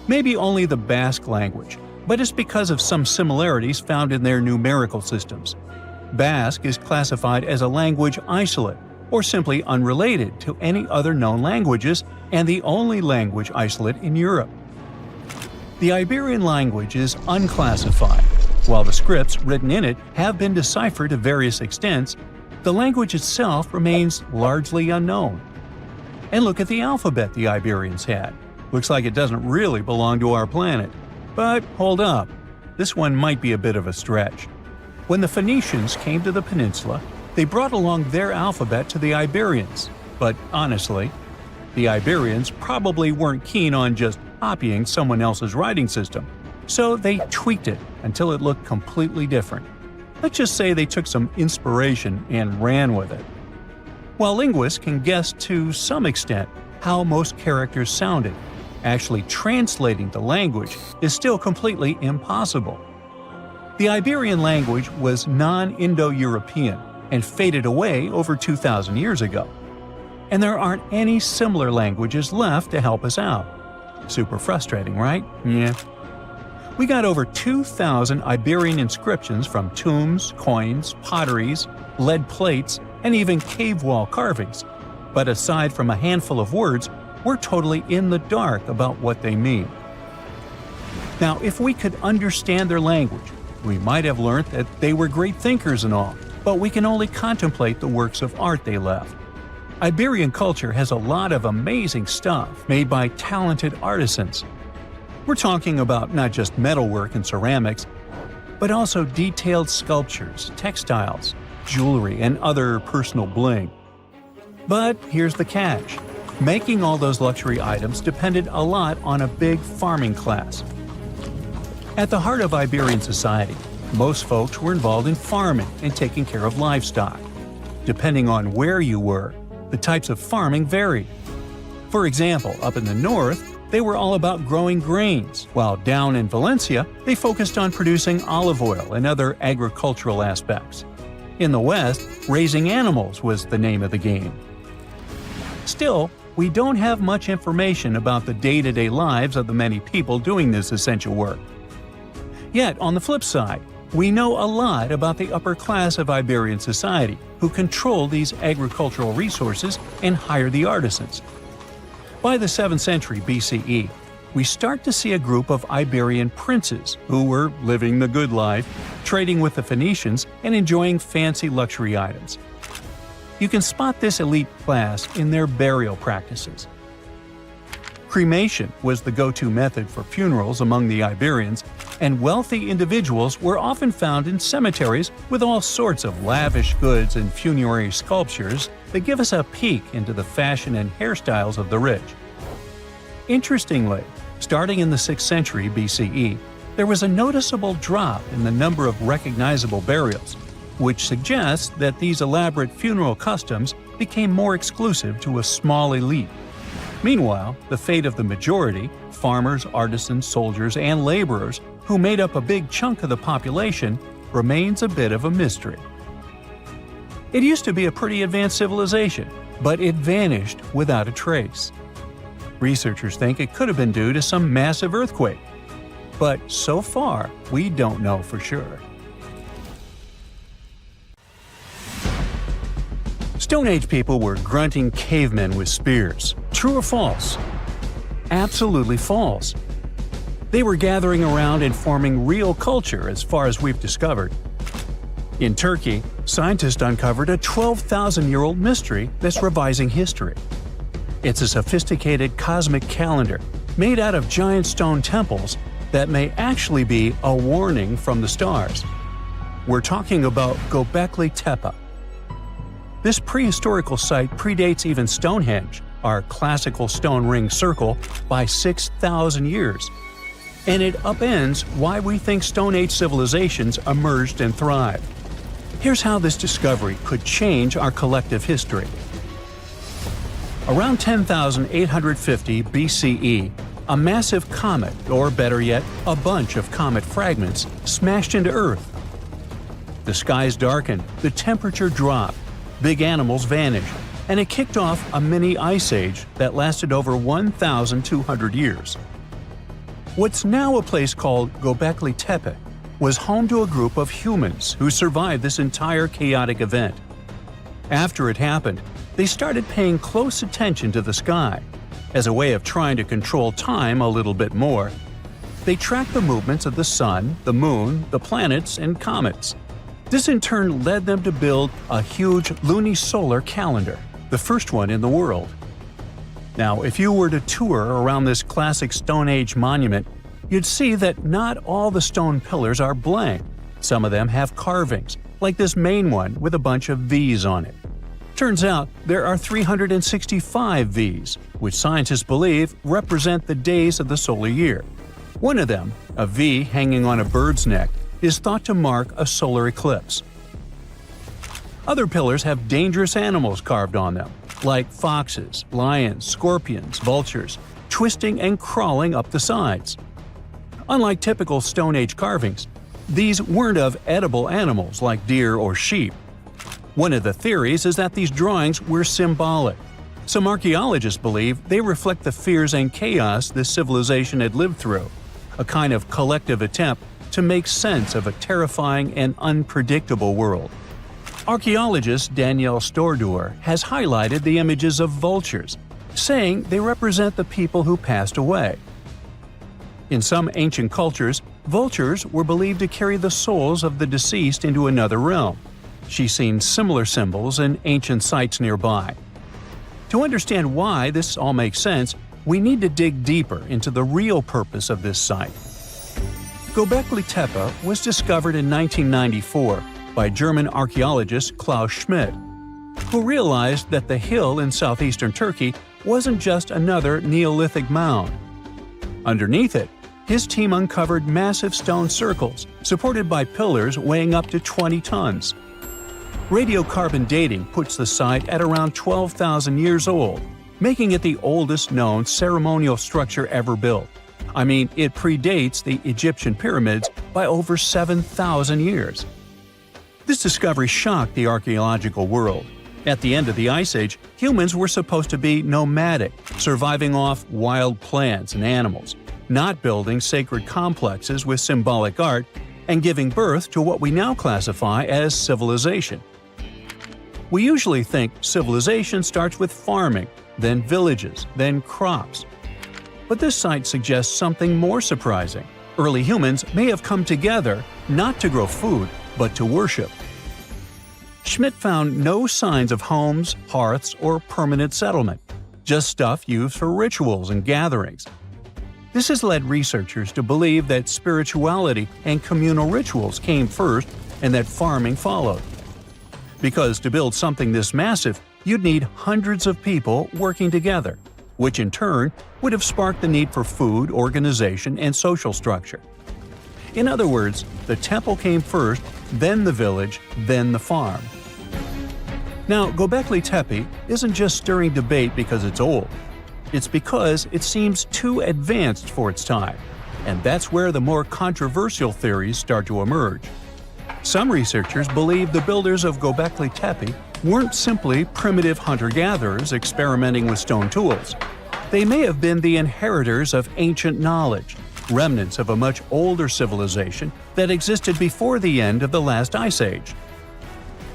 Speaker 2: Maybe only the Basque language, but it's because of some similarities found in their numerical systems. Basque is classified as a language isolate, or simply unrelated to any other known languages, and the only language isolate in Europe. The Iberian language is unclassified. While the scripts written in it have been deciphered to various extents, the language itself remains largely unknown. And look at the alphabet the Iberians had. Looks like it doesn't really belong to our planet. But hold up, this one might be a bit of a stretch. When the Phoenicians came to the peninsula, they brought along their alphabet to the Iberians. But honestly, the Iberians probably weren't keen on just copying someone else's writing system, so they tweaked it until it looked completely different. Let's just say they took some inspiration and ran with it. While linguists can guess to some extent how most characters sounded, actually translating the language is still completely impossible. The Iberian language was non-Indo-European and faded away over 2,000 years ago. And there aren't any similar languages left to help us out. Super frustrating, right? Yeah. We got over 2,000 Iberian inscriptions from tombs, coins, potteries, lead plates, and even cave wall carvings. But aside from a handful of words, we're totally in the dark about what they mean. Now, if we could understand their language, we might have learned that they were great thinkers and all, but we can only contemplate the works of art they left. Iberian culture has a lot of amazing stuff made by talented artisans. We're talking about not just metalwork and ceramics, but also detailed sculptures, textiles, jewelry, and other personal bling. But here's the catch. Making all those luxury items depended a lot on a big farming class. At the heart of Iberian society, most folks were involved in farming and taking care of livestock. Depending on where you were, the types of farming varied. For example, up in the north, they were all about growing grains, while down in Valencia, they focused on producing olive oil and other agricultural aspects. In the west, raising animals was the name of the game. Still, we don't have much information about the day-to-day lives of the many people doing this essential work. Yet, on the flip side, we know a lot about the upper class of Iberian society, who control these agricultural resources and hire the artisans. By the 7th century BCE, we start to see a group of Iberian princes who were living the good life, trading with the Phoenicians and enjoying fancy luxury items. You can spot this elite class in their burial practices. Cremation was the go-to method for funerals among the Iberians, and wealthy individuals were often found in cemeteries with all sorts of lavish goods and funerary sculptures that give us a peek into the fashion and hairstyles of the rich. Interestingly, starting in the 6th century BCE, there was a noticeable drop in the number of recognizable burials, which suggests that these elaborate funeral customs became more exclusive to a small elite. Meanwhile, the fate of the majority, farmers, artisans, soldiers, and laborers, who made up a big chunk of the population, remains a bit of a mystery. It used to be a pretty advanced civilization, but it vanished without a trace. Researchers think it could have been due to some massive earthquake, but so far, we don't know for sure. Stone Age people were grunting cavemen with spears. True or false? Absolutely false. They were gathering around and forming real culture as far as we've discovered. In Turkey, scientists uncovered a 12,000-year-old mystery that's revising history. It's a sophisticated cosmic calendar made out of giant stone temples that may actually be a warning from the stars. We're talking about Göbekli Tepe. This prehistorical site predates even Stonehenge, our classical stone ring circle, by 6,000 years. And it upends why we think Stone Age civilizations emerged and thrived. Here's how this discovery could change our collective history. Around 10,850 BCE, a massive comet, or better yet, a bunch of comet fragments, smashed into Earth. The skies darkened, the temperature dropped, big animals vanished, and it kicked off a mini ice age that lasted over 1,200 years. What's now a place called Göbekli Tepe was home to a group of humans who survived this entire chaotic event. After it happened, they started paying close attention to the sky. As a way of trying to control time a little bit more, they tracked the movements of the sun, the moon, the planets, and comets. This in turn led them to build a huge lunisolar calendar, the first one in the world. Now, if you were to tour around this classic Stone Age monument, you'd see that not all the stone pillars are blank. Some of them have carvings, like this main one with a bunch of V's on it. Turns out there are 365 V's, which scientists believe represent the days of the solar year. One of them, a V hanging on a bird's neck, is thought to mark a solar eclipse. Other pillars have dangerous animals carved on them, like foxes, lions, scorpions, vultures, twisting and crawling up the sides. Unlike typical Stone Age carvings, these weren't of edible animals like deer or sheep. One of the theories is that these drawings were symbolic. Some archaeologists believe they reflect the fears and chaos this civilization had lived through, a kind of collective attempt to make sense of a terrifying and unpredictable world. Archaeologist Danielle Stordour has highlighted the images of vultures, saying they represent the people who passed away. In some ancient cultures, vultures were believed to carry the souls of the deceased into another realm. She's seen similar symbols in ancient sites nearby. To understand why this all makes sense, we need to dig deeper into the real purpose of this site. Göbekli Tepe was discovered in 1994 by German archaeologist Klaus Schmidt, who realized that the hill in southeastern Turkey wasn't just another Neolithic mound. Underneath it, his team uncovered massive stone circles supported by pillars weighing up to 20 tons. Radiocarbon dating puts the site at around 12,000 years old, making it the oldest known ceremonial structure ever built. I mean, it predates the Egyptian pyramids by over 7,000 years. This discovery shocked the archaeological world. At the end of the Ice Age, humans were supposed to be nomadic, surviving off wild plants and animals, not building sacred complexes with symbolic art, and giving birth to what we now classify as civilization. We usually think civilization starts with farming, then villages, then crops. But this site suggests something more surprising. Early humans may have come together not to grow food, but to worship. Schmidt found no signs of homes, hearths, or permanent settlement, just stuff used for rituals and gatherings. This has led researchers to believe that spirituality and communal rituals came first and that farming followed. Because to build something this massive, you'd need hundreds of people working together, which in turn would have sparked the need for food, organization, and social structure. In other words, the temple came first, then the village, then the farm. Now, Göbekli Tepe isn't just stirring debate because it's old. It's because it seems too advanced for its time, and that's where the more controversial theories start to emerge. Some researchers believe the builders of Göbekli Tepe weren't simply primitive hunter-gatherers experimenting with stone tools. They may have been the inheritors of ancient knowledge, remnants of a much older civilization that existed before the end of the last ice age.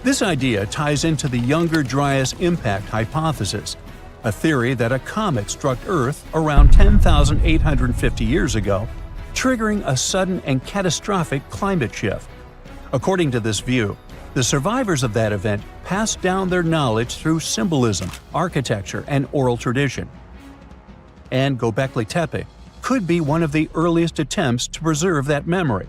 Speaker 2: This idea ties into the Younger Dryas impact hypothesis, a theory that a comet struck Earth around 10,850 years ago, triggering a sudden and catastrophic climate shift. According to this view, the survivors of that event passed down their knowledge through symbolism, architecture, and oral tradition. And Göbekli Tepe could be one of the earliest attempts to preserve that memory.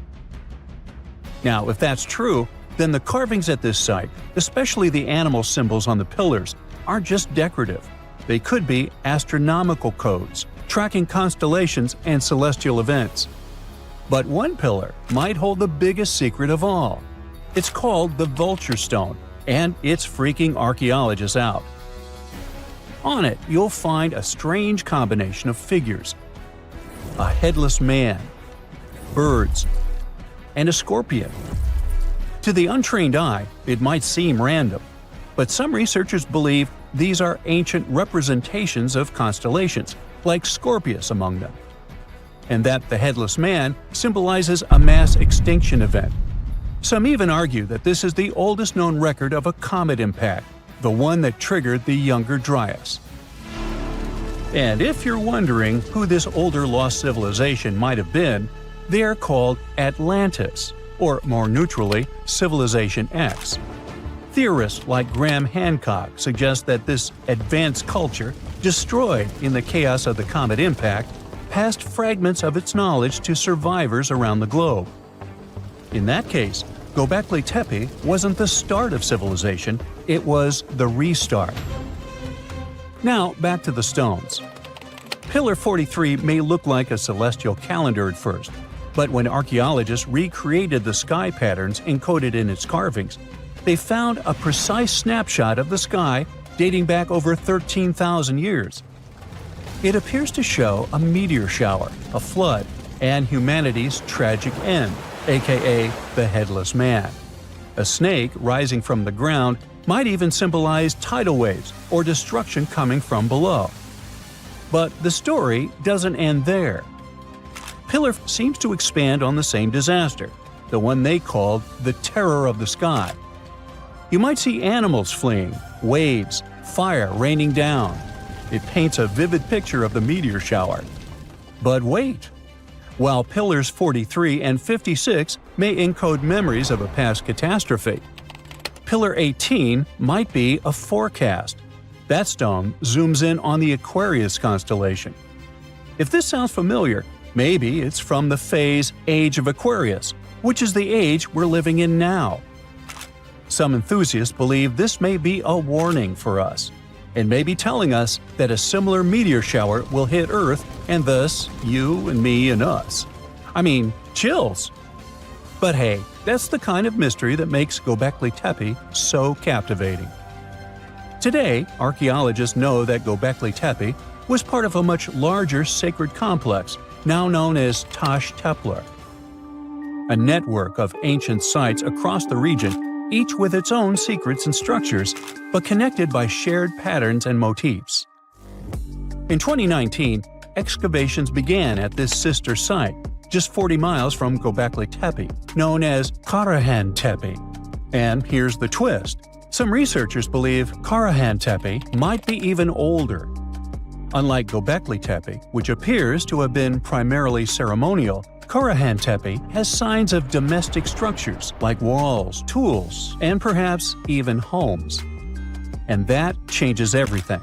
Speaker 2: Now, if that's true, then the carvings at this site, especially the animal symbols on the pillars, aren't just decorative. They could be astronomical codes, tracking constellations and celestial events. But one pillar might hold the biggest secret of all. It's called the Vulture Stone, and it's freaking archaeologists out. On it, you'll find a strange combination of figures: a headless man, birds, and a scorpion. To the untrained eye, it might seem random, but some researchers believe these are ancient representations of constellations, like Scorpius among them, and that the headless man symbolizes a mass extinction event. Some even argue that this is the oldest known record of a comet impact, the one that triggered the Younger Dryas. And if you're wondering who this older lost civilization might have been, they are called Atlantis, or more neutrally, Civilization X. Theorists like Graham Hancock suggest that this advanced culture, destroyed in the chaos of the comet impact, passed fragments of its knowledge to survivors around the globe. In that case, Göbekli Tepe wasn't the start of civilization, it was the restart. Now, back to the stones. Pillar 43 may look like a celestial calendar at first, but when archaeologists recreated the sky patterns encoded in its carvings, they found a precise snapshot of the sky dating back over 13,000 years. It appears to show a meteor shower, a flood, and humanity's tragic end, aka the Headless Man. A snake rising from the ground might even symbolize tidal waves or destruction coming from below. But the story doesn't end there. Pillar seems to expand on the same disaster, the one they called the Terror of the Sky. You might see animals fleeing, waves, fire raining down. It paints a vivid picture of the meteor shower. But wait! While Pillars 43 and 56 may encode memories of a past catastrophe, Pillar 18 might be a forecast. That stone zooms in on the Aquarius constellation. If this sounds familiar, maybe it's from the phase Age of Aquarius, which is the age we're living in now. Some enthusiasts believe this may be a warning for us, and may be telling us that a similar meteor shower will hit Earth and thus you and me and us. I mean, chills! But hey, that's the kind of mystery that makes Göbekli Tepe so captivating. Today, archaeologists know that Göbekli Tepe was part of a much larger sacred complex, now known as Taş Tepeler, a network of ancient sites across the region, each with its own secrets and structures, but connected by shared patterns and motifs. In 2019, excavations began at this sister site, just 40 miles from Göbekli Tepe, known as Karahan Tepe. And here's the twist. Some researchers believe Karahan Tepe might be even older. Unlike Göbekli Tepe, which appears to have been primarily ceremonial, Karahan Tepe has signs of domestic structures like walls, tools, and perhaps even homes. And that changes everything.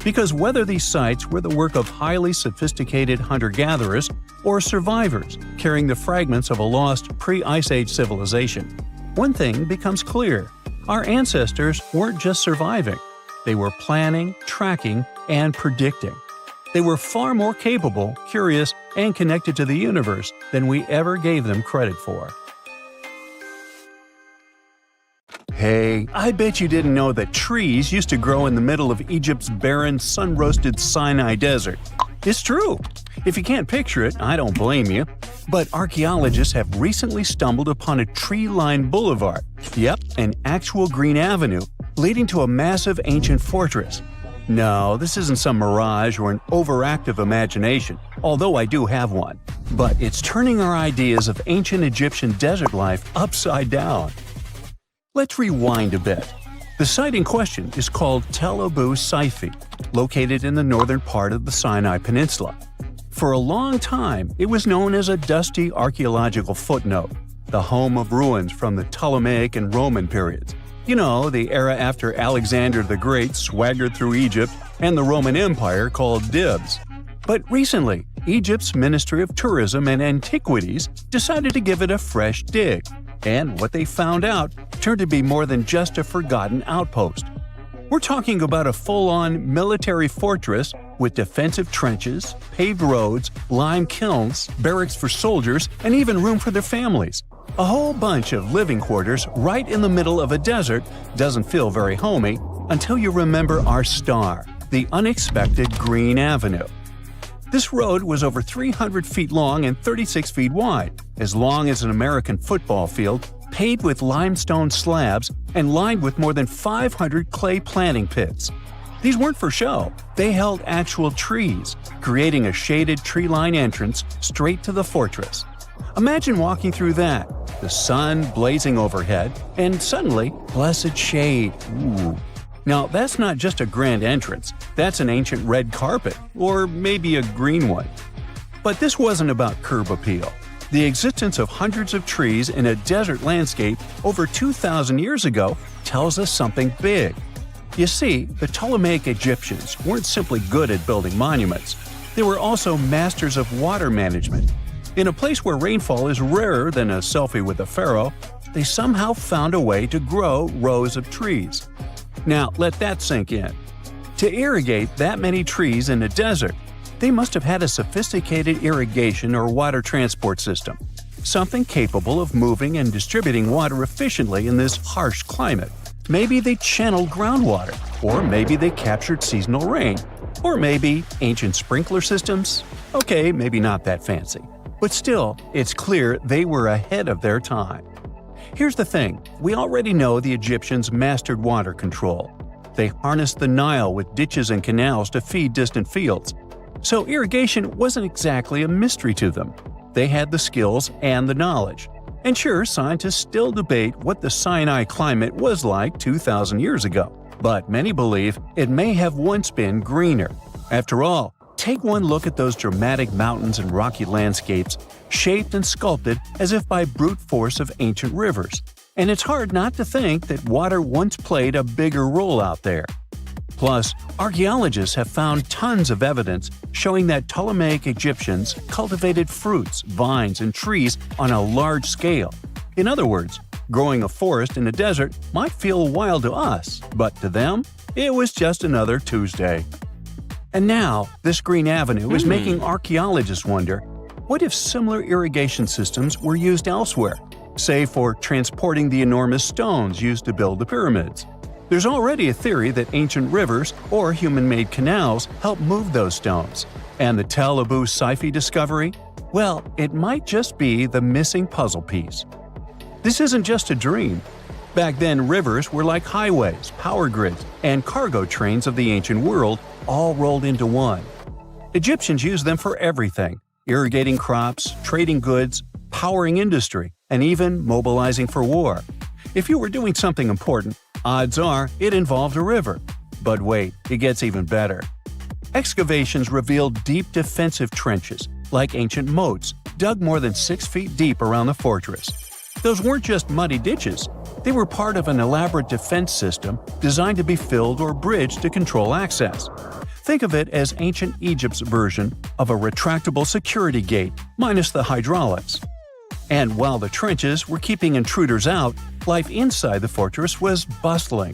Speaker 2: Because whether these sites were the work of highly sophisticated hunter-gatherers or survivors carrying the fragments of a lost pre-Ice Age civilization, one thing becomes clear: our ancestors weren't just surviving. They were planning, tracking, and predicting. They were far more capable, curious, and connected to the universe than we ever gave them credit for. Hey, I bet you didn't know that trees used to grow in the middle of Egypt's barren, sun-roasted Sinai desert. It's true. If you can't picture it, I don't blame you. But archaeologists have recently stumbled upon a tree-lined boulevard. Yep, an actual green avenue leading to a massive ancient fortress. No, this isn't some mirage or an overactive imagination, although I do have one. But it's turning our ideas of ancient Egyptian desert life upside down. Let's rewind a bit. The site in question is called Tel Abu Saifi, located in the northern part of the Sinai Peninsula. For a long time, it was known as a dusty archaeological footnote, the home of ruins from the Ptolemaic and Roman periods. You know, the era after Alexander the Great swaggered through Egypt and the Roman Empire called dibs. But recently, Egypt's Ministry of Tourism and Antiquities decided to give it a fresh dig. And what they found out turned to be more than just a forgotten outpost. We're talking about a full-on military fortress with defensive trenches, paved roads, lime kilns, barracks for soldiers, and even room for their families. A whole bunch of living quarters right in the middle of a desert doesn't feel very homey until you remember our star, the unexpected Green Avenue. This road was over 300 feet long and 36 feet wide, as long as an American football field, paved with limestone slabs and lined with more than 500 clay planting pits. These weren't for show. They held actual trees, creating a shaded tree-line entrance straight to the fortress. Imagine walking through that, the sun blazing overhead, and suddenly, blessed shade. Ooh. Now, that's not just a grand entrance, that's an ancient red carpet, or maybe a green one. But this wasn't about curb appeal. The existence of hundreds of trees in a desert landscape over 2,000 years ago tells us something big. You see, the Ptolemaic Egyptians weren't simply good at building monuments. They were also masters of water management. In a place where rainfall is rarer than a selfie with a pharaoh, they somehow found a way to grow rows of trees. Now, let that sink in. To irrigate that many trees in a desert, they must have had a sophisticated irrigation or water transport system, something capable of moving and distributing water efficiently in this harsh climate. Maybe they channeled groundwater, or maybe they captured seasonal rain, or maybe ancient sprinkler systems. Okay, maybe not that fancy. But still, it's clear they were ahead of their time. Here's the thing, we already know the Egyptians mastered water control. They harnessed the Nile with ditches and canals to feed distant fields. So irrigation wasn't exactly a mystery to them. They had the skills and the knowledge. And sure, scientists still debate what the Sinai climate was like 2,000 years ago. But many believe it may have once been greener. After all, take one look at those dramatic mountains and rocky landscapes, shaped and sculpted as if by brute force of ancient rivers. And it's hard not to think that water once played a bigger role out there. Plus, archaeologists have found tons of evidence showing that Ptolemaic Egyptians cultivated fruits, vines, and trees on a large scale. In other words, growing a forest in a desert might feel wild to us, but to them, it was just another Tuesday. And now, this Green Avenue is making archaeologists wonder, what if similar irrigation systems were used elsewhere, say for transporting the enormous stones used to build the pyramids? There's already a theory that ancient rivers or human-made canals helped move those stones. And the Tel Abu Saifi discovery? Well, it might just be the missing puzzle piece. This isn't just a dream. Back then, rivers were like highways, power grids, and cargo trains of the ancient world, all rolled into one. Egyptians used them for everything: irrigating crops, trading goods, powering industry, and even mobilizing for war. If you were doing something important, odds are it involved a river. But wait, it gets even better. Excavations revealed deep defensive trenches, like ancient moats, dug more than 6 feet deep around the fortress. Those weren't just muddy ditches. They were part of an elaborate defense system designed to be filled or bridged to control access. Think of it as ancient Egypt's version of a retractable security gate, minus the hydraulics. And while the trenches were keeping intruders out, life inside the fortress was bustling.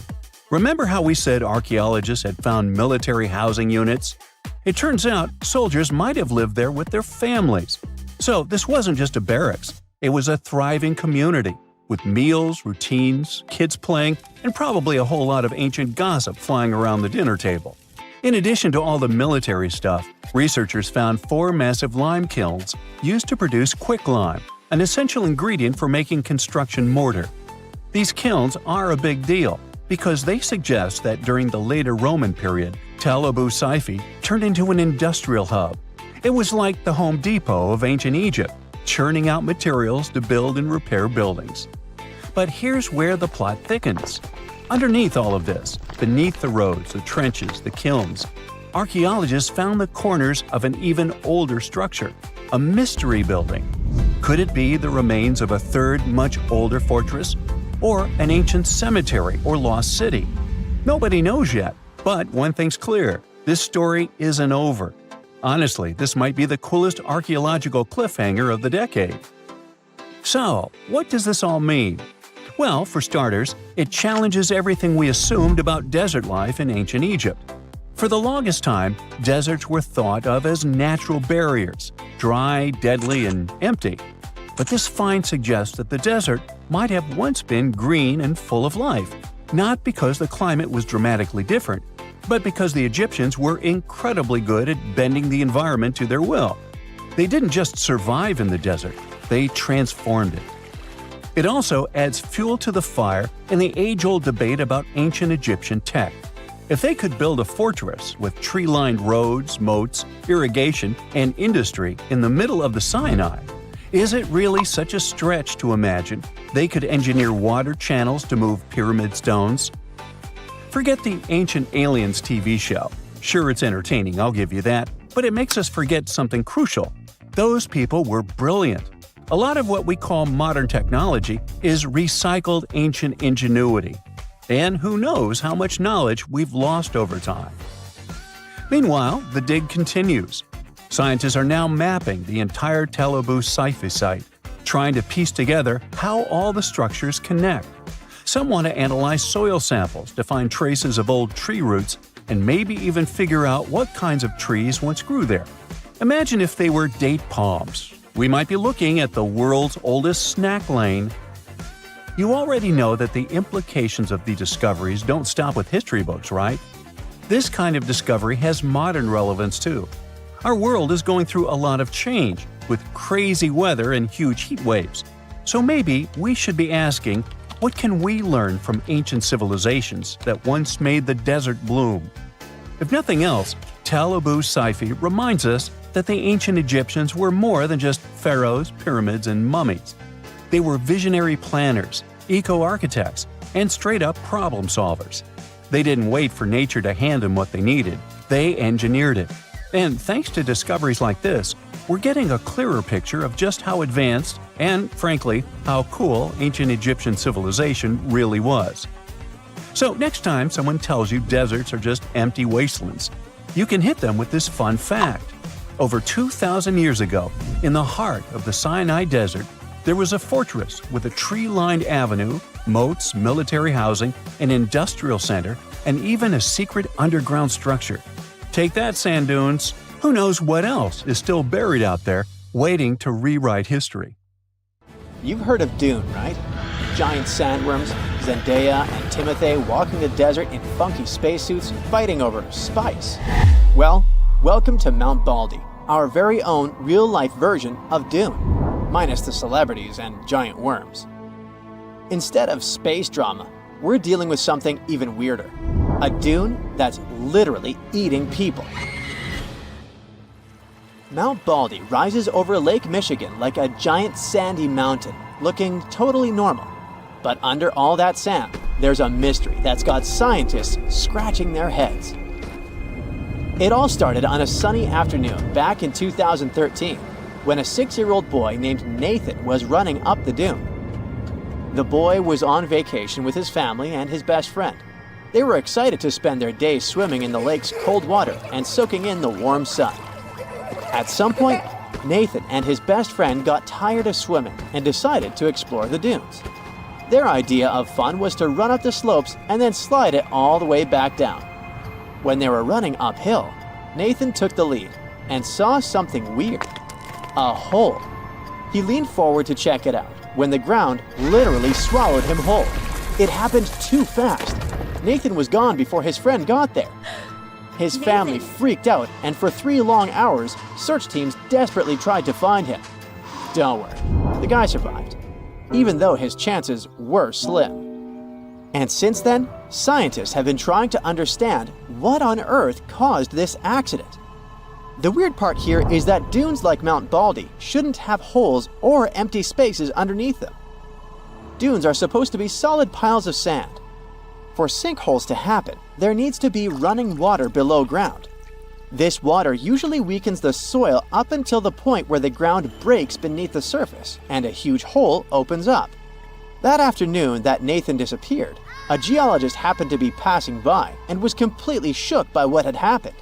Speaker 2: Remember how we said archaeologists had found military housing units? It turns out soldiers might have lived there with their families. So this wasn't just a barracks, it was a thriving community, with meals, routines, kids playing, and probably a whole lot of ancient gossip flying around the dinner table. In addition to all the military stuff, researchers found 4 massive lime kilns used to produce quicklime, an essential ingredient for making construction mortar. These kilns are a big deal because they suggest that during the later Roman period, Tel Abu Saifi turned into an industrial hub. It was like the Home Depot of ancient Egypt, churning out materials to build and repair buildings. But here's where the plot thickens. Underneath all of this, beneath the roads, the trenches, the kilns, archaeologists found the corners of an even older structure, a mystery building. Could it be the remains of a third, much older fortress? Or an ancient cemetery or lost city? Nobody knows yet, but one thing's clear, this story isn't over. Honestly, this might be the coolest archaeological cliffhanger of the decade. So, what does this all mean? Well, for starters, it challenges everything we assumed about desert life in ancient Egypt. For the longest time, deserts were thought of as natural barriers, dry, deadly, and empty. But this find suggests that the desert might have once been green and full of life, not because the climate was dramatically different, but because the Egyptians were incredibly good at bending the environment to their will. They didn't just survive in the desert, they transformed it. It also adds fuel to the fire in the age-old debate about ancient Egyptian tech. If they could build a fortress with tree-lined roads, moats, irrigation, and industry in the middle of the Sinai, is it really such a stretch to imagine they could engineer water channels to move pyramid stones? Forget the Ancient Aliens TV show. Sure, it's entertaining, I'll give you that, but it makes us forget something crucial. Those people were brilliant. A lot of what we call modern technology is recycled ancient ingenuity. And who knows how much knowledge we've lost over time. Meanwhile, the dig continues. Scientists are now mapping the entire Tel Abu Saifi site, trying to piece together how all the structures connect. Some want to analyze soil samples to find traces of old tree roots and maybe even figure out what kinds of trees once grew there. Imagine if they were date palms. We might be looking at the world's oldest snack lane. You already know that the implications of the discoveries don't stop with history books, right? This kind of discovery has modern relevance too. Our world is going through a lot of change, with crazy weather and huge heat waves. So maybe we should be asking, what can we learn from ancient civilizations that once made the desert bloom? If nothing else, Tel Abu Saifi reminds us that the ancient Egyptians were more than just pharaohs, pyramids, and mummies. They were visionary planners, eco-architects, and straight-up problem solvers. They didn't wait for nature to hand them what they needed, they engineered it. And thanks to discoveries like this, we're getting a clearer picture of just how advanced and, frankly, how cool ancient Egyptian civilization really was. So next time someone tells you deserts are just empty wastelands, you can hit them with this fun fact. Over 2,000 years ago, in the heart of the Sinai Desert, there was a fortress with a tree-lined avenue, moats, military housing, an industrial center, and even a secret underground structure. Take that, sand dunes! Who knows what else is still buried out there, waiting to rewrite history?
Speaker 3: You've heard of Dune, right? Giant sandworms, Zendaya and Timothée walking the desert in funky spacesuits, fighting over spice. Well, welcome to Mount Baldy, our very own real-life version of Dune, minus the celebrities and giant worms. Instead of space drama, we're dealing with something even weirder. A dune that's literally eating people. Mount Baldy rises over Lake Michigan like a giant sandy mountain, looking totally normal. But under all that sand, there's a mystery that's got scientists scratching their heads. It all started on a sunny afternoon back in 2013 when a 6-year-old boy named Nathan was running up the dune. The boy was on vacation with his family and his best friend. They were excited to spend their days swimming in the lake's cold water and soaking in the warm sun. At some point, Nathan and his best friend got tired of swimming and decided to explore the dunes. Their idea of fun was to run up the slopes and then slide it all the way back down. When they were running uphill, Nathan took the lead and saw something weird. A hole. He leaned forward to check it out when the ground literally swallowed him whole. It happened too fast. Nathan was gone before his friend got there. His family freaked out, and for 3 long hours, search teams desperately tried to find him. Don't worry, the guy survived, even though his chances were slim. And since then, scientists have been trying to understand what on earth caused this accident. The weird part here is that dunes like Mount Baldy shouldn't have holes or empty spaces underneath them. Dunes are supposed to be solid piles of sand. For sinkholes to happen, there needs to be running water below ground. This water usually weakens the soil up until the point where the ground breaks beneath the surface and a huge hole opens up. That afternoon that Nathan disappeared, a geologist happened to be passing by and was completely shook by what had happened.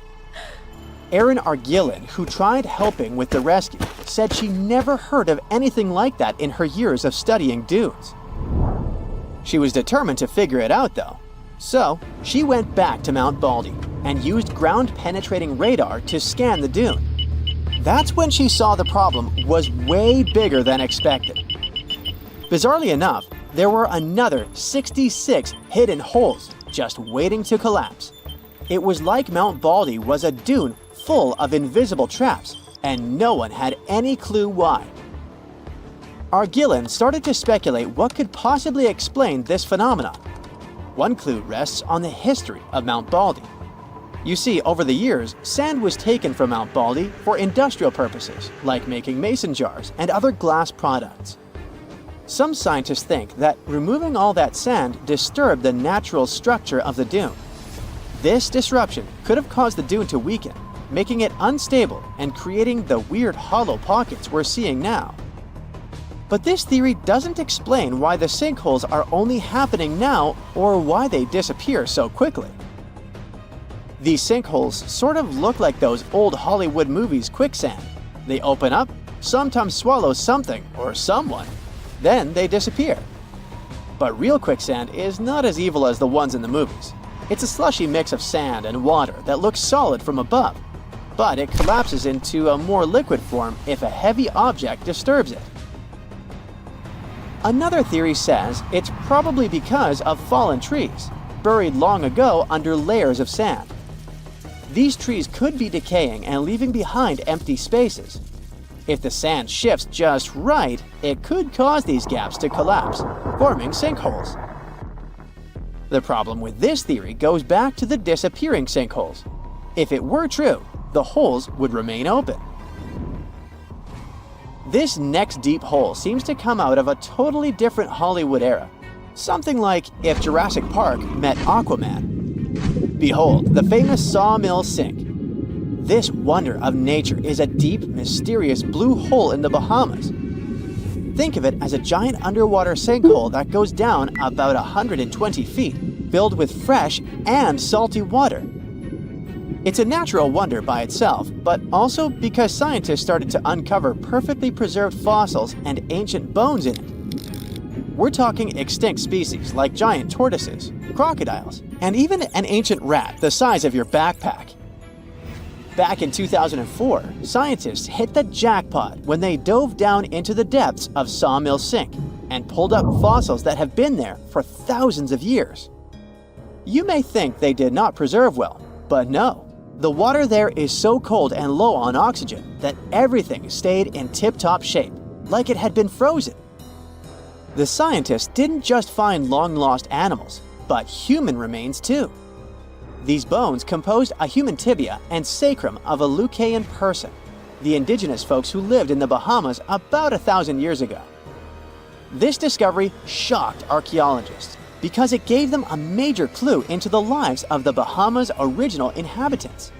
Speaker 3: Erin Argillen, who tried helping with the rescue, said she never heard of anything like that in her years of studying dunes. She was determined to figure it out though, so she went back to Mount Baldy and used ground-penetrating radar to scan the dune. That's when she saw the problem was way bigger than expected. Bizarrely enough, there were another 66 hidden holes just waiting to collapse. It was like Mount Baldy was a dune full of invisible traps, and no one had any clue why. Argillen started to speculate what could possibly explain this phenomenon. One clue rests on the history of Mount Baldy. You see, over the years, sand was taken from Mount Baldy for industrial purposes, like making mason jars and other glass products. Some scientists think that removing all that sand disturbed the natural structure of the dune. This disruption could have caused the dune to weaken, making it unstable and creating the weird hollow pockets we're seeing now. But this theory doesn't explain why the sinkholes are only happening now or why they disappear so quickly. These sinkholes sort of look like those old Hollywood movies quicksand. They open up, sometimes swallow something or someone, then they disappear. But real quicksand is not as evil as the ones in the movies. It's a slushy mix of sand and water that looks solid from above, but it collapses into a more liquid form if a heavy object disturbs it. Another theory says it's probably because of fallen trees, buried long ago under layers of sand. These trees could be decaying and leaving behind empty spaces. If the sand shifts just right, it could cause these gaps to collapse, forming sinkholes. The problem with this theory goes back to the disappearing sinkholes. If it were true, the holes would remain open. This next deep hole seems to come out of a totally different Hollywood era. Something like if Jurassic Park met Aquaman. Behold, the famous Sawmill Sink. This wonder of nature is a deep, mysterious blue hole in the Bahamas. Think of it as a giant underwater sinkhole that goes down about 120 feet, filled with fresh and salty water. It's a natural wonder by itself, but also because scientists started to uncover perfectly preserved fossils and ancient bones in it. We're talking extinct species like giant tortoises, crocodiles, and even an ancient rat the size of your backpack. Back in 2004, scientists hit the jackpot when they dove down into the depths of Sawmill Sink and pulled up fossils that have been there for thousands of years. You may think they did not preserve well, but no. The water there is so cold and low on oxygen that everything stayed in tip-top shape, like it had been frozen. The scientists didn't just find long-lost animals, but human remains too. These bones composed a human tibia and sacrum of a Lucayan person, the indigenous folks who lived in the Bahamas about 1,000 years ago. This discovery shocked archaeologists because it gave them a major clue into the lives of the Bahamas' original inhabitants.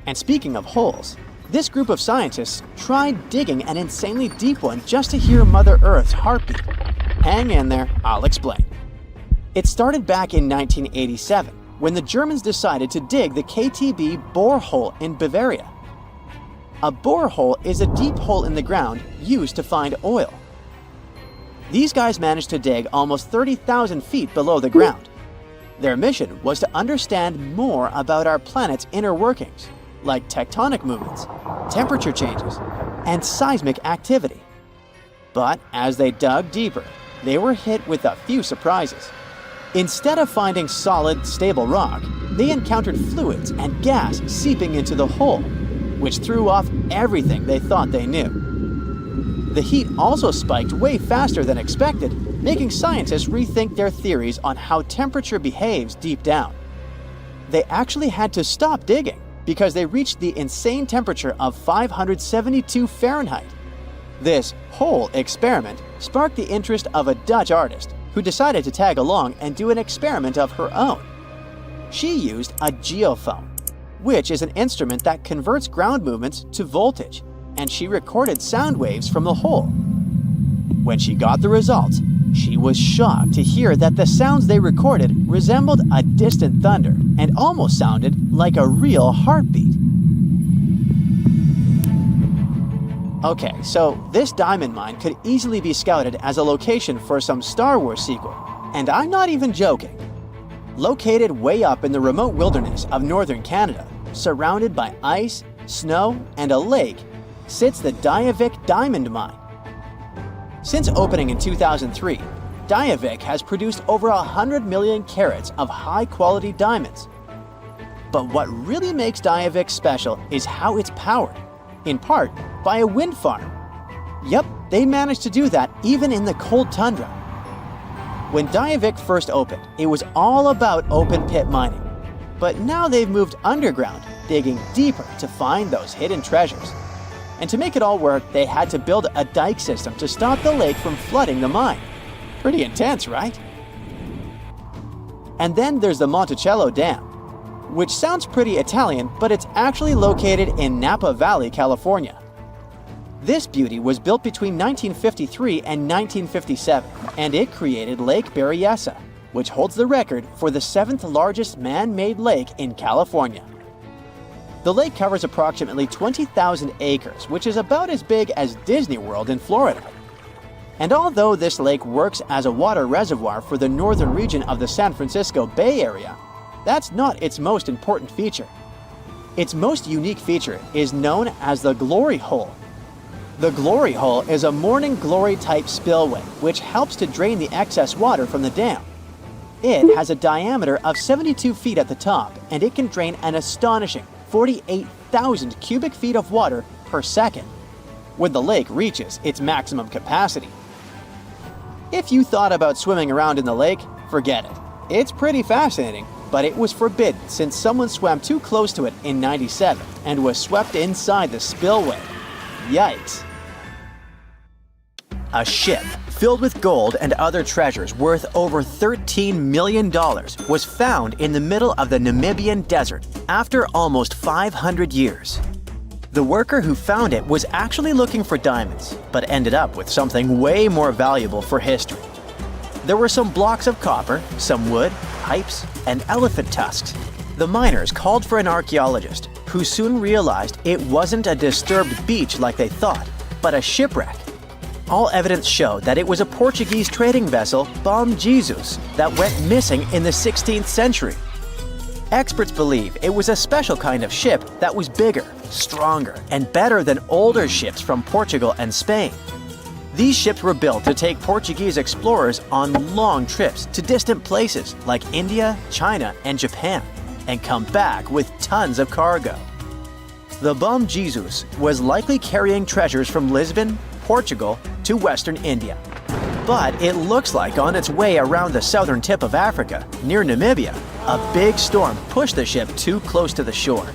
Speaker 3: And speaking of holes, this group of scientists tried digging an insanely deep one just to hear Mother Earth's heartbeat. Hang in there, I'll explain. It started back in 1987, when the Germans decided to dig the KTB borehole in Bavaria. A borehole is a deep hole in the ground used to find oil. These guys managed to dig almost 30,000 feet below the ground. Their mission was to understand more about our planet's inner workings, like tectonic movements, temperature changes, and seismic activity. But as they dug deeper, they were hit with a few surprises. Instead of finding solid, stable rock, they encountered fluids and gas seeping into the hole, which threw off everything they thought they knew. The heat also spiked way faster than expected, making scientists rethink their theories on how temperature behaves deep down. They actually had to stop digging because they reached the insane temperature of 572 Fahrenheit. This whole experiment sparked the interest of a Dutch artist who decided to tag along and do an experiment of her own. She used a geophone, which is an instrument that converts ground movements to voltage, and she recorded sound waves from the hole. When she got the results, she was shocked to hear that the sounds they recorded resembled a distant thunder and almost sounded like a real heartbeat. Okay, so this diamond mine could easily be scouted as a location for some Star Wars sequel, and I'm not even joking. Located way up in the remote wilderness of northern Canada, surrounded by ice, snow, and a lake, sits the Diavik Diamond Mine. Since opening in 2003, Diavik has produced over 100 million carats of high-quality diamonds. But what really makes Diavik special is how it's powered, in part by a wind farm. Yep, they managed to do that even in the cold tundra. When Diavik first opened, it was all about open-pit mining. But now they've moved underground, digging deeper to find those hidden treasures. And to make it all work, they had to build a dike system to stop the lake from flooding the mine. Pretty intense, right? And then there's the Monticello Dam, which sounds pretty Italian, but it's actually located in Napa Valley, California. This beauty was built between 1953 and 1957, and it created Lake Berryessa, which holds the record for the 7th largest man-made lake in California. The lake covers approximately 20,000 acres, which is about as big as Disney World in Florida. And although this lake works as a water reservoir for the northern region of the San Francisco Bay Area, that's not its most important feature. Its most unique feature is known as the Glory Hole. The Glory Hole is a morning glory type spillway which helps to drain the excess water from the dam. It has a diameter of 72 feet at the top, and it can drain an astonishing 48,000 cubic feet of water per second, when the lake reaches its maximum capacity. If you thought about swimming around in the lake, forget it. It's pretty fascinating, but it was forbidden since someone swam too close to it in '97 and was swept inside the spillway. Yikes. A ship filled with gold and other treasures worth over $13 million was found in the middle of the Namibian desert after almost 500 years. The worker who found it was actually looking for diamonds, but ended up with something way more valuable for history. There were some blocks of copper, some wood, pipes, and elephant tusks. The miners called for an archaeologist, who soon realized it wasn't a disturbed beach like they thought, but a shipwreck. All evidence showed that it was a Portuguese trading vessel, Bom Jesus, that went missing in the 16th century. Experts believe it was a special kind of ship that was bigger, stronger, and better than older ships from Portugal and Spain. These ships were built to take Portuguese explorers on long trips to distant places like India, China, and Japan, and come back with tons of cargo. The Bom Jesus was likely carrying treasures from Lisbon, Portugal, to Western India. But it looks like on its way around the southern tip of Africa, near Namibia, a big storm pushed the ship too close to the shore.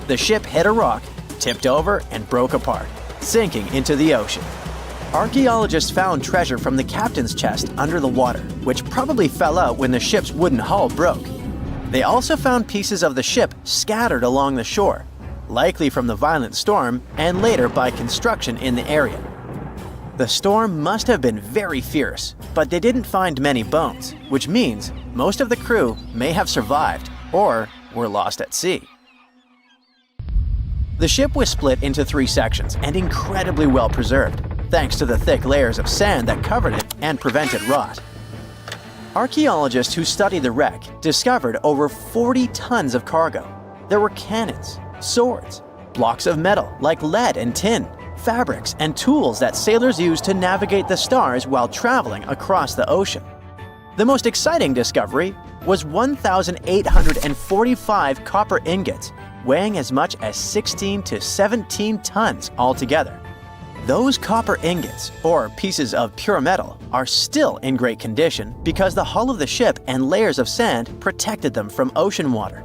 Speaker 3: The ship hit a rock, tipped over, and broke apart, sinking into the ocean. Archaeologists found treasure from the captain's chest under the water, which probably fell out when the ship's wooden hull broke. They also found pieces of the ship scattered along the shore, likely from the violent storm and later by construction in the area. The storm must have been very fierce, but they didn't find many bones, which means most of the crew may have survived or were lost at sea. The ship was split into 3 sections and incredibly well preserved, thanks to the thick layers of sand that covered it and prevented rot. Archaeologists who studied the wreck discovered over 40 tons of cargo. There were cannons, swords, blocks of metal like lead and tin, fabrics, and tools that sailors used to navigate the stars while traveling across the ocean. The most exciting discovery was 1,845 copper ingots, weighing as much as 16 to 17 tons altogether. Those copper ingots, or pieces of pure metal, are still in great condition because the hull of the ship and layers of sand protected them from ocean water.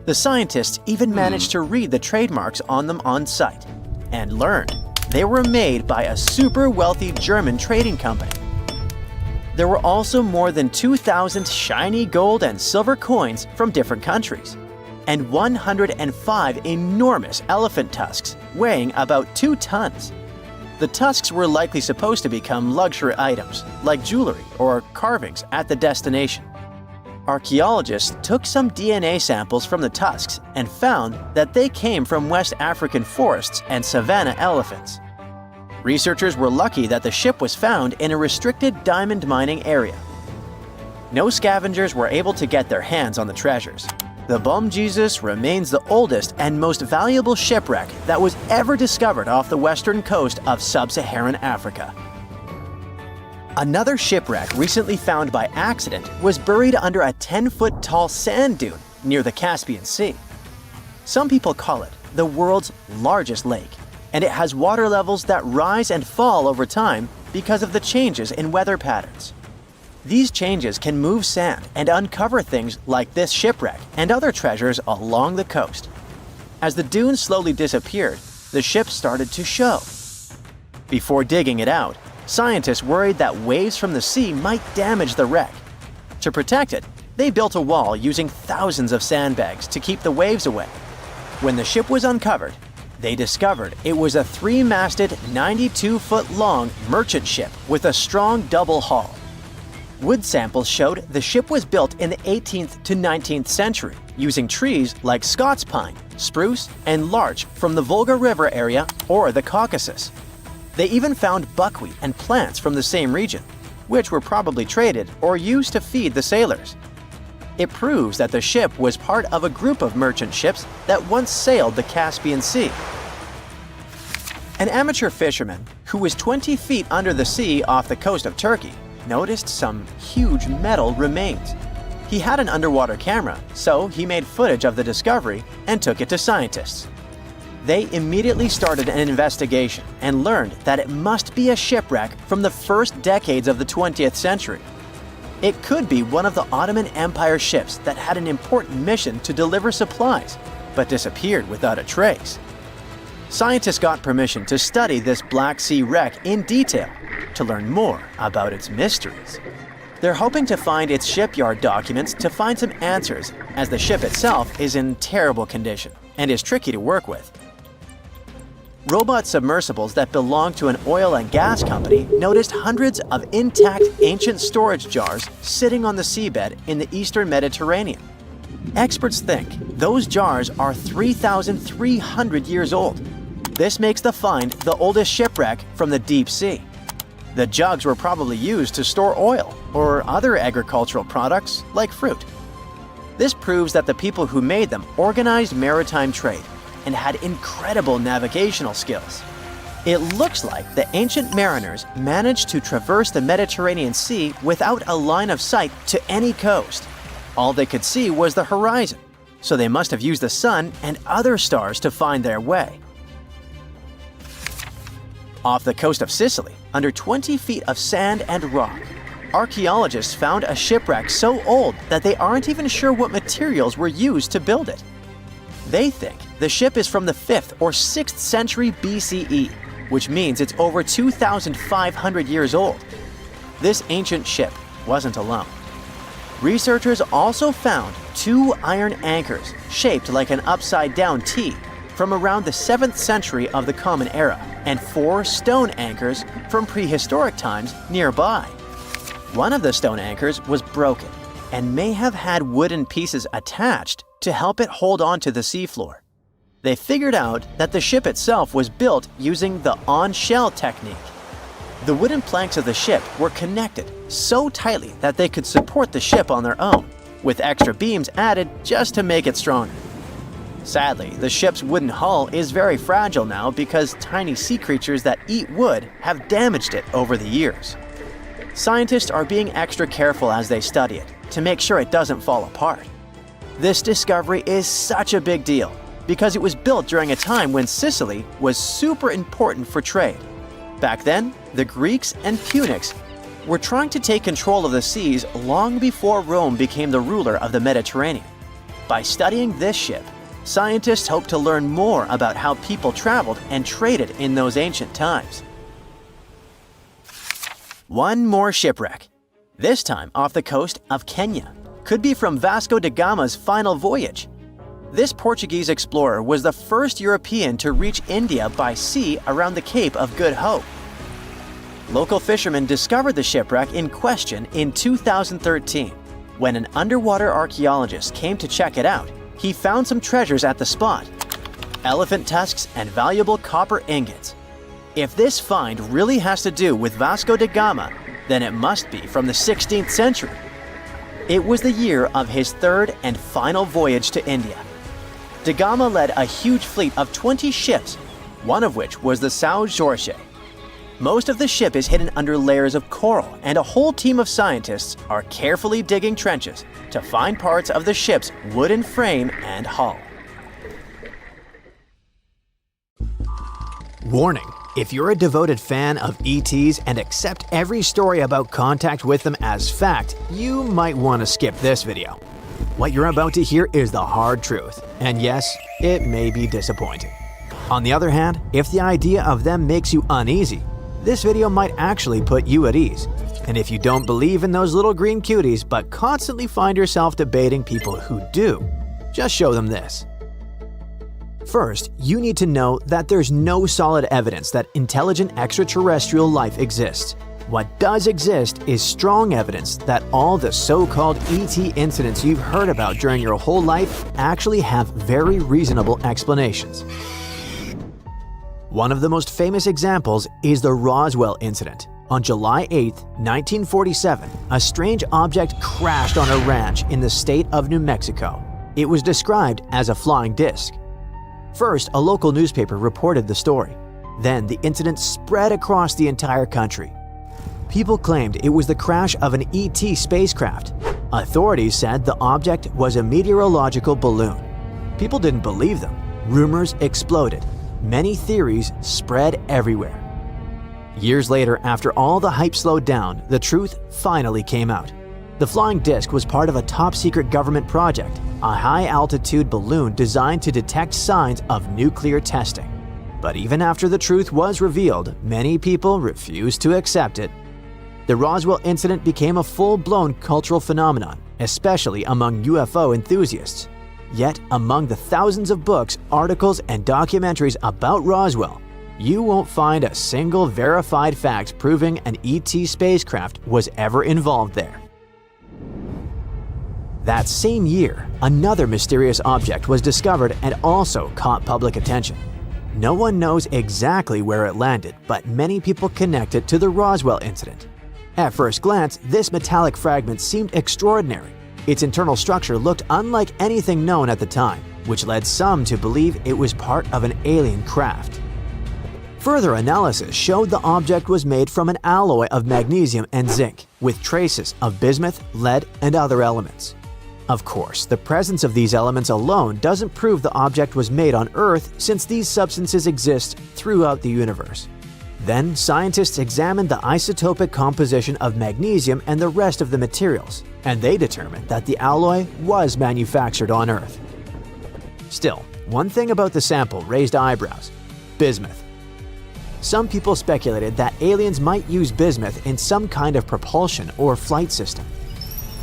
Speaker 3: The scientists even managed to read the trademarks on them on site and learned they were made by a super wealthy German trading company. There were also more than 2,000 shiny gold and silver coins from different countries, and 105 enormous elephant tusks weighing about 2 tons. The tusks were likely supposed to become luxury items, like jewelry or carvings at the destination. Archaeologists took some DNA samples from the tusks and found that they came from West African forests and savanna elephants. Researchers were lucky that the ship was found in a restricted diamond mining area. No scavengers were able to get their hands on the treasures. The Bom Jesus remains the oldest and most valuable shipwreck that was ever discovered off the western coast of sub-Saharan Africa. Another shipwreck recently found by accident was buried under a 10-foot tall sand dune near the Caspian Sea. Some people call it the world's largest lake, and it has water levels that rise and fall over time because of the changes in weather patterns. These changes can move sand and uncover things like this shipwreck and other treasures along the coast. As the dune slowly disappeared, the ship started to show. Before digging it out, scientists worried that waves from the sea might damage the wreck. To protect it, they built a wall using thousands of sandbags to keep the waves away. When the ship was uncovered, they discovered it was a 3-masted, 92-foot-long merchant ship with a strong double hull. Wood samples showed the ship was built in the 18th to 19th century using trees like Scots pine, spruce, and larch from the Volga River area or the Caucasus. They even found buckwheat and plants from the same region, which were probably traded or used to feed the sailors. It proves that the ship was part of a group of merchant ships that once sailed the Caspian Sea. An amateur fisherman who was 20 feet under the sea off the coast of Turkey noticed some huge metal remains. He had an underwater camera, so he made footage of the discovery and took it to scientists. They immediately started an investigation and learned that it must be a shipwreck from the first decades of the 20th century. It could be one of the Ottoman Empire ships that had an important mission to deliver supplies, but disappeared without a trace. Scientists got permission to study this Black Sea wreck in detail to learn more about its mysteries. They're hoping to find its shipyard documents to find some answers, as the ship itself is in terrible condition and is tricky to work with. Robot submersibles that belong to an oil and gas company noticed hundreds of intact ancient storage jars sitting on the seabed in the eastern Mediterranean. Experts think those jars are 3,300 years old. This makes the find the oldest shipwreck from the deep sea. The jugs were probably used to store oil or other agricultural products like fruit. This proves that the people who made them organized maritime trade and had incredible navigational skills. It looks like the ancient mariners managed to traverse the Mediterranean Sea without a line of sight to any coast. All they could see was the horizon, so they must have used the sun and other stars to find their way. Off the coast of Sicily, under 20 feet of sand and rock, archaeologists found a shipwreck so old that they aren't even sure what materials were used to build it. They think the ship is from the 5th or 6th century BCE, which means it's over 2,500 years old. This ancient ship wasn't alone. Researchers also found 2 iron anchors shaped like an upside-down T from around the 7th century of the Common Era and 4 stone anchors from prehistoric times nearby. One of the stone anchors was broken and may have had wooden pieces attached to help it hold on to the seafloor. They figured out that the ship itself was built using the on-shell technique. The wooden planks of the ship were connected so tightly that they could support the ship on their own, with extra beams added just to make it stronger. Sadly, the ship's wooden hull is very fragile now because tiny sea creatures that eat wood have damaged it over the years. Scientists are being extra careful as they study it to make sure it doesn't fall apart. This discovery is such a big deal because it was built during a time when Sicily was super important for trade. Back then, the Greeks and Punics were trying to take control of the seas long before Rome became the ruler of the Mediterranean. By studying this ship, scientists hope to learn more about how people traveled and traded in those ancient times. One more shipwreck, this time off the coast of Kenya. Could be from Vasco da Gama's final voyage. This Portuguese explorer was the first European to reach India by sea around the Cape of Good Hope. Local fishermen discovered the shipwreck in question in 2013. When an underwater archaeologist came to check it out, he found some treasures at the spot: elephant tusks and valuable copper ingots. If this find really has to do with Vasco da Gama, then it must be from the 16th century. It was the year of his third and final voyage to India. Da Gama led a huge fleet of 20 ships, one of which was the São Jorge. Most of the ship is hidden under layers of coral, and a whole team of scientists are carefully digging trenches to find parts of the ship's wooden frame and hull. Warning: if you're a devoted fan of ETs and accept every story about contact with them as fact, you might want to skip this video. What you're about to hear is the hard truth, and yes, it may be disappointing. On the other hand, if the idea of them makes you uneasy, this video might actually put you at ease. And if you don't believe in those little green cuties but constantly find yourself debating people who do, just show them this. First, you need to know that there's no solid evidence that intelligent extraterrestrial life exists. What does exist is strong evidence that all the so-called ET incidents you've heard about during your whole life actually have very reasonable explanations. One of the most famous examples is the Roswell incident. On July 8, 1947, a strange object crashed on a ranch in the state of New Mexico. It was described as a flying disc. First, a local newspaper reported the story. Then, the incident spread across the entire country. People claimed it was the crash of an ET spacecraft. Authorities said the object was a meteorological balloon. People didn't believe them. Rumors exploded. Many theories spread everywhere. Years later, after all the hype slowed down, the truth finally came out. The flying disc was part of a top-secret government project, a high-altitude balloon designed to detect signs of nuclear testing. But even after the truth was revealed, many people refused to accept it. The Roswell incident became a full-blown cultural phenomenon, especially among UFO enthusiasts. Yet, among the thousands of books, articles, and documentaries about Roswell, you won't find a single verified fact proving an ET spacecraft was ever involved there. That same year, another mysterious object was discovered and also caught public attention. No one knows exactly where it landed, but many people connect it to the Roswell incident. At first glance, this metallic fragment seemed extraordinary. Its internal structure looked unlike anything known at the time, which led some to believe it was part of an alien craft. Further analysis showed the object was made from an alloy of magnesium and zinc, with traces of bismuth, lead, and other elements. Of course, the presence of these elements alone doesn't prove the object was made on Earth, since these substances exist throughout the universe. Then, scientists examined the isotopic composition of magnesium and the rest of the materials, and they determined that the alloy was manufactured on Earth. Still, one thing about the sample raised eyebrows: bismuth. Some people speculated that aliens might use bismuth in some kind of propulsion or flight system.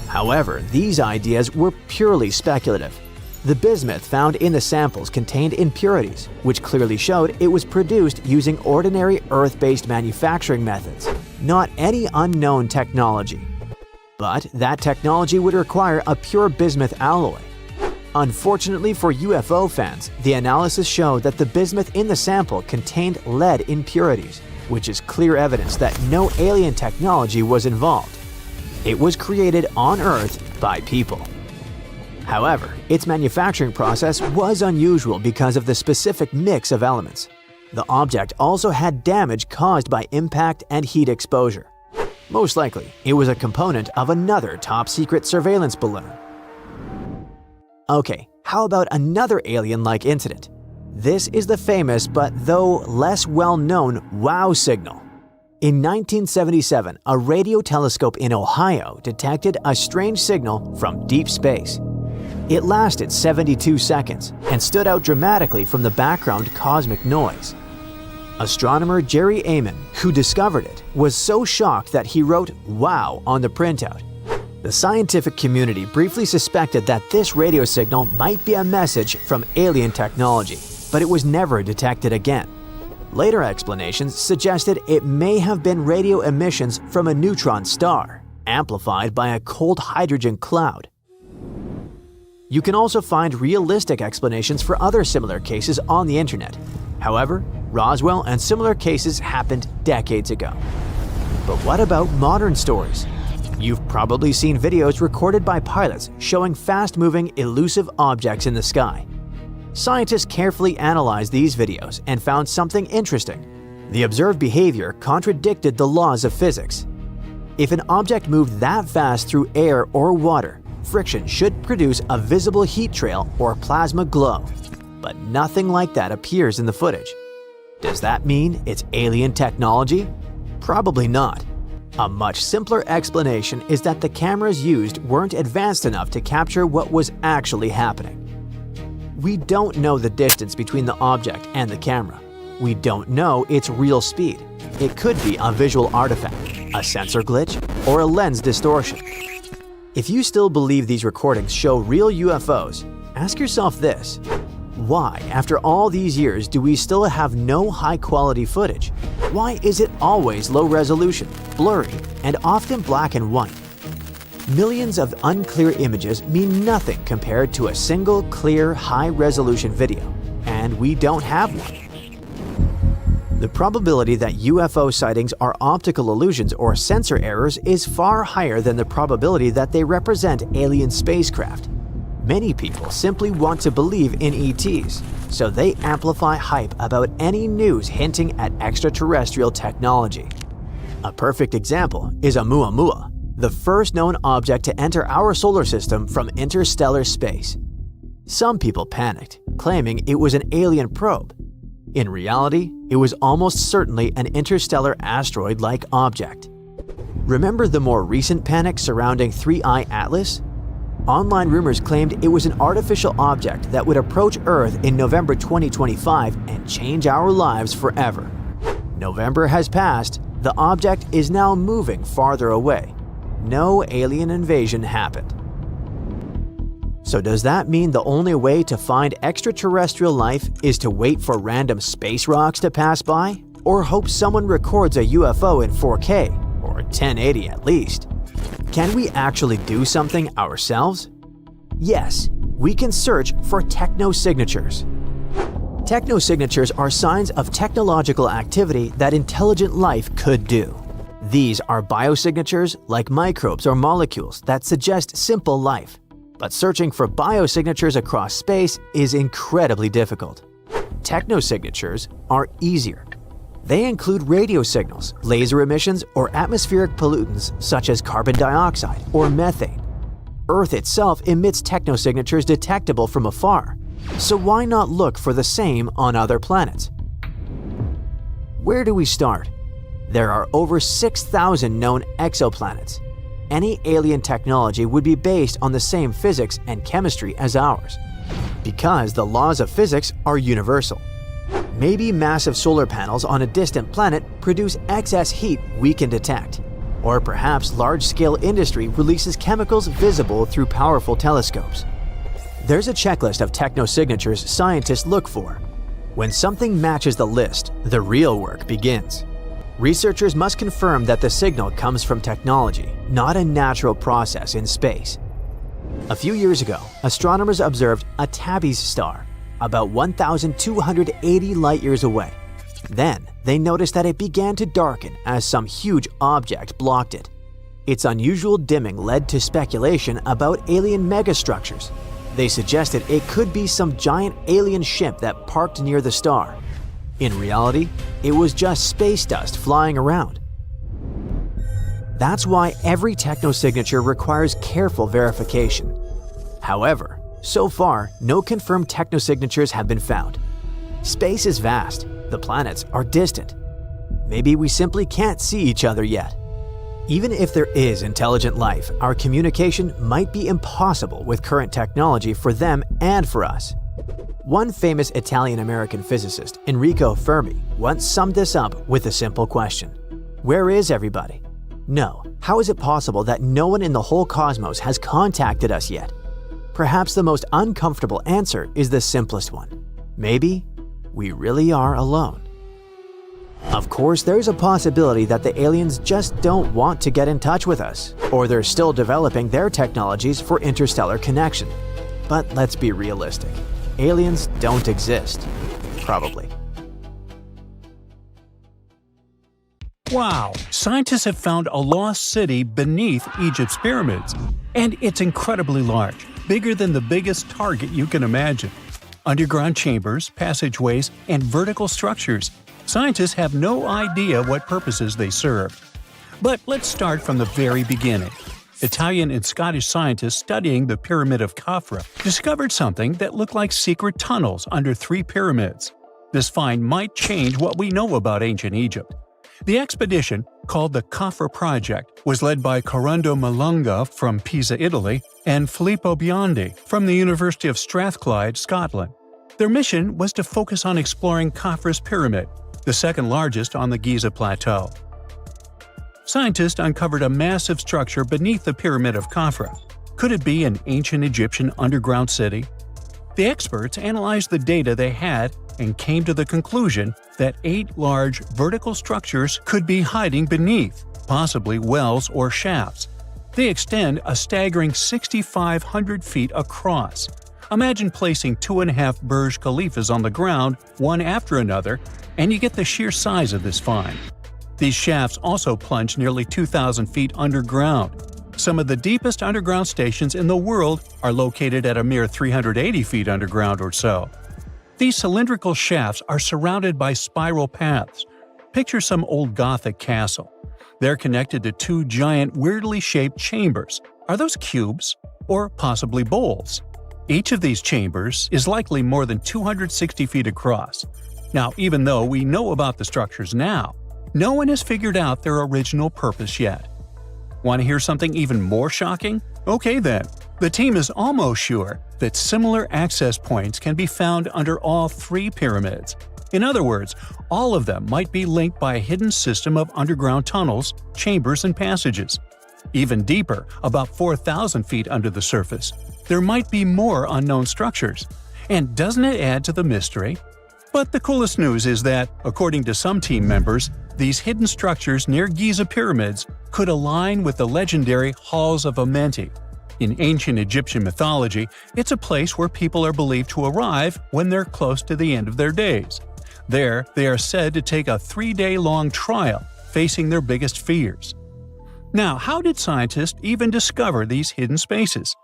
Speaker 3: However, these ideas were purely speculative. The bismuth found in the samples contained impurities, which clearly showed it was produced using ordinary Earth-based manufacturing methods, not any unknown technology. But that technology would require a pure bismuth alloy. Unfortunately for UFO fans, the analysis showed that the bismuth in the sample contained lead impurities, which is clear evidence that no alien technology was involved. It was created on Earth by people. However, its manufacturing process was unusual because of the specific mix of elements. The object also had damage caused by impact and heat exposure. Most likely, it was a component of another top-secret surveillance balloon. Okay, how about another alien-like incident? This is the famous but though less well-known WOW signal. In 1977, a radio telescope in Ohio detected a strange signal from deep space. It lasted 72 seconds and stood out dramatically from the background cosmic noise. Astronomer Jerry Amon, who discovered it, was so shocked that he wrote "Wow" on the printout. The scientific community briefly suspected that this radio signal might be a message from alien technology, but it was never detected again. Later explanations suggested it may have been radio emissions from a neutron star, amplified by a cold hydrogen cloud. You can also find realistic explanations for other similar cases on the internet. However, Roswell and similar cases happened decades ago. But what about modern stories? You've probably seen videos recorded by pilots showing fast-moving, elusive objects in the sky. Scientists carefully analyzed these videos and found something interesting. The observed behavior contradicted the laws of physics. If an object moved that fast through air or water, friction should produce a visible heat trail or plasma glow. But nothing like that appears in the footage. Does that mean it's alien technology? Probably not. A much simpler explanation is that the cameras used weren't advanced enough to capture what was actually happening. We don't know the distance between the object and the camera. We don't know its real speed. It could be a visual artifact, a sensor glitch, or a lens distortion. If you still believe these recordings show real UFOs, ask yourself this: why, after all these years, do we still have no high-quality footage? Why is it always low resolution, blurry, and often black and white? Millions of unclear images mean nothing compared to a single clear, high-resolution video, and we don't have one. The probability that UFO sightings are optical illusions or sensor errors is far higher than the probability that they represent alien spacecraft. Many people simply want to believe in ETs, so they amplify hype about any news hinting at extraterrestrial technology. A perfect example is Oumuamua, the first known object to enter our solar system from interstellar space. Some people panicked, claiming it was an alien probe. In reality, it was almost certainly an interstellar asteroid-like object. Remember the more recent panic surrounding 3I Atlas? Online rumors claimed it was an artificial object that would approach Earth in November 2025 and change our lives forever. November has passed, the object is now moving farther away. No alien invasion happened. So does that mean the only way to find extraterrestrial life is to wait for random space rocks to pass by? Or hope someone records a UFO in 4K, or 1080 at least? Can we actually do something ourselves? Yes, we can search for technosignatures. Technosignatures are signs of technological activity that intelligent life could do. These are biosignatures like microbes or molecules that suggest simple life. But searching for biosignatures across space is incredibly difficult. Technosignatures are easier. They include radio signals, laser emissions, or atmospheric pollutants such as carbon dioxide or methane. Earth itself emits technosignatures detectable from afar, so why not look for the same on other planets? Where do we start? There are over 6,000 known exoplanets. Any alien technology would be based on the same physics and chemistry as ours, because the laws of physics are universal. Maybe massive solar panels on a distant planet produce excess heat we can detect, or perhaps large-scale industry releases chemicals visible through powerful telescopes. There's a checklist of techno-signatures scientists look for. When something matches the list, the real work begins. Researchers must confirm that the signal comes from technology, not a natural process in space. A few years ago, astronomers observed a Tabby's star, about 1,280 light-years away. Then, they noticed that it began to darken as some huge object blocked it. Its unusual dimming led to speculation about alien megastructures. They suggested it could be some giant alien ship that parked near the star. In reality, it was just space dust flying around. That's why every techno-signature requires careful verification. However, so far, no confirmed techno-signatures have been found. Space is vast, the planets are distant. Maybe we simply can't see each other yet. Even if there is intelligent life, our communication might be impossible with current technology for them and for us. One famous Italian-American physicist, Enrico Fermi, once summed this up with a simple question. Where is everybody? No. How is it possible that no one in the whole cosmos has contacted us yet? Perhaps the most uncomfortable answer is the simplest one. Maybe we really are alone. Of course, there's a possibility that the aliens just don't want to get in touch with us, or they're still developing their technologies for interstellar connection. But let's be realistic. Aliens don't exist. Probably.
Speaker 2: Wow! Scientists have found a lost city beneath Egypt's pyramids. And it's incredibly large, bigger than the biggest target you can imagine. Underground chambers, passageways, and vertical structures. Scientists have no idea what purposes they serve. But let's start from the very beginning. Italian and Scottish scientists studying the Pyramid of Khafra discovered something that looked like secret tunnels under 3 pyramids. This find might change what we know about ancient Egypt. The expedition, called the Khafra Project, was led by Corrado Malunga from Pisa, Italy, and Filippo Biondi from the University of Strathclyde, Scotland. Their mission was to focus on exploring Khafra's pyramid, the second largest on the Giza Plateau. Scientists uncovered a massive structure beneath the Pyramid of Khafra. Could it be an ancient Egyptian underground city? The experts analyzed the data they had and came to the conclusion that 8 large vertical structures could be hiding beneath, possibly wells or shafts. They extend a staggering 6,500 feet across. Imagine placing 2.5 Burj Khalifas on the ground, one after another, and you get the sheer size of this find. These shafts also plunge nearly 2,000 feet underground. Some of the deepest underground stations in the world are located at a mere 380 feet underground or so. These cylindrical shafts are surrounded by spiral paths. Picture some old Gothic castle. They're connected to 2 giant, weirdly shaped chambers. Are those cubes? Or possibly bowls? Each of these chambers is likely more than 260 feet across. Now, even though we know about the structures now, no one has figured out their original purpose yet. Want to hear something even more shocking? Okay then. The team is almost sure that similar access points can be found under all 3 pyramids. In other words, all of them might be linked by a hidden system of underground tunnels, chambers, and passages. Even deeper, about 4,000 feet under the surface, there might be more unknown structures. And doesn't it add to the mystery? But the coolest news is that, according to some team members, these hidden structures near Giza pyramids could align with the legendary Halls of Amenti. In ancient Egyptian mythology, it's a place where people are believed to arrive when they're close to the end of their days. There, they are said to take a 3-day-long trial, facing their biggest fears. Now, how did scientists even discover these hidden spaces?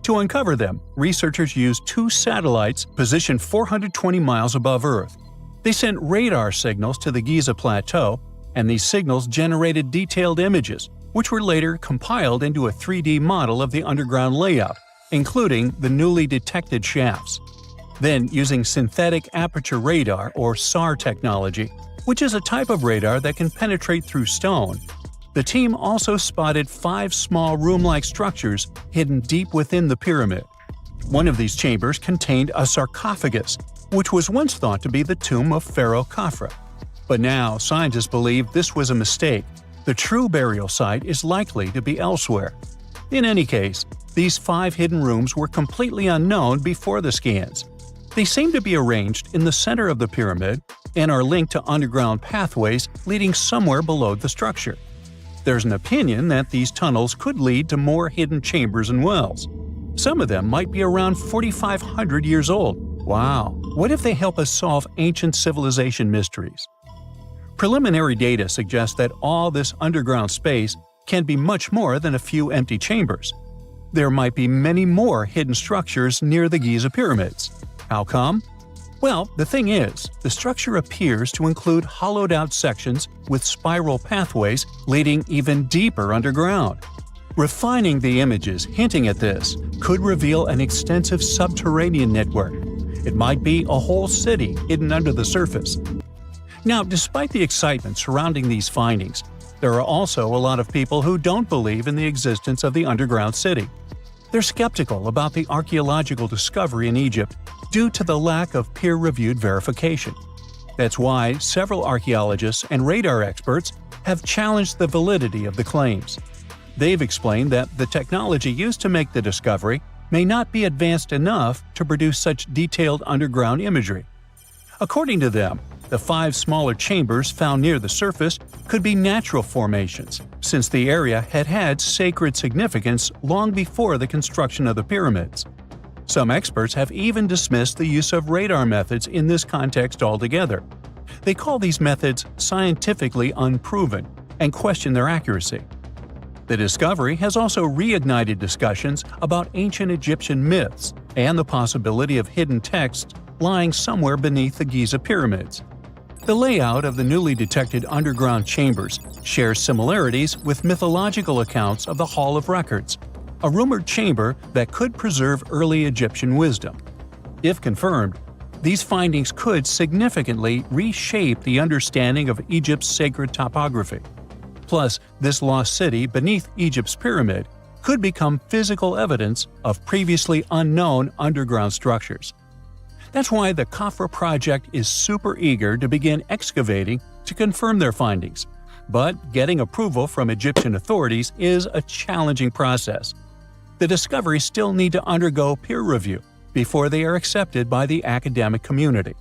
Speaker 2: To uncover them, researchers used 2 satellites positioned 420 miles above Earth. They sent radar signals to the Giza Plateau, and these signals generated detailed images, which were later compiled into a 3D model of the underground layout, including the newly detected shafts. Then, using synthetic aperture radar or SAR technology, which is a type of radar that can penetrate through stone, the team also spotted 5 small room-like structures hidden deep within the pyramid. One of these chambers contained a sarcophagus, which was once thought to be the tomb of Pharaoh Khafra. But now, scientists believe this was a mistake. The true burial site is likely to be elsewhere. In any case, These 5 hidden rooms were completely unknown before the scans. They seem to be arranged in the center of the pyramid and are linked to underground pathways leading somewhere below the structure. There's an opinion that these tunnels could lead to more hidden chambers and wells. Some of them might be around 4,500 years old. Wow! What if they help us solve ancient civilization mysteries? Preliminary data suggests that all this underground space can be much more than a few empty chambers. There might be many more hidden structures near the Giza pyramids. How come? Well, the thing is, the structure appears to include hollowed-out sections with spiral pathways leading even deeper underground. Refining the images hinting at this could reveal an extensive subterranean network. It might be a whole city hidden under the surface. Now, despite the excitement surrounding these findings, there are also a lot of people who don't believe in the existence of the underground city. They're skeptical about the archaeological discovery in Egypt due to the lack of peer-reviewed verification. That's why several archaeologists and radar experts have challenged the validity of the claims. They've explained that the technology used to make the discovery may not be advanced enough to produce such detailed underground imagery. According to them, the 5 smaller chambers found near the surface could be natural formations, since the area had had sacred significance long before the construction of the pyramids. Some experts have even dismissed the use of radar methods in this context altogether. They call these methods scientifically unproven and question their accuracy. The discovery has also reignited discussions about ancient Egyptian myths and the possibility of hidden texts lying somewhere beneath the Giza pyramids. The layout of the newly detected underground chambers shares similarities with mythological accounts of the Hall of Records, a rumored chamber that could preserve early Egyptian wisdom. If confirmed, these findings could significantly reshape the understanding of Egypt's sacred topography. Plus, this lost city beneath Egypt's pyramid could become physical evidence of previously unknown underground structures. That's why the Khafra project is super eager to begin excavating to confirm their findings. But getting approval from Egyptian authorities is a challenging process. The discoveries still need to undergo peer review before they are accepted by the academic community.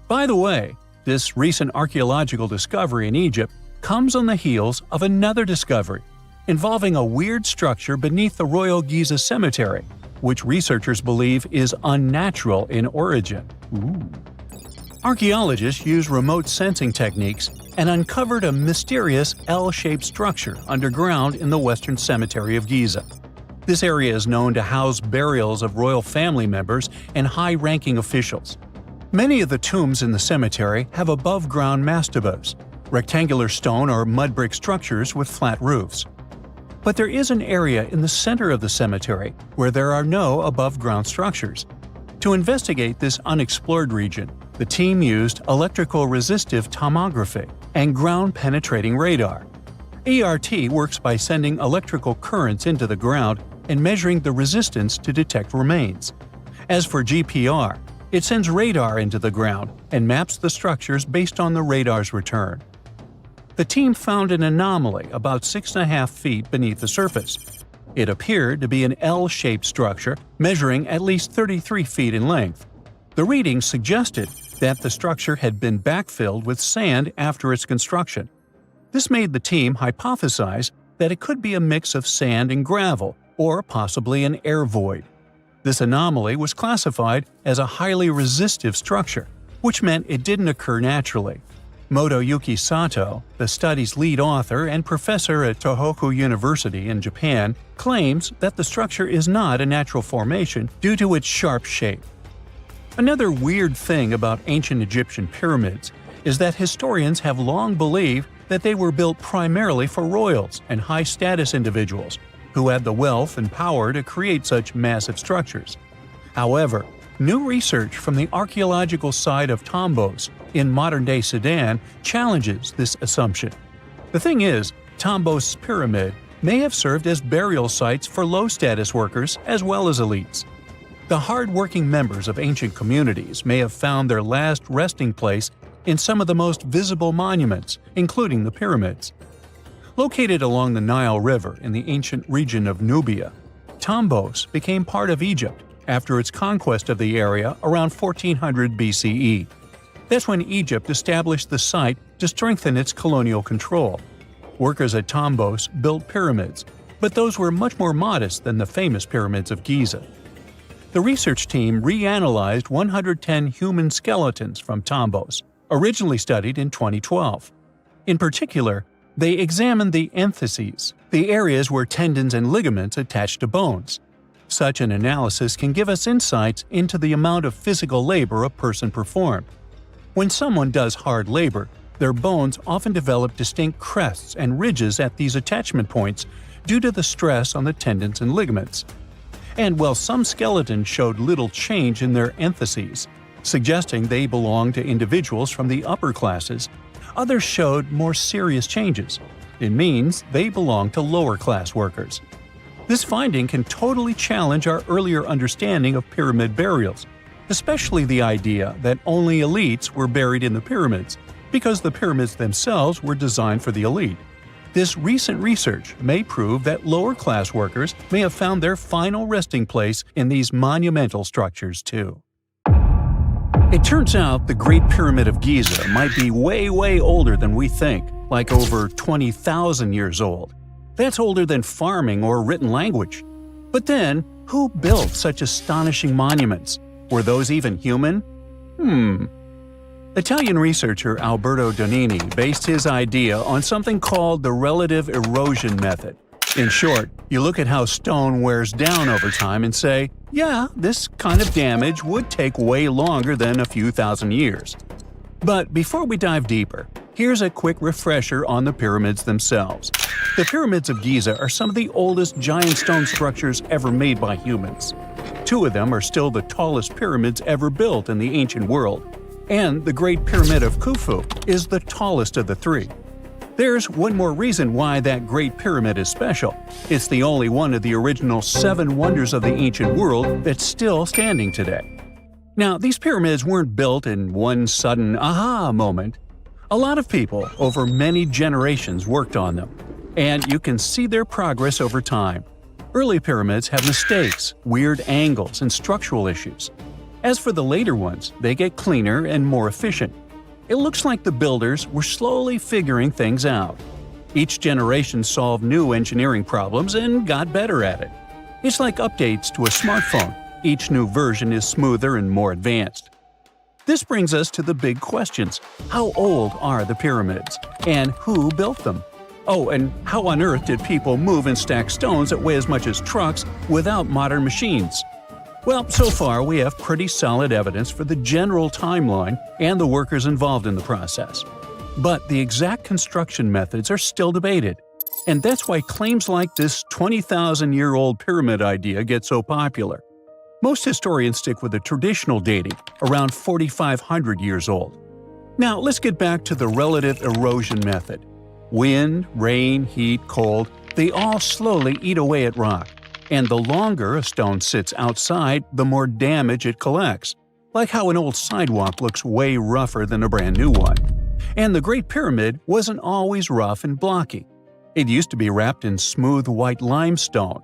Speaker 2: By the way, this recent archaeological discovery in Egypt comes on the heels of another discovery involving a weird structure beneath the Royal Giza Cemetery, which researchers believe is unnatural in origin. Archaeologists use remote sensing techniques and uncovered a mysterious L-shaped structure underground in the Western Cemetery of Giza. This area is known to house burials of royal family members and high-ranking officials. Many of the tombs in the cemetery have above-ground mastabas, rectangular stone or mud brick structures with flat roofs. But there is an area in the center of the cemetery where there are no above-ground structures. To investigate this unexplored region, the team used electrical resistive tomography and ground-penetrating radar. ERT works by sending electrical currents into the ground and measuring the resistance to detect remains. As for GPR, it sends radar into the ground and maps the structures based on the radar's return. The team found an anomaly about 6.5 feet beneath the surface. It appeared to be an L-shaped structure measuring at least 33 feet in length. The readings suggested that the structure had been backfilled with sand after its construction. This made the team hypothesize that it could be a mix of sand and gravel, or possibly an air void. This anomaly was classified as a highly resistive structure, which meant it didn't occur naturally. Motoyuki Sato, the study's lead author and professor at Tohoku University in Japan, claims that the structure is not a natural formation due to its sharp shape. Another weird thing about ancient Egyptian pyramids is that historians have long believed that they were built primarily for royals and high-status individuals who had the wealth and power to create such massive structures. However, new research from the archaeological site of Tombos in modern-day Sudan challenges this assumption. The thing is, Tombos' pyramid may have served as burial sites for low-status workers as well as elites. The hard-working members of ancient communities may have found their last resting place in some of the most visible monuments, including the pyramids. Located along the Nile River in the ancient region of Nubia, Tombos became part of Egypt after its conquest of the area around 1400 BCE. That's when Egypt established the site to strengthen its colonial control. Workers at Tombos built pyramids, but those were much more modest than the famous pyramids of Giza. The research team reanalyzed 110 human skeletons from Tombos, originally studied in 2012. In particular, they examined the entheses, the areas where tendons and ligaments attach to bones. Such an analysis can give us insights into the amount of physical labor a person performed. When someone does hard labor, their bones often develop distinct crests and ridges at these attachment points due to the stress on the tendons and ligaments. And while some skeletons showed little change in their entheses, suggesting they belonged to individuals from the upper classes, others showed more serious changes. It means they belong to lower-class workers. This finding can totally challenge our earlier understanding of pyramid burials, especially the idea that only elites were buried in the pyramids, because the pyramids themselves were designed for the elite. This recent research may prove that lower-class workers may have found their final resting place in these monumental structures too. It turns out the Great Pyramid of Giza might be way older than we think, like over 20,000 years old. That's older than farming or written language. But then, who built such astonishing monuments? Were those even human? Italian researcher Alberto Donini based his idea on something called the relative erosion method. In short, you look at how stone wears down over time and say, yeah, this kind of damage would take way longer than a few thousand years. But before we dive deeper, here's a quick refresher on the pyramids themselves. The pyramids of Giza are some of the oldest giant stone structures ever made by humans. 2 of them are still the tallest pyramids ever built in the ancient world, and the Great Pyramid of Khufu is the tallest of the 3. There's one more reason why that Great Pyramid is special. It's the only one of the original 7 wonders of the ancient world that's still standing today. Now, these pyramids weren't built in one sudden aha moment. A lot of people over many generations worked on them, and you can see their progress over time. Early pyramids have mistakes, weird angles, and structural issues. As for the later ones, they get cleaner and more efficient. It looks like the builders were slowly figuring things out. Each generation solved new engineering problems and got better at it. It's like updates to a smartphone. Each new version is smoother and more advanced. This brings us to the big questions. How old are the pyramids? And who built them? Oh, and how on earth did people move and stack stones that weigh as much as trucks without modern machines? Well, so far we have pretty solid evidence for the general timeline and the workers involved in the process. But the exact construction methods are still debated. And that's why claims like this 20,000-year-old pyramid idea get so popular. Most historians stick with the traditional dating, around 4,500 years old. Now let's get back to the relative erosion method. Wind, rain, heat, cold, they all slowly eat away at rock. And the longer a stone sits outside, the more damage it collects. Like how an old sidewalk looks way rougher than a brand new one. And the Great Pyramid wasn't always rough and blocky. It used to be wrapped in smooth white limestone.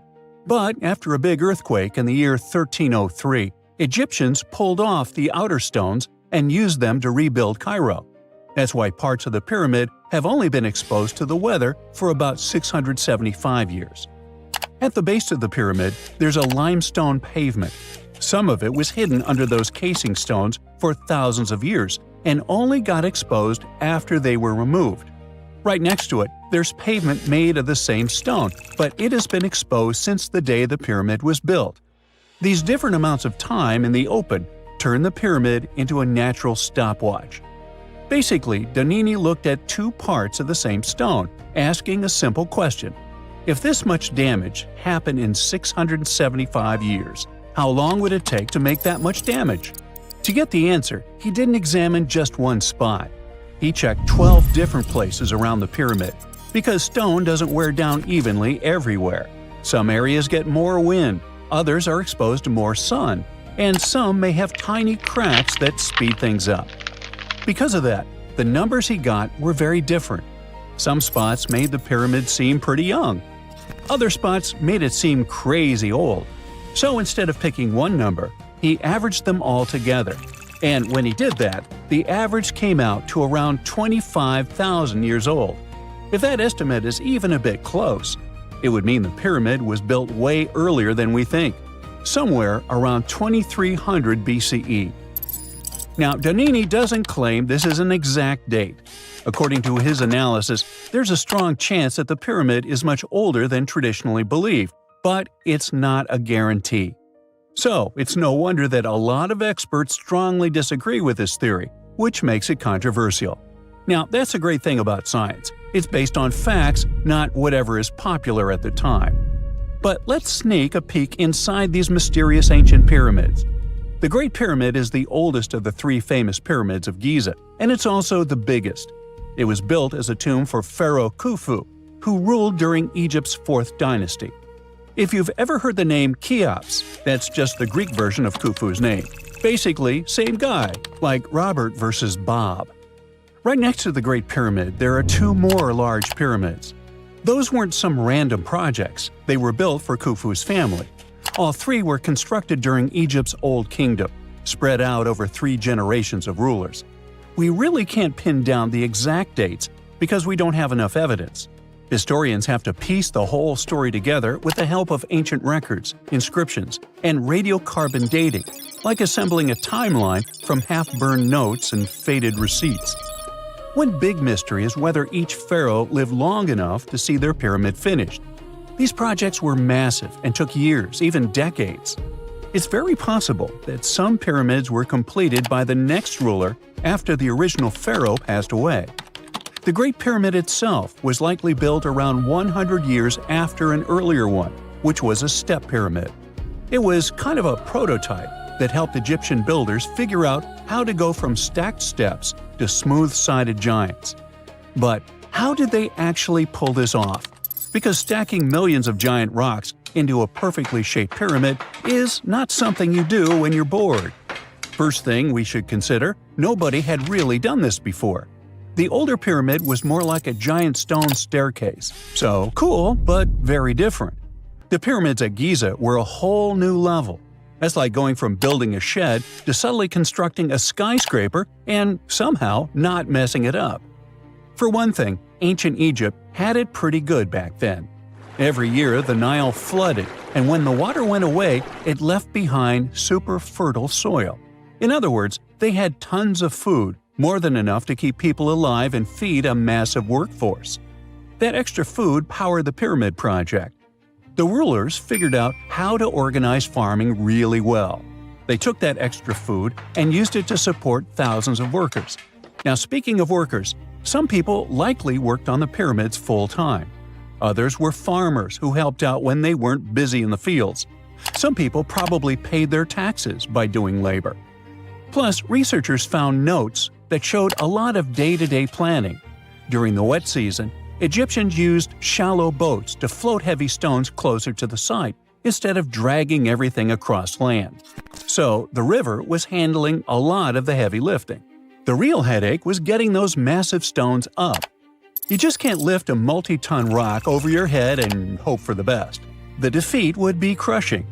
Speaker 2: But after a big earthquake in the year 1303, Egyptians pulled off the outer stones and used them to rebuild Cairo. That's why parts of the pyramid have only been exposed to the weather for about 675 years. At the base of the pyramid, there's a limestone pavement. Some of it was hidden under those casing stones for thousands of years and only got exposed after they were removed. Right next to it, there's pavement made of the same stone, but it has been exposed since the day the pyramid was built. These different amounts of time in the open turn the pyramid into a natural stopwatch. Basically, Donini looked at 2 parts of the same stone, asking a simple question. If this much damage happened in 675 years, how long would it take to make that much damage? To get the answer, he didn't examine just one spot. He checked 12 different places around the pyramid, because stone doesn't wear down evenly everywhere. Some areas get more wind, others are exposed to more sun, and some may have tiny cracks that speed things up. Because of that, the numbers he got were very different. Some spots made the pyramid seem pretty young. Other spots made it seem crazy old. So instead of picking one number, he averaged them all together. And when he did that, the average came out to around 25,000 years old. If that estimate is even a bit close, it would mean the pyramid was built way earlier than we think, somewhere around 2300 BCE. Now, Donini doesn't claim this is an exact date. According to his analysis, there's a strong chance that the pyramid is much older than traditionally believed, but it's not a guarantee. So, it's no wonder that a lot of experts strongly disagree with this theory, which makes it controversial. Now, that's a great thing about science. It's based on facts, not whatever is popular at the time. But let's sneak a peek inside these mysterious ancient pyramids. The Great Pyramid is the oldest of the three famous pyramids of Giza, and it's also the biggest. It was built as a tomb for Pharaoh Khufu, who ruled during Egypt's 4th dynasty. If you've ever heard the name Cheops, that's just the Greek version of Khufu's name. Basically, same guy, like Robert versus Bob. Right next to the Great Pyramid, there are two more large pyramids. Those weren't some random projects, they were built for Khufu's family. All three were constructed during Egypt's Old Kingdom, spread out over 3 generations of rulers. We really can't pin down the exact dates because we don't have enough evidence. Historians have to piece the whole story together with the help of ancient records, inscriptions, and radiocarbon dating, like assembling a timeline from half-burned notes and faded receipts. One big mystery is whether each pharaoh lived long enough to see their pyramid finished. These projects were massive and took years, even decades. It's very possible that some pyramids were completed by the next ruler after the original pharaoh passed away. The Great Pyramid itself was likely built around 100 years after an earlier one, which was a step pyramid. It was kind of a prototype that helped Egyptian builders figure out how to go from stacked steps to smooth-sided giants. But how did they actually pull this off? Because stacking millions of giant rocks into a perfectly shaped pyramid is not something you do when you're bored. First thing we should consider, nobody had really done this before. The older pyramid was more like a giant stone staircase, so cool, but very different. The pyramids at Giza were a whole new level. That's like going from building a shed to suddenly constructing a skyscraper and somehow not messing it up. For one thing, ancient Egypt had it pretty good back then. Every year the Nile flooded, and when the water went away, it left behind super fertile soil. In other words, they had tons of food, more than enough to keep people alive and feed a massive workforce. That extra food powered the pyramid project. The rulers figured out how to organize farming really well. They took that extra food and used it to support thousands of workers. Now, speaking of workers, some people likely worked on the pyramids full-time. Others were farmers who helped out when they weren't busy in the fields. Some people probably paid their taxes by doing labor. Plus, researchers found notes that showed a lot of day-to-day planning. During the wet season, Egyptians used shallow boats to float heavy stones closer to the site instead of dragging everything across land. So, the river was handling a lot of the heavy lifting. The real headache was getting those massive stones up. You just can't lift a multi-ton rock over your head and hope for the best. The defeat would be crushing.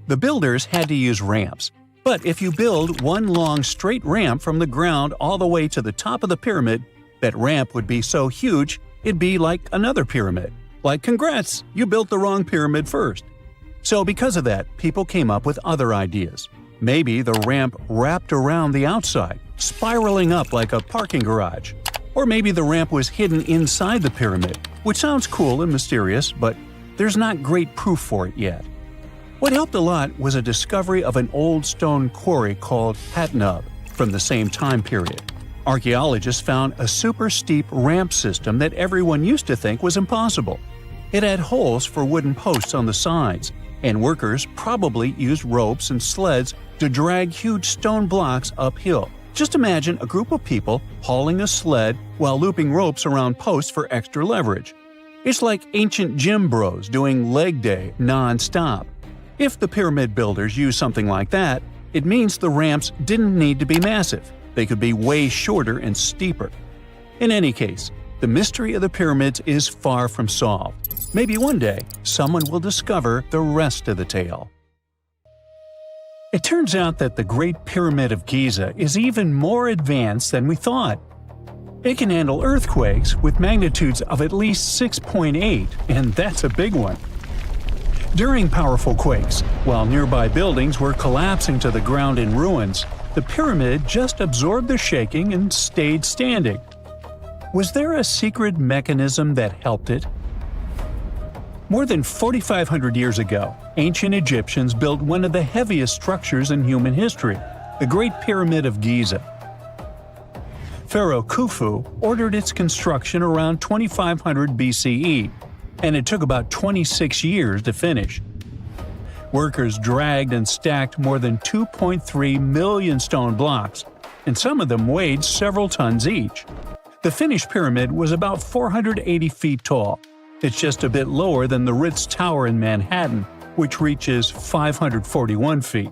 Speaker 2: The builders had to use ramps. But if you build one long straight ramp from the ground all the way to the top of the pyramid, that ramp would be so huge it'd be like another pyramid. Like, congrats, you built the wrong pyramid first. So because of that, people came up with other ideas. Maybe the ramp wrapped around the outside, spiraling up like a parking garage. Or maybe the ramp was hidden inside the pyramid, which sounds cool and mysterious, but there's not great proof for it yet. What helped a lot was a discovery of an old stone quarry called Hatnub from the same time period. Archaeologists found a super steep ramp system that everyone used to think was impossible. It had holes for wooden posts on the sides, and workers probably used ropes and sleds to drag huge stone blocks uphill. Just imagine a group of people hauling a sled while looping ropes around posts for extra leverage. It's like ancient gym bros doing leg day non-stop. If the pyramid builders used something like that, it means the ramps didn't need to be massive. They could be way shorter and steeper. In any case, the mystery of the pyramids is far from solved. Maybe one day, someone will discover the rest of the tale. It turns out that the Great Pyramid of Giza is even more advanced than we thought. It can handle earthquakes with magnitudes of at least 6.8, and that's a big one. During powerful quakes, while nearby buildings were collapsing to the ground in ruins, the pyramid just absorbed the shaking and stayed standing. Was there a secret mechanism that helped it? More than 4,500 years ago, ancient Egyptians built one of the heaviest structures in human history, the Great Pyramid of Giza. Pharaoh Khufu ordered its construction around 2500 BCE, and it took about 26 years to finish. Workers dragged and stacked more than 2.3 million stone blocks, and some of them weighed several tons each. The finished pyramid was about 480 feet tall. It's just a bit lower than the Ritz Tower in Manhattan, which reaches 541 feet.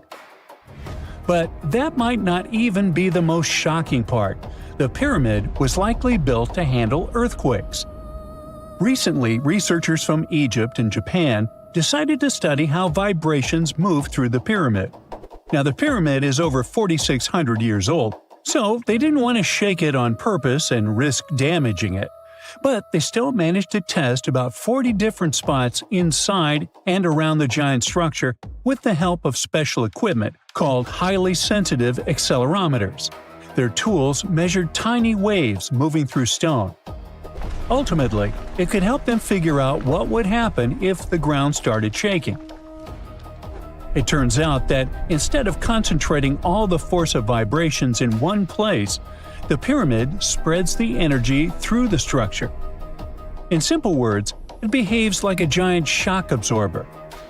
Speaker 2: But that might not even be the most shocking part. The pyramid was likely built to handle earthquakes. Recently, researchers from Egypt and Japan decided to study how vibrations move through the pyramid. Now, the pyramid is over 4,600 years old, so they didn't want to shake it on purpose and risk damaging it. But they still managed to test about 40 different spots inside and around the giant structure with the help of special equipment called highly sensitive accelerometers. Their tools measured tiny waves moving through stone. Ultimately, it could help them figure out what would happen if the ground started shaking. It turns out that instead of concentrating all the force of vibrations in one place, the pyramid spreads the energy through the structure. In simple words, it behaves like a giant shock absorber.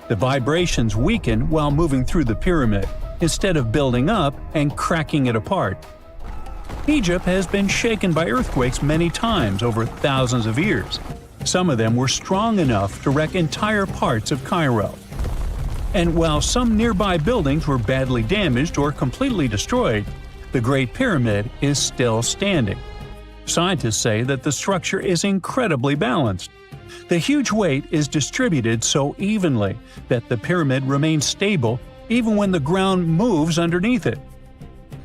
Speaker 2: The vibrations weaken while moving through the pyramid, instead of building up and cracking it apart. Egypt has been shaken by earthquakes many times over thousands of years. Some of them were strong enough to wreck entire parts of Cairo. And while some nearby buildings were badly damaged or completely destroyed, the Great Pyramid is still standing. Scientists say that the structure is incredibly balanced. The huge weight is distributed so evenly that the pyramid remains stable even when the ground moves underneath it.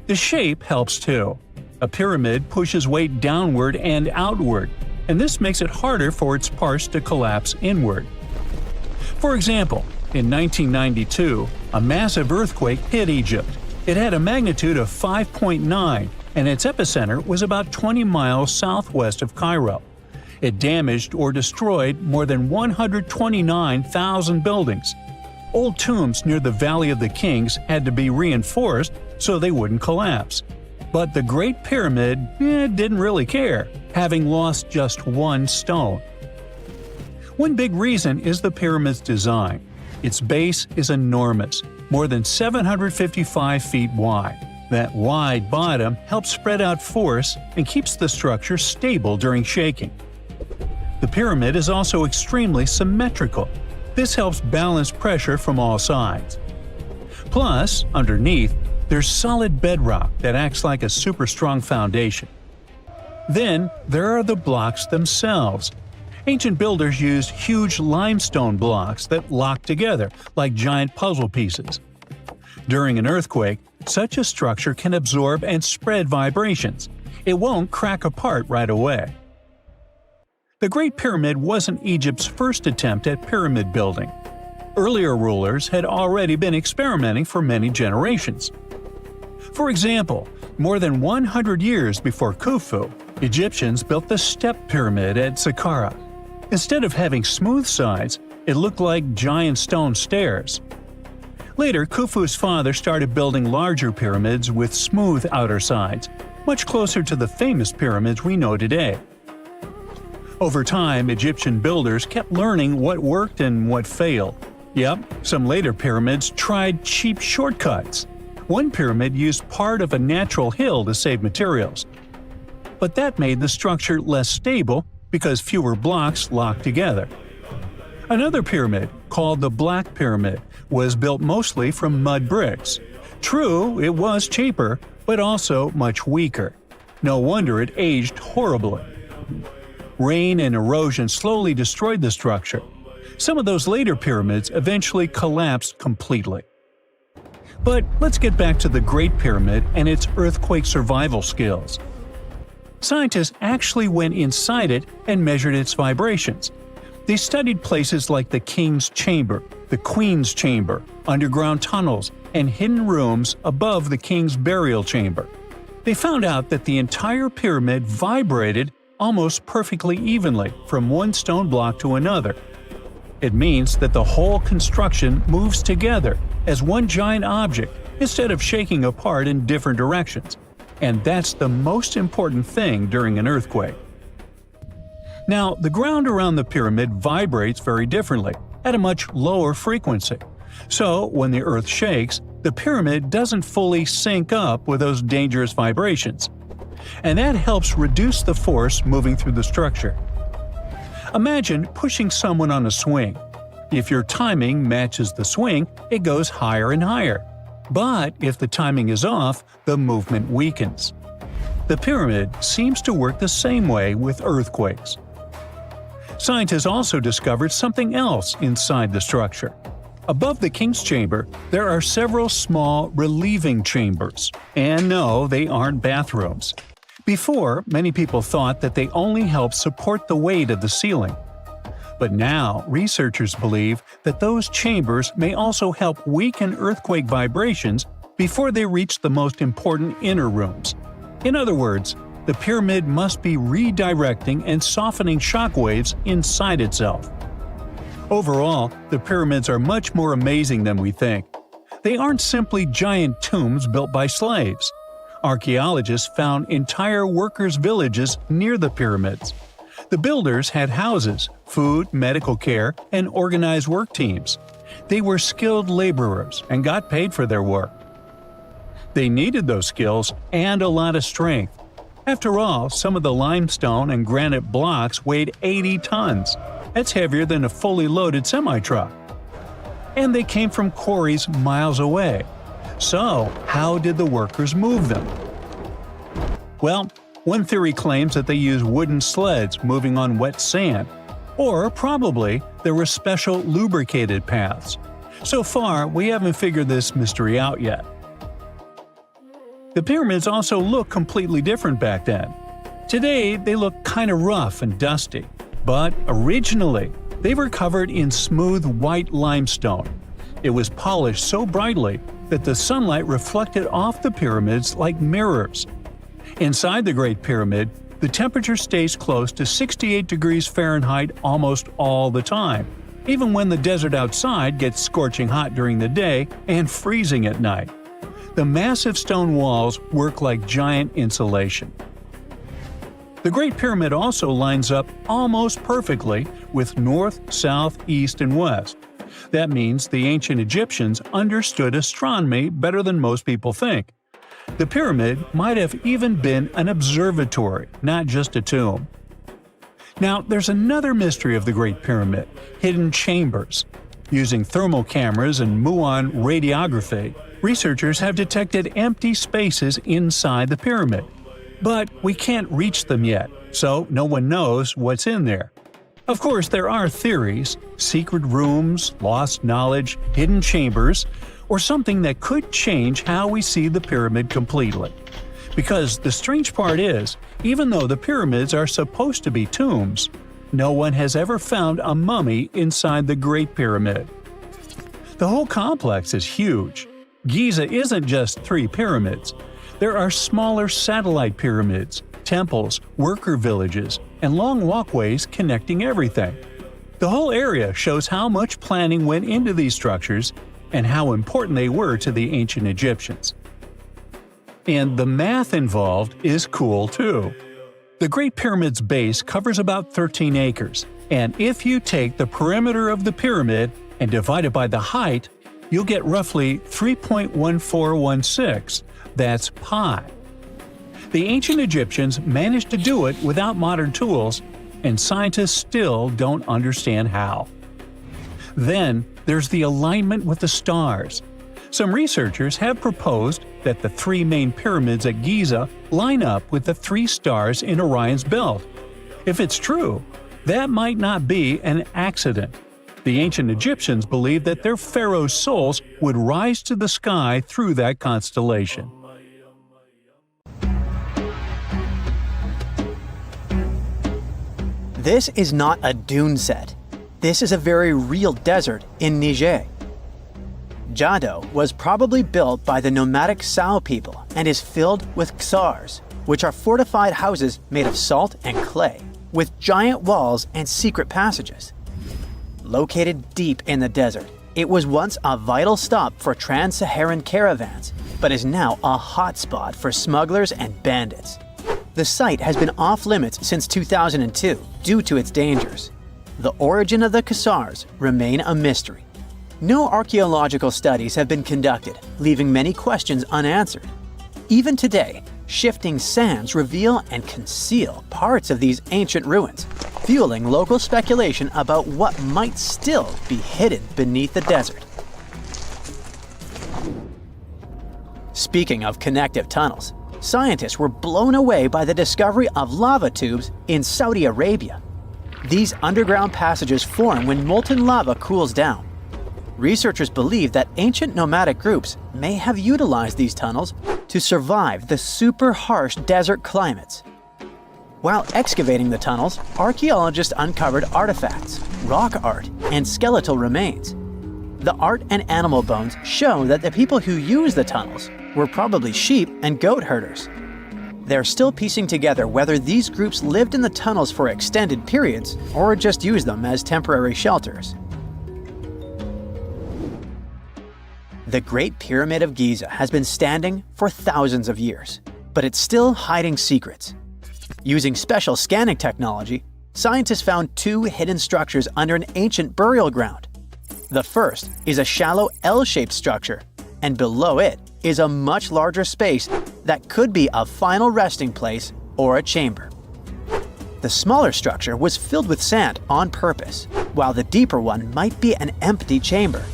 Speaker 2: The shape helps too. A pyramid pushes weight downward and outward, and this makes it harder for its parts to collapse inward. For example, in 1992, a massive earthquake hit Egypt. It had a magnitude of 5.9, and its epicenter was about 20 miles southwest of Cairo. It damaged or destroyed more than 129,000 buildings. Old tombs near the Valley of the Kings had to be reinforced so they wouldn't collapse. But the Great Pyramid didn't really care, having lost just one stone. One big reason is the pyramid's design. Its base is enormous, more than 755 feet wide. That wide bottom helps spread out force and keeps the structure stable during shaking. The pyramid is also extremely symmetrical. This helps balance pressure from all sides. Plus, underneath, there's solid bedrock that acts like a super strong foundation. Then, there are the blocks themselves. Ancient builders used huge limestone blocks that lock together like giant puzzle pieces. During an earthquake, such a structure can absorb and spread vibrations. It won't crack apart right away. The Great Pyramid wasn't Egypt's first attempt at pyramid building. Earlier rulers had already been experimenting for many generations. For example, more than 100 years before Khufu, Egyptians built the step pyramid at Saqqara. Instead of having smooth sides, it looked like giant stone stairs. Later, Khufu's father started building larger pyramids with smooth outer sides, much closer to the famous pyramids we know today. Over time, Egyptian builders kept learning what worked and what failed. Yep, some later pyramids tried cheap shortcuts. One pyramid used part of a natural hill to save materials. But that made the structure less stable because fewer blocks locked together. Another pyramid, called the Black Pyramid, was built mostly from mud bricks. True, it was cheaper, but also much weaker. No wonder it aged horribly. Rain and erosion slowly destroyed the structure. Some of those later pyramids eventually collapsed completely. But let's get back to the Great Pyramid and its earthquake survival skills. Scientists actually went inside it and measured its vibrations. They studied places like the King's Chamber, the Queen's Chamber, underground tunnels, and hidden rooms above the King's Burial Chamber. They found out that the entire pyramid vibrated almost perfectly evenly from one stone block to another. It means that the whole construction moves together as one giant object instead of shaking apart in different directions. And that's the most important thing during an earthquake. Now, the ground around the pyramid vibrates very differently, at a much lower frequency. So, when the earth shakes, the pyramid doesn't fully sync up with those dangerous vibrations. And that helps reduce the force moving through the structure. Imagine pushing someone on a swing. If your timing matches the swing, it goes higher and higher. But if the timing is off, the movement weakens. The pyramid seems to work the same way with earthquakes. Scientists also discovered something else inside the structure. Above the King's Chamber, there are several small relieving chambers. And no, they aren't bathrooms. Before, many people thought that they only help support the weight of the ceiling. But now, researchers believe that those chambers may also help weaken earthquake vibrations before they reach the most important inner rooms. In other words, the pyramid must be redirecting and softening shock waves inside itself. Overall, the pyramids are much more amazing than we think. They aren't simply giant tombs built by slaves. Archaeologists found entire workers' villages near the pyramids. The builders had houses, food, medical care, and organized work teams. They were skilled laborers and got paid for their work. They needed those skills and a lot of strength. After all, some of the limestone and granite blocks weighed 80 tons. That's heavier than a fully loaded semi-truck. And they came from quarries miles away. So, how did the workers move them? Well, one theory claims that they used wooden sleds moving on wet sand, or probably there were special lubricated paths. So far, we haven't figured this mystery out yet. The pyramids also look completely different back then. Today, they look kind of rough and dusty, but originally, they were covered in smooth white limestone. It was polished so brightly that the sunlight reflected off the pyramids like mirrors. Inside the Great Pyramid, the temperature stays close to 68 degrees Fahrenheit almost all the time, even when the desert outside gets scorching hot during the day and freezing at night. The massive stone walls work like giant insulation. The Great Pyramid also lines up almost perfectly with north, south, east, and west. That means the ancient Egyptians understood astronomy better than most people think. The pyramid might have even been an observatory, not just a tomb. Now, there's another mystery of the Great Pyramid: hidden chambers. Using thermal cameras and muon radiography, researchers have detected empty spaces inside the pyramid. But we can't reach them yet, so no one knows what's in there. Of course, there are theories: secret rooms, lost knowledge, hidden chambers, or something that could change how we see the pyramid completely. Because the strange part is, even though the pyramids are supposed to be tombs, no one has ever found a mummy inside the Great Pyramid. The whole complex is huge. Giza isn't just 3 pyramids. There are smaller satellite pyramids, temples, worker villages, and long walkways connecting everything. The whole area shows how much planning went into these structures and how important they were to the ancient Egyptians. And the math involved is cool too. The Great Pyramid's base covers about 13 acres, and if you take the perimeter of the pyramid and divide it by the height, you'll get roughly 3.1416. That's pi. The ancient Egyptians managed to do it without modern tools, and scientists still don't understand how. Then, there's the alignment with the stars. Some researchers have proposed that the 3 main pyramids at Giza line up with the 3 stars in Orion's belt. If it's true, that might not be an accident. The ancient Egyptians believed that their pharaoh's souls would rise to the sky through that constellation.
Speaker 3: This is not a dune set. This is a very real desert in Niger. Jado was probably built by the nomadic Sao people and is filled with ksars, which are fortified houses made of salt and clay, with giant walls and secret passages. Located deep in the desert, it was once a vital stop for trans-Saharan caravans, but is now a hotspot for smugglers and bandits. The site has been off-limits since 2002 due to its dangers. The origin of the ksars remain a mystery. No archaeological studies have been conducted, leaving many questions unanswered. Even today, shifting sands reveal and conceal parts of these ancient ruins, fueling local speculation about what might still be hidden beneath the desert. Speaking of connective tunnels, scientists were blown away by the discovery of lava tubes in Saudi Arabia. These underground passages form when molten lava cools down. Researchers believe that ancient nomadic groups may have utilized these tunnels to survive the super harsh desert climates. While excavating the tunnels, archaeologists uncovered artifacts, rock art, and skeletal remains. The art and animal bones show that the people who used the tunnels were probably sheep and goat herders. They're still piecing together whether these groups lived in the tunnels for extended periods or just used them as temporary shelters. The Great Pyramid of Giza has been standing for thousands of years, but it's still hiding secrets. Using special scanning technology, scientists found two hidden structures under an ancient burial ground. The first is a shallow L-shaped structure, and below it is a much larger space that could be a final resting place or a chamber. The smaller structure was filled with sand on purpose, while the deeper one might be an empty chamber.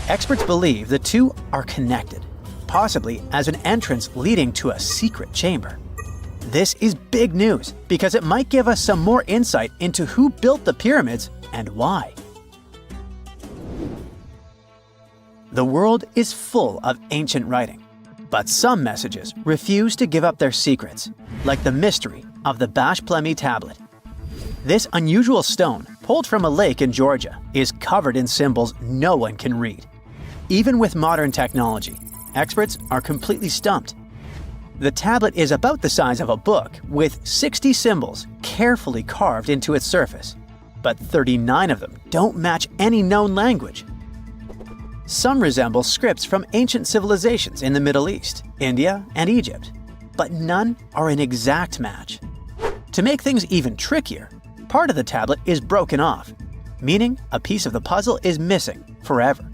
Speaker 3: Experts believe the two are connected, possibly as an entrance leading to a secret chamber. This is big news because it might give us some more insight into who built the pyramids and why. The world is full of ancient writing, but some messages refuse to give up their secrets, like the mystery of the Bash Plemi tablet. This unusual stone, pulled from a lake in Georgia, is covered in symbols no one can read. Even with modern technology, experts are completely stumped. The tablet is about the size of a book, with 60 symbols carefully carved into its surface, but 39 of them don't match any known language. Some resemble scripts from ancient civilizations in the Middle East, India, and Egypt, but none are an exact match. To make things even trickier, part of the tablet is broken off, meaning a piece of the puzzle is missing forever.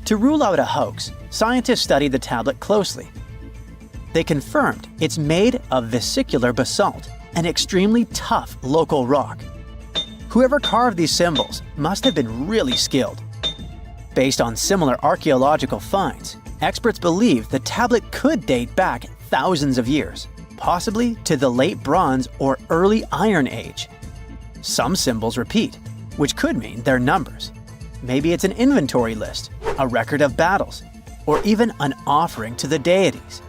Speaker 3: To rule out a hoax, scientists studied the tablet closely. They confirmed it's made of vesicular basalt, an extremely tough local rock. Whoever carved these symbols must have been really skilled. Based on similar archaeological finds, experts believe the tablet could date back thousands of years, possibly to the late Bronze or early Iron Age. Some symbols repeat, which could mean they're numbers. Maybe it's an inventory list, a record of battles, or even an offering to the deities.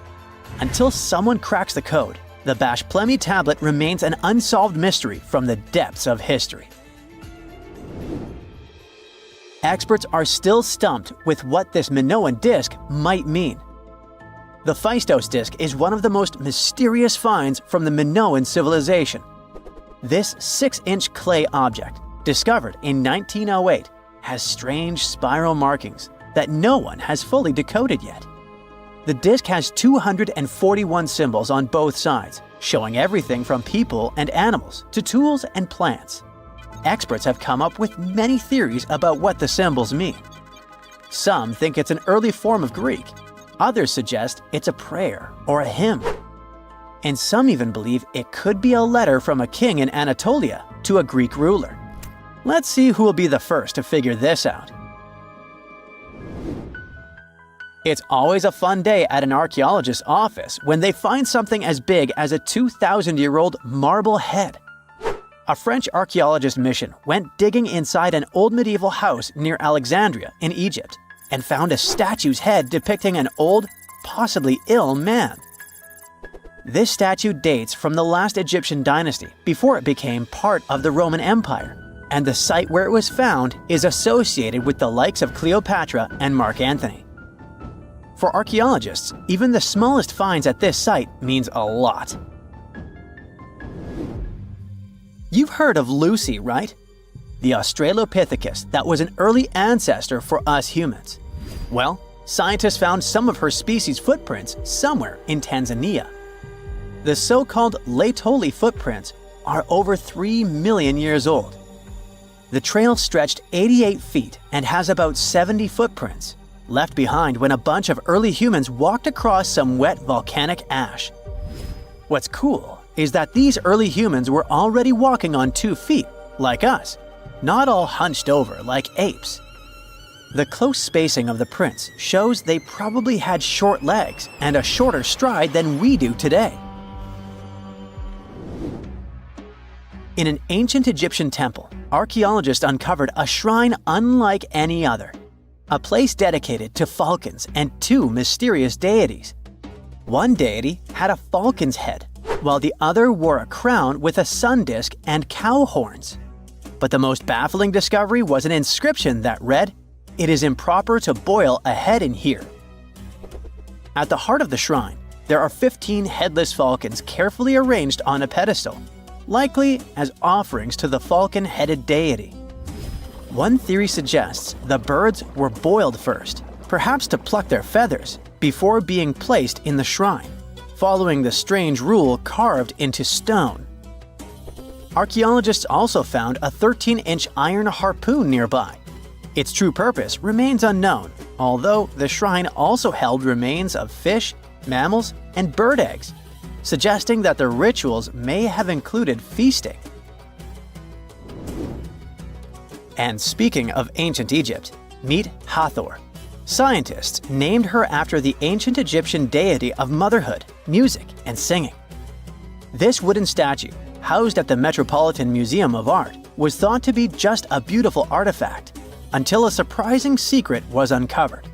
Speaker 3: Until someone cracks the code, the Bash Plemi tablet remains an unsolved mystery from the depths of history. Experts are still stumped with what this Minoan disc might mean. The Phaistos disc is one of the most mysterious finds from the Minoan civilization. This 6-inch clay object, discovered in 1908, has strange spiral markings that no one has fully decoded yet. The disc has 241 symbols on both sides, showing everything from people and animals to tools and plants. Experts have come up with many theories about what the symbols mean. Some think it's an early form of Greek. Others suggest it's a prayer or a hymn. And some even believe it could be a letter from a king in Anatolia to a Greek ruler. Let's see who will be the first to figure this out. It's always a fun day at an archaeologist's office when they find something as big as a 2,000-year-old marble head. A French archaeologist mission went digging inside an old medieval house near Alexandria in Egypt and found a statue's head depicting an old, possibly ill man. This statue dates from the last Egyptian dynasty before it became part of the Roman Empire, and the site where it was found is associated with the likes of Cleopatra and Mark Antony. For archaeologists, even the smallest finds at this site means a lot. You've heard of Lucy, right? The Australopithecus that was an early ancestor for us humans. Well, scientists found some of her species' footprints somewhere in Tanzania. The so-called Laetoli footprints are over 3 million years old. The trail stretched 88 feet and has about 70 footprints, left behind when a bunch of early humans walked across some wet volcanic ash. What's cool is that these early humans were already walking on 2 feet, like us, not all hunched over like apes. The close spacing of the prints shows they probably had short legs and a shorter stride than we do today. In an ancient Egyptian temple, archaeologists uncovered a shrine unlike any other. A place dedicated to falcons and 2 mysterious deities. One deity had a falcon's head, while the other wore a crown with a sun disk and cow horns. But the most baffling discovery was an inscription that read, "It is improper to boil a head in here." At the heart of the shrine, there are 15 headless falcons carefully arranged on a pedestal, likely as offerings to the falcon-headed deity. One theory suggests the birds were boiled first, perhaps to pluck their feathers, before being placed in the shrine, following the strange rule carved into stone. Archaeologists also found a 13-inch iron harpoon nearby. Its true purpose remains unknown, although the shrine also held remains of fish, mammals, and bird eggs, suggesting that the rituals may have included feasting. And speaking of ancient Egypt, meet Hathor. Scientists named her after the ancient Egyptian deity of motherhood, music, and singing. This wooden statue, housed at the Metropolitan Museum of Art, was thought to be just a beautiful artifact, until a surprising secret was uncovered.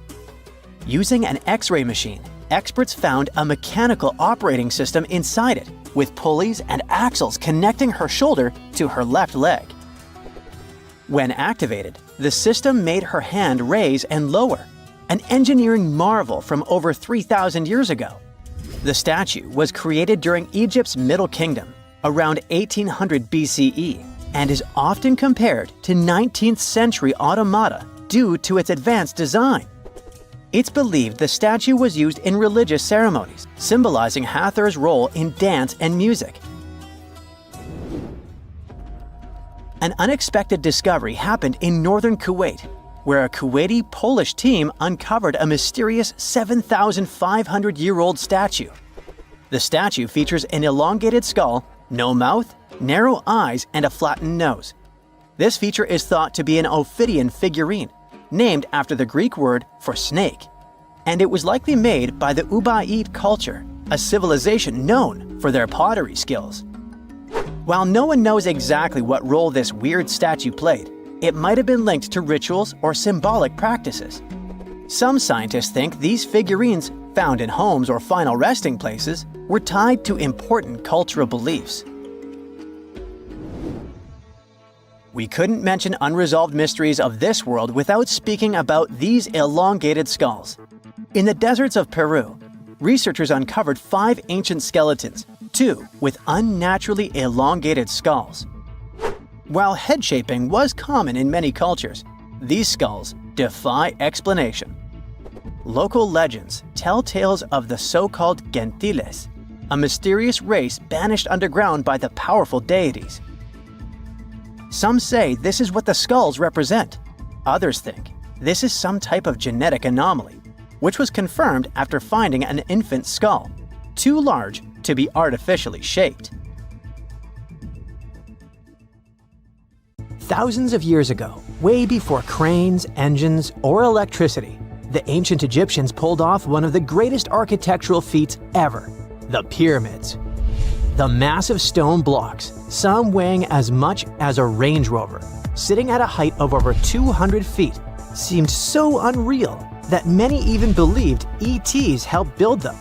Speaker 3: Using an X-ray machine, experts found a mechanical operating system inside it, with pulleys and axles connecting her shoulder to her left leg. When activated, the system made her hand raise and lower, an engineering marvel from over 3,000 years ago. The statue was created during Egypt's Middle Kingdom, around 1800 BCE, and is often compared to 19th century automata due to its advanced design. It's believed the statue was used in religious ceremonies, symbolizing Hathor's role in dance and music. An unexpected discovery happened in northern Kuwait, where a Kuwaiti-Polish team uncovered a mysterious 7,500-year-old statue. The statue features an elongated skull, no mouth, narrow eyes, and a flattened nose. This feature is thought to be an Ophidian figurine, named after the Greek word for snake, and it was likely made by the Ubaid culture, a civilization known for their pottery skills. While no one knows exactly what role this weird statue played, it might have been linked to rituals or symbolic practices. Some scientists think these figurines, found in homes or final resting places, were tied to important cultural beliefs. We couldn't mention unresolved mysteries of this world without speaking about these elongated skulls. In the deserts of Peru, researchers uncovered 5 ancient skeletons, 2 with unnaturally elongated skulls. While head shaping was common in many cultures, these skulls defy explanation. Local legends tell tales of the so-called Gentiles, a mysterious race banished underground by the powerful deities. Some say this is what the skulls represent. Others think this is some type of genetic anomaly, which was confirmed after finding an infant skull, too large to be artificially shaped. Thousands of years ago, way before cranes, engines, or electricity, the ancient Egyptians pulled off one of the greatest architectural feats ever: the pyramids. The massive stone blocks, some weighing as much as a Range Rover, sitting at a height of over 200 feet, seemed so unreal that many even believed ETs helped build them.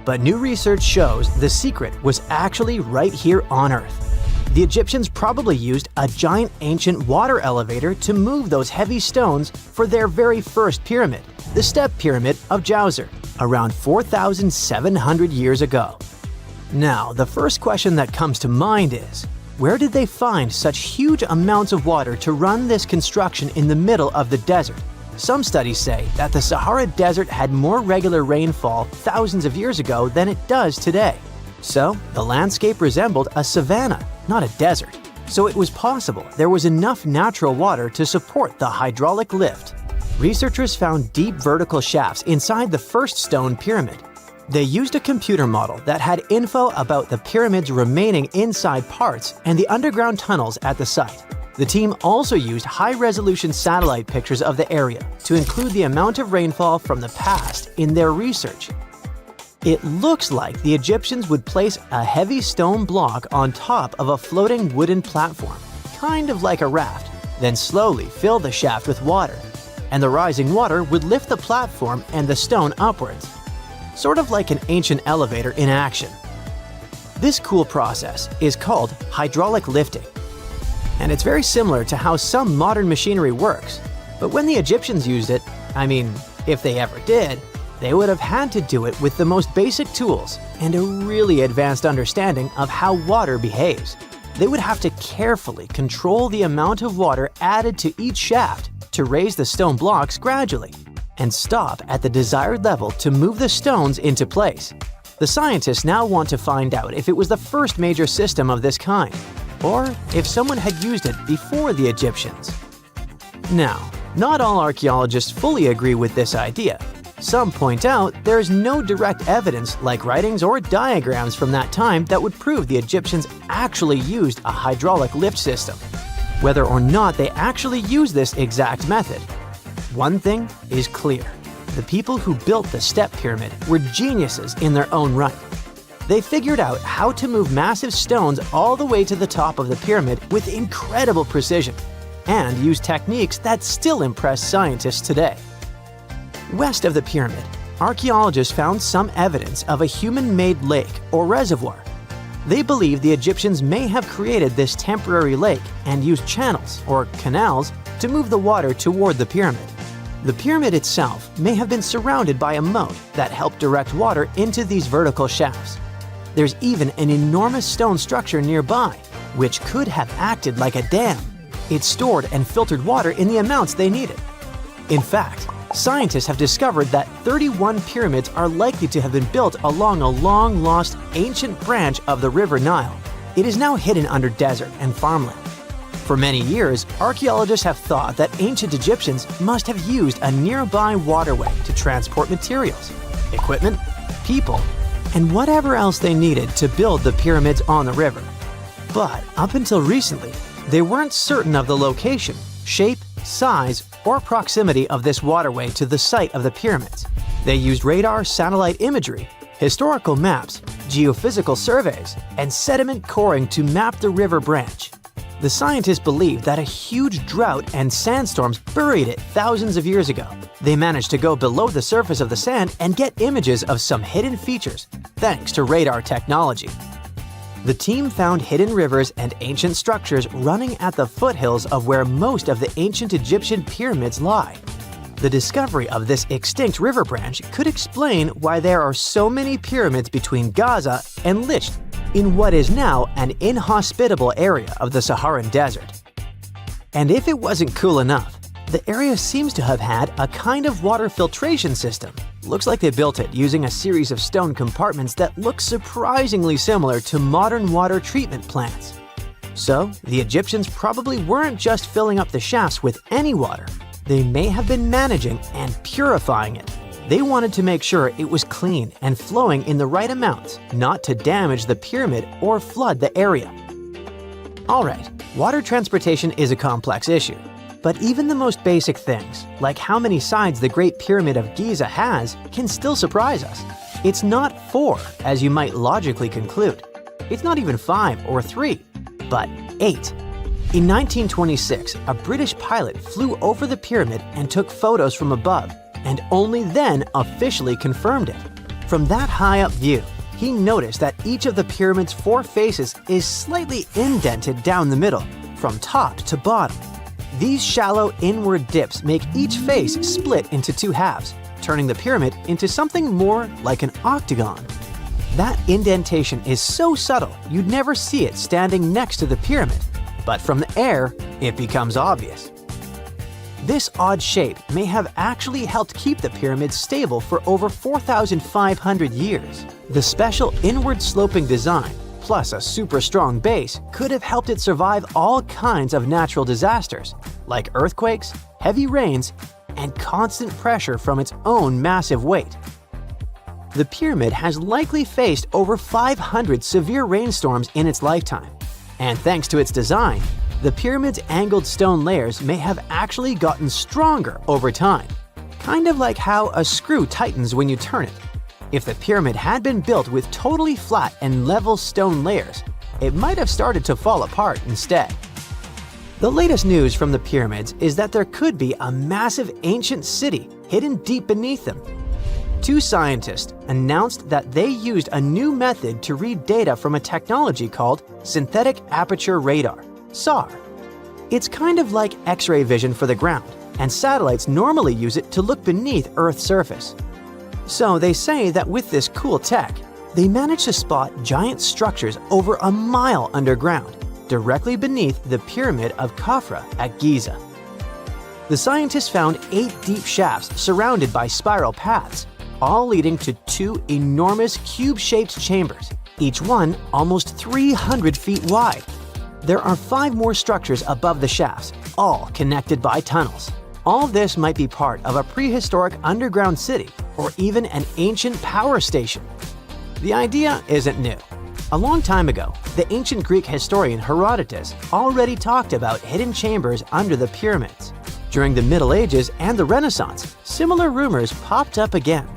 Speaker 3: But new research shows the secret was actually right here on Earth. The Egyptians probably used a giant ancient water elevator to move those heavy stones for their very first pyramid, the Step Pyramid of Djoser, around 4,700 years ago. Now, the first question that comes to mind is, where did they find such huge amounts of water to run this construction in the middle of the desert? Some studies say that the Sahara Desert had more regular rainfall thousands of years ago than it does today. So, the landscape resembled a savanna, not a desert. So it was possible there was enough natural water to support the hydraulic lift. Researchers found deep vertical shafts inside the first stone pyramid. They used a computer model that had info about the pyramid's remaining inside parts and the underground tunnels at the site. The team also used high-resolution satellite pictures of the area to include the amount of rainfall from the past in their research. It looks like the Egyptians would place a heavy stone block on top of a floating wooden platform, kind of like a raft, then slowly fill the shaft with water, and the rising water would lift the platform and the stone upwards, sort of like an ancient elevator in action. This cool process is called hydraulic lifting, and it's very similar to how some modern machinery works. But when the Egyptians used it, I mean, if they ever did, they would have had to do it with the most basic tools and a really advanced understanding of how water behaves. They would have to carefully control the amount of water added to each shaft to raise the stone blocks gradually and stop at the desired level to move the stones into place. The scientists now want to find out if it was the first major system of this kind, or if someone had used it before the Egyptians. Now, not all archaeologists fully agree with this idea. Some point out there is no direct evidence like writings or diagrams from that time that would prove the Egyptians actually used a hydraulic lift system, whether or not they actually used this exact method. One thing is clear: the people who built the Step Pyramid were geniuses in their own right. They figured out how to move massive stones all the way to the top of the pyramid with incredible precision, and used techniques that still impress scientists today. West of the pyramid, archaeologists found some evidence of a human-made lake or reservoir. They believe the Egyptians may have created this temporary lake and used channels or canals to move the water toward the pyramid. The pyramid itself may have been surrounded by a moat that helped direct water into these vertical shafts. There's even an enormous stone structure nearby, which could have acted like a dam. It stored and filtered water in the amounts they needed. In fact, scientists have discovered that 31 pyramids are likely to have been built along a long-lost ancient branch of the River Nile. It is now hidden under desert and farmland. For many years, archaeologists have thought that ancient Egyptians must have used a nearby waterway to transport materials, equipment, people, and whatever else they needed to build the pyramids on the river. But up until recently, they weren't certain of the location, shape, size, or proximity of this waterway to the site of the pyramids. They used radar, satellite imagery, historical maps, geophysical surveys, and sediment coring to map the river branch. The scientists believe that a huge drought and sandstorms buried it thousands of years ago. They managed to go below the surface of the sand and get images of some hidden features, thanks to radar technology. The team found hidden rivers and ancient structures running at the foothills of where most of the ancient Egyptian pyramids lie. The discovery of this extinct river branch could explain why there are so many pyramids between Gaza and Lisht, in what is now an inhospitable area of the Saharan desert. And if it wasn't cool enough, the area seems to have had a kind of water filtration system. Looks like they built it using a series of stone compartments that look surprisingly similar to modern water treatment plants. So, the Egyptians probably weren't just filling up the shafts with any water. They may have been managing and purifying it. They wanted to make sure it was clean and flowing in the right amounts, not to damage the pyramid or flood the area. Alright, water transportation is a complex issue. But even the most basic things, like how many sides the Great Pyramid of Giza has, can still surprise us. It's not 4, as you might logically conclude. It's not even 5 or 3, but 8. In 1926, a British pilot flew over the pyramid and took photos from above, and only then officially confirmed it. From that high-up view, he noticed that each of the pyramid's 4 faces is slightly indented down the middle, from top to bottom. These shallow inward dips make each face split into 2 halves, turning the pyramid into something more like an octagon. That indentation is so subtle you'd never see it standing next to the pyramid, but from the air, it becomes obvious. This odd shape may have actually helped keep the pyramid stable for over 4,500 years. The special inward-sloping design, plus a super strong base, could have helped it survive all kinds of natural disasters, like earthquakes, heavy rains, and constant pressure from its own massive weight. The pyramid has likely faced over 500 severe rainstorms in its lifetime, and thanks to its design, the pyramid's angled stone layers may have actually gotten stronger over time, kind of like how a screw tightens when you turn it. If the pyramid had been built with totally flat and level stone layers, it might have started to fall apart instead. The latest news from the pyramids is that there could be a massive ancient city hidden deep beneath them. 2 scientists announced that they used a new method to read data from a technology called synthetic aperture radar, SAR. It's kind of like X-ray vision for the ground, and satellites normally use it to look beneath Earth's surface. So they say that with this cool tech, they managed to spot giant structures over a mile underground, directly beneath the Pyramid of Khafra at Giza. The scientists found 8 deep shafts surrounded by spiral paths, all leading to 2 enormous cube-shaped chambers, each one almost 300 feet wide. There are 5 more structures above the shafts, all connected by tunnels. All this might be part of a prehistoric underground city or even an ancient power station. The idea isn't new. A long time ago, the ancient Greek historian Herodotus already talked about hidden chambers under the pyramids. During the Middle Ages and the Renaissance, similar rumors popped up again.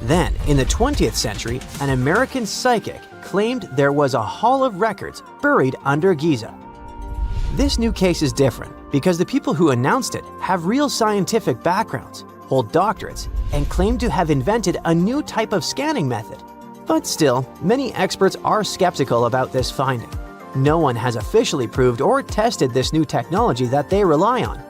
Speaker 3: Then, in the 20th century, an American psychic claimed there was a hall of records buried under Giza. This new case is different because the people who announced it have real scientific backgrounds, hold doctorates, and claim to have invented a new type of scanning method. But still, many experts are skeptical about this finding. No one has officially proved or tested this new technology that they rely on.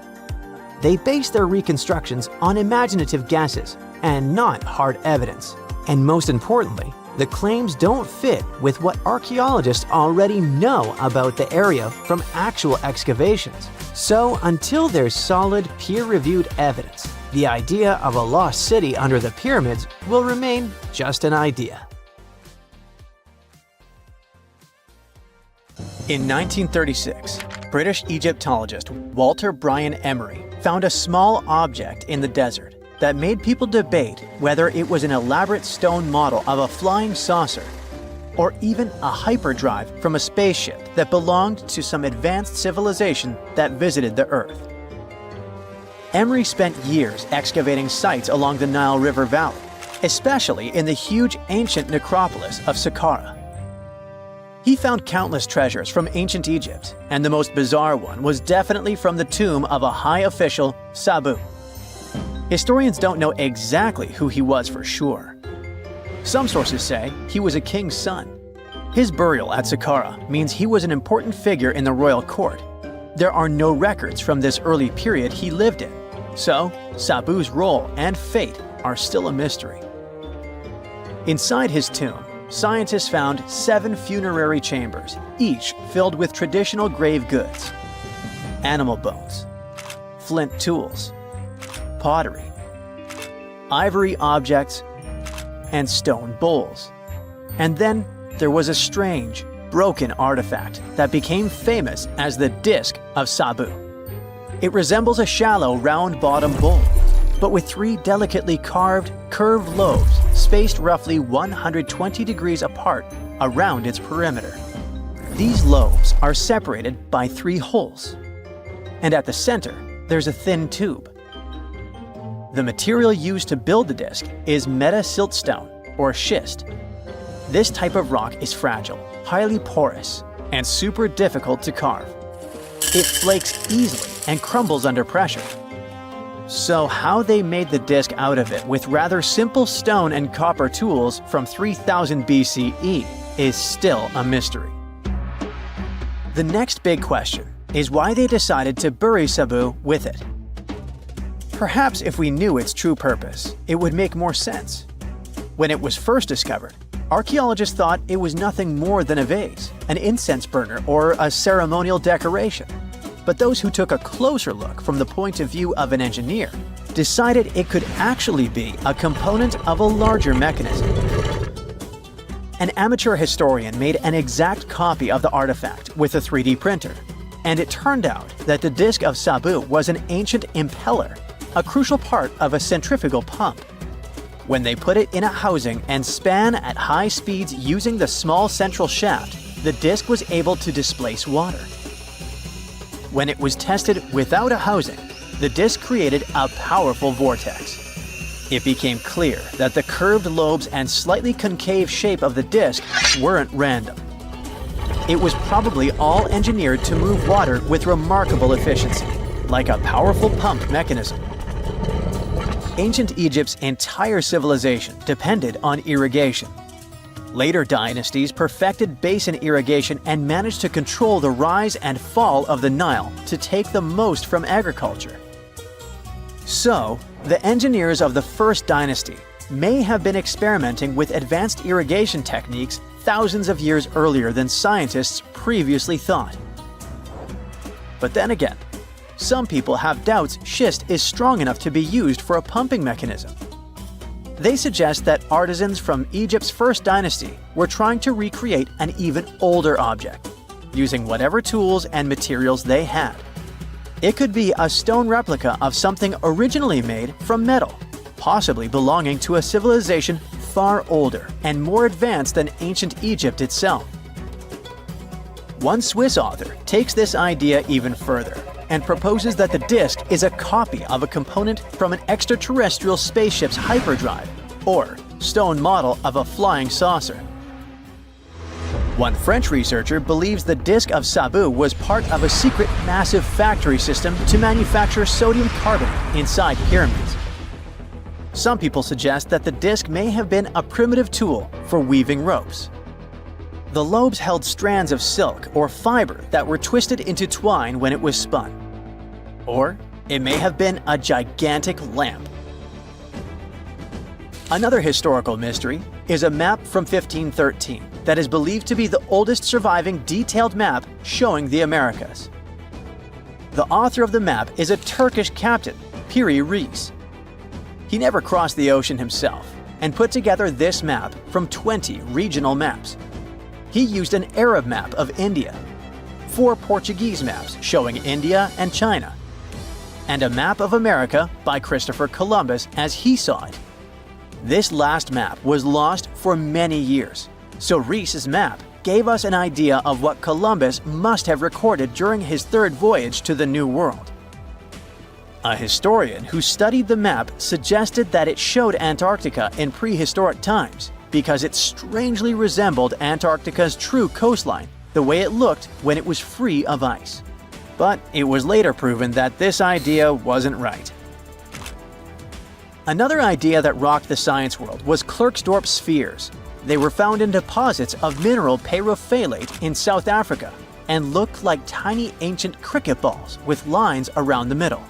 Speaker 3: They base their reconstructions on imaginative guesses and not hard evidence. And most importantly, the claims don't fit with what archaeologists already know about the area from actual excavations. So until there's solid, peer-reviewed evidence, the idea of a lost city under the pyramids will remain just an idea. In 1936, British Egyptologist Walter Bryan Emery found a small object in the desert that made people debate whether it was an elaborate stone model of a flying saucer or even a hyperdrive from a spaceship that belonged to some advanced civilization that visited the Earth. Emery spent years excavating sites along the Nile River Valley, especially in the huge ancient necropolis of Saqqara. He found countless treasures from ancient Egypt, and the most bizarre one was definitely from the tomb of a high official, Sabu. Historians don't know exactly who he was for sure. Some sources say he was a king's son. His burial at Saqqara means he was an important figure in the royal court. There are no records from this early period he lived in, so Sabu's role and fate are still a mystery. Inside his tomb, scientists found 7 funerary chambers, each filled with traditional grave goods: animal bones, flint tools, pottery, ivory objects, and stone bowls. And then there was a strange, broken artifact that became famous as the Disc of Sabu. It resembles a shallow, round-bottomed bowl, but with 3 delicately carved, curved lobes spaced roughly 120 degrees apart around its perimeter. These lobes are separated by 3 holes, and at the center there's a thin tube. The material used to build the disc is metasiltstone, or schist. This type of rock is fragile, highly porous, and super difficult to carve. It flakes easily and crumbles under pressure. So how they made the disc out of it with rather simple stone and copper tools from 3000 BCE is still a mystery. The next big question is why they decided to bury Sabu with it. Perhaps if we knew its true purpose, it would make more sense. When it was first discovered, archaeologists thought it was nothing more than a vase, an incense burner, or a ceremonial decoration. But those who took a closer look from the point of view of an engineer decided it could actually be a component of a larger mechanism. An amateur historian made an exact copy of the artifact with a 3D printer, and it turned out that the disc of Sabu was an ancient impeller, a crucial part of a centrifugal pump. When they put it in a housing and span at high speeds using the small central shaft, the disc was able to displace water. When it was tested without a housing, the disc created a powerful vortex. It became clear that the curved lobes and slightly concave shape of the disc weren't random. It was probably all engineered to move water with remarkable efficiency, like a powerful pump mechanism. Ancient Egypt's entire civilization depended on irrigation. Later dynasties perfected basin irrigation and managed to control the rise and fall of the Nile to take the most from agriculture. So, the engineers of the first dynasty may have been experimenting with advanced irrigation techniques thousands of years earlier than scientists previously thought. But then again, some people have doubts schist is strong enough to be used for a pumping mechanism. They suggest that artisans from Egypt's first dynasty were trying to recreate an even older object, using whatever tools and materials they had. It could be a stone replica of something originally made from metal, possibly belonging to a civilization far older and more advanced than ancient Egypt itself. One Swiss author takes this idea even further and proposes that the disc is a copy of a component from an extraterrestrial spaceship's hyperdrive, or stone model of a flying saucer. One French researcher believes the disc of Sabu was part of a secret massive factory system to manufacture sodium carbonate inside pyramids. Some people suggest that the disc may have been a primitive tool for weaving ropes. The lobes held strands of silk or fiber that were twisted into twine when it was spun. Or it may have been a gigantic lamp. Another historical mystery is a map from 1513 that is believed to be the oldest surviving detailed map showing the Americas. The author of the map is a Turkish captain, Piri Reis. He never crossed the ocean himself and put together this map from 20 regional maps. He used an Arab map of India, 4 Portuguese maps showing India and China, and a map of America by Christopher Columbus as he saw it. This last map was lost for many years, so Reis's map gave us an idea of what Columbus must have recorded during his third voyage to the New World. A historian who studied the map suggested that it showed Antarctica in prehistoric times because it strangely resembled Antarctica's true coastline, the way it looked when it was free of ice. But it was later proven that this idea wasn't right. Another idea that rocked the science world was Klerksdorp spheres. They were found in deposits of mineral pyrophyllite in South Africa and looked like tiny ancient cricket balls with lines around the middle.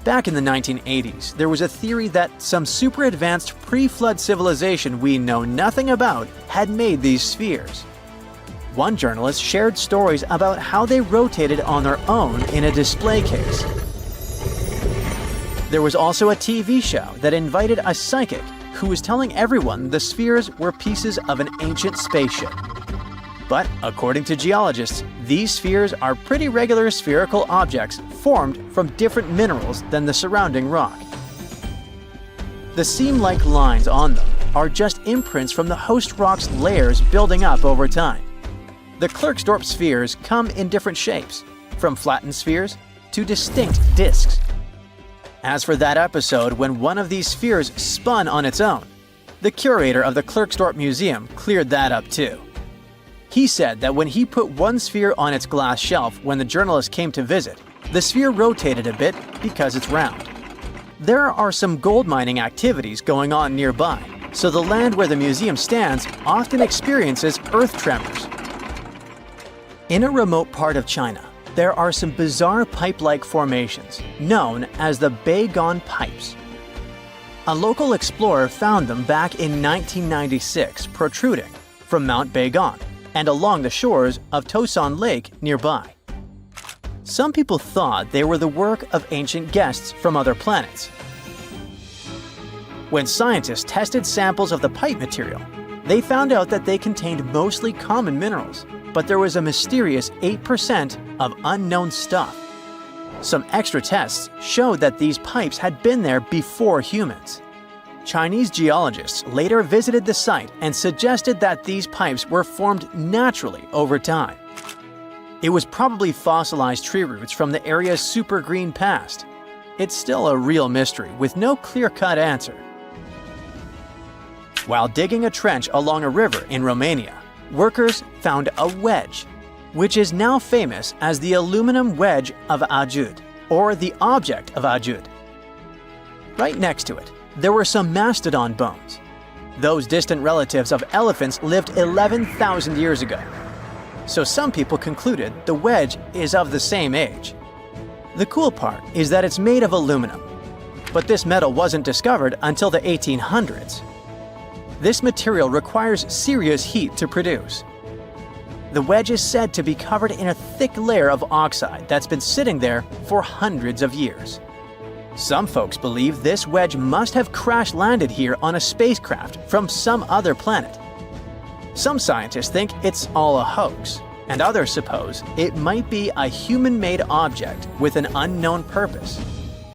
Speaker 3: Back in the 1980s, there was a theory that some super advanced pre-flood civilization we know nothing about had made these spheres. One journalist shared stories about how they rotated on their own in a display case. There was also a TV show that invited a psychic who was telling everyone the spheres were pieces of an ancient spaceship. But according to geologists, these spheres are pretty regular spherical objects formed from different minerals than the surrounding rock. The seam-like lines on them are just imprints from the host rock's layers building up over time. The Klerksdorp spheres come in different shapes, from flattened spheres to distinct discs. As for that episode when one of these spheres spun on its own, the curator of the Klerksdorp Museum cleared that up too. He said that when he put one sphere on its glass shelf when the journalist came to visit, the sphere rotated a bit because it's round. There are some gold mining activities going on nearby, so the land where the museum stands often experiences earth tremors. In a remote part of China, there are some bizarre pipe-like formations known as the Beigon Pipes. A local explorer found them back in 1996 protruding from Mount Beigon and along the shores of Tosan Lake nearby. Some people thought they were the work of ancient guests from other planets. When scientists tested samples of the pipe material, they found out that they contained mostly common minerals, but there was a mysterious 8% of unknown stuff. Some extra tests showed that these pipes had been there before humans. Chinese geologists later visited the site and suggested that these pipes were formed naturally over time. It was probably fossilized tree roots from the area's super green past. It's still a real mystery with no clear-cut answer. While digging a trench along a river in Romania, workers found a wedge, which is now famous as the aluminum wedge of Ajud, or the object of Ajud. Right next to it, there were some mastodon bones. Those distant relatives of elephants lived 11,000 years ago. So some people concluded the wedge is of the same age. The cool part is that it's made of aluminum, but this metal wasn't discovered until the 1800s. This material requires serious heat to produce. The wedge is said to be covered in a thick layer of oxide that's been sitting there for hundreds of years. Some folks believe this wedge must have crash-landed here on a spacecraft from some other planet. Some scientists think it's all a hoax, and others suppose it might be a human-made object with an unknown purpose.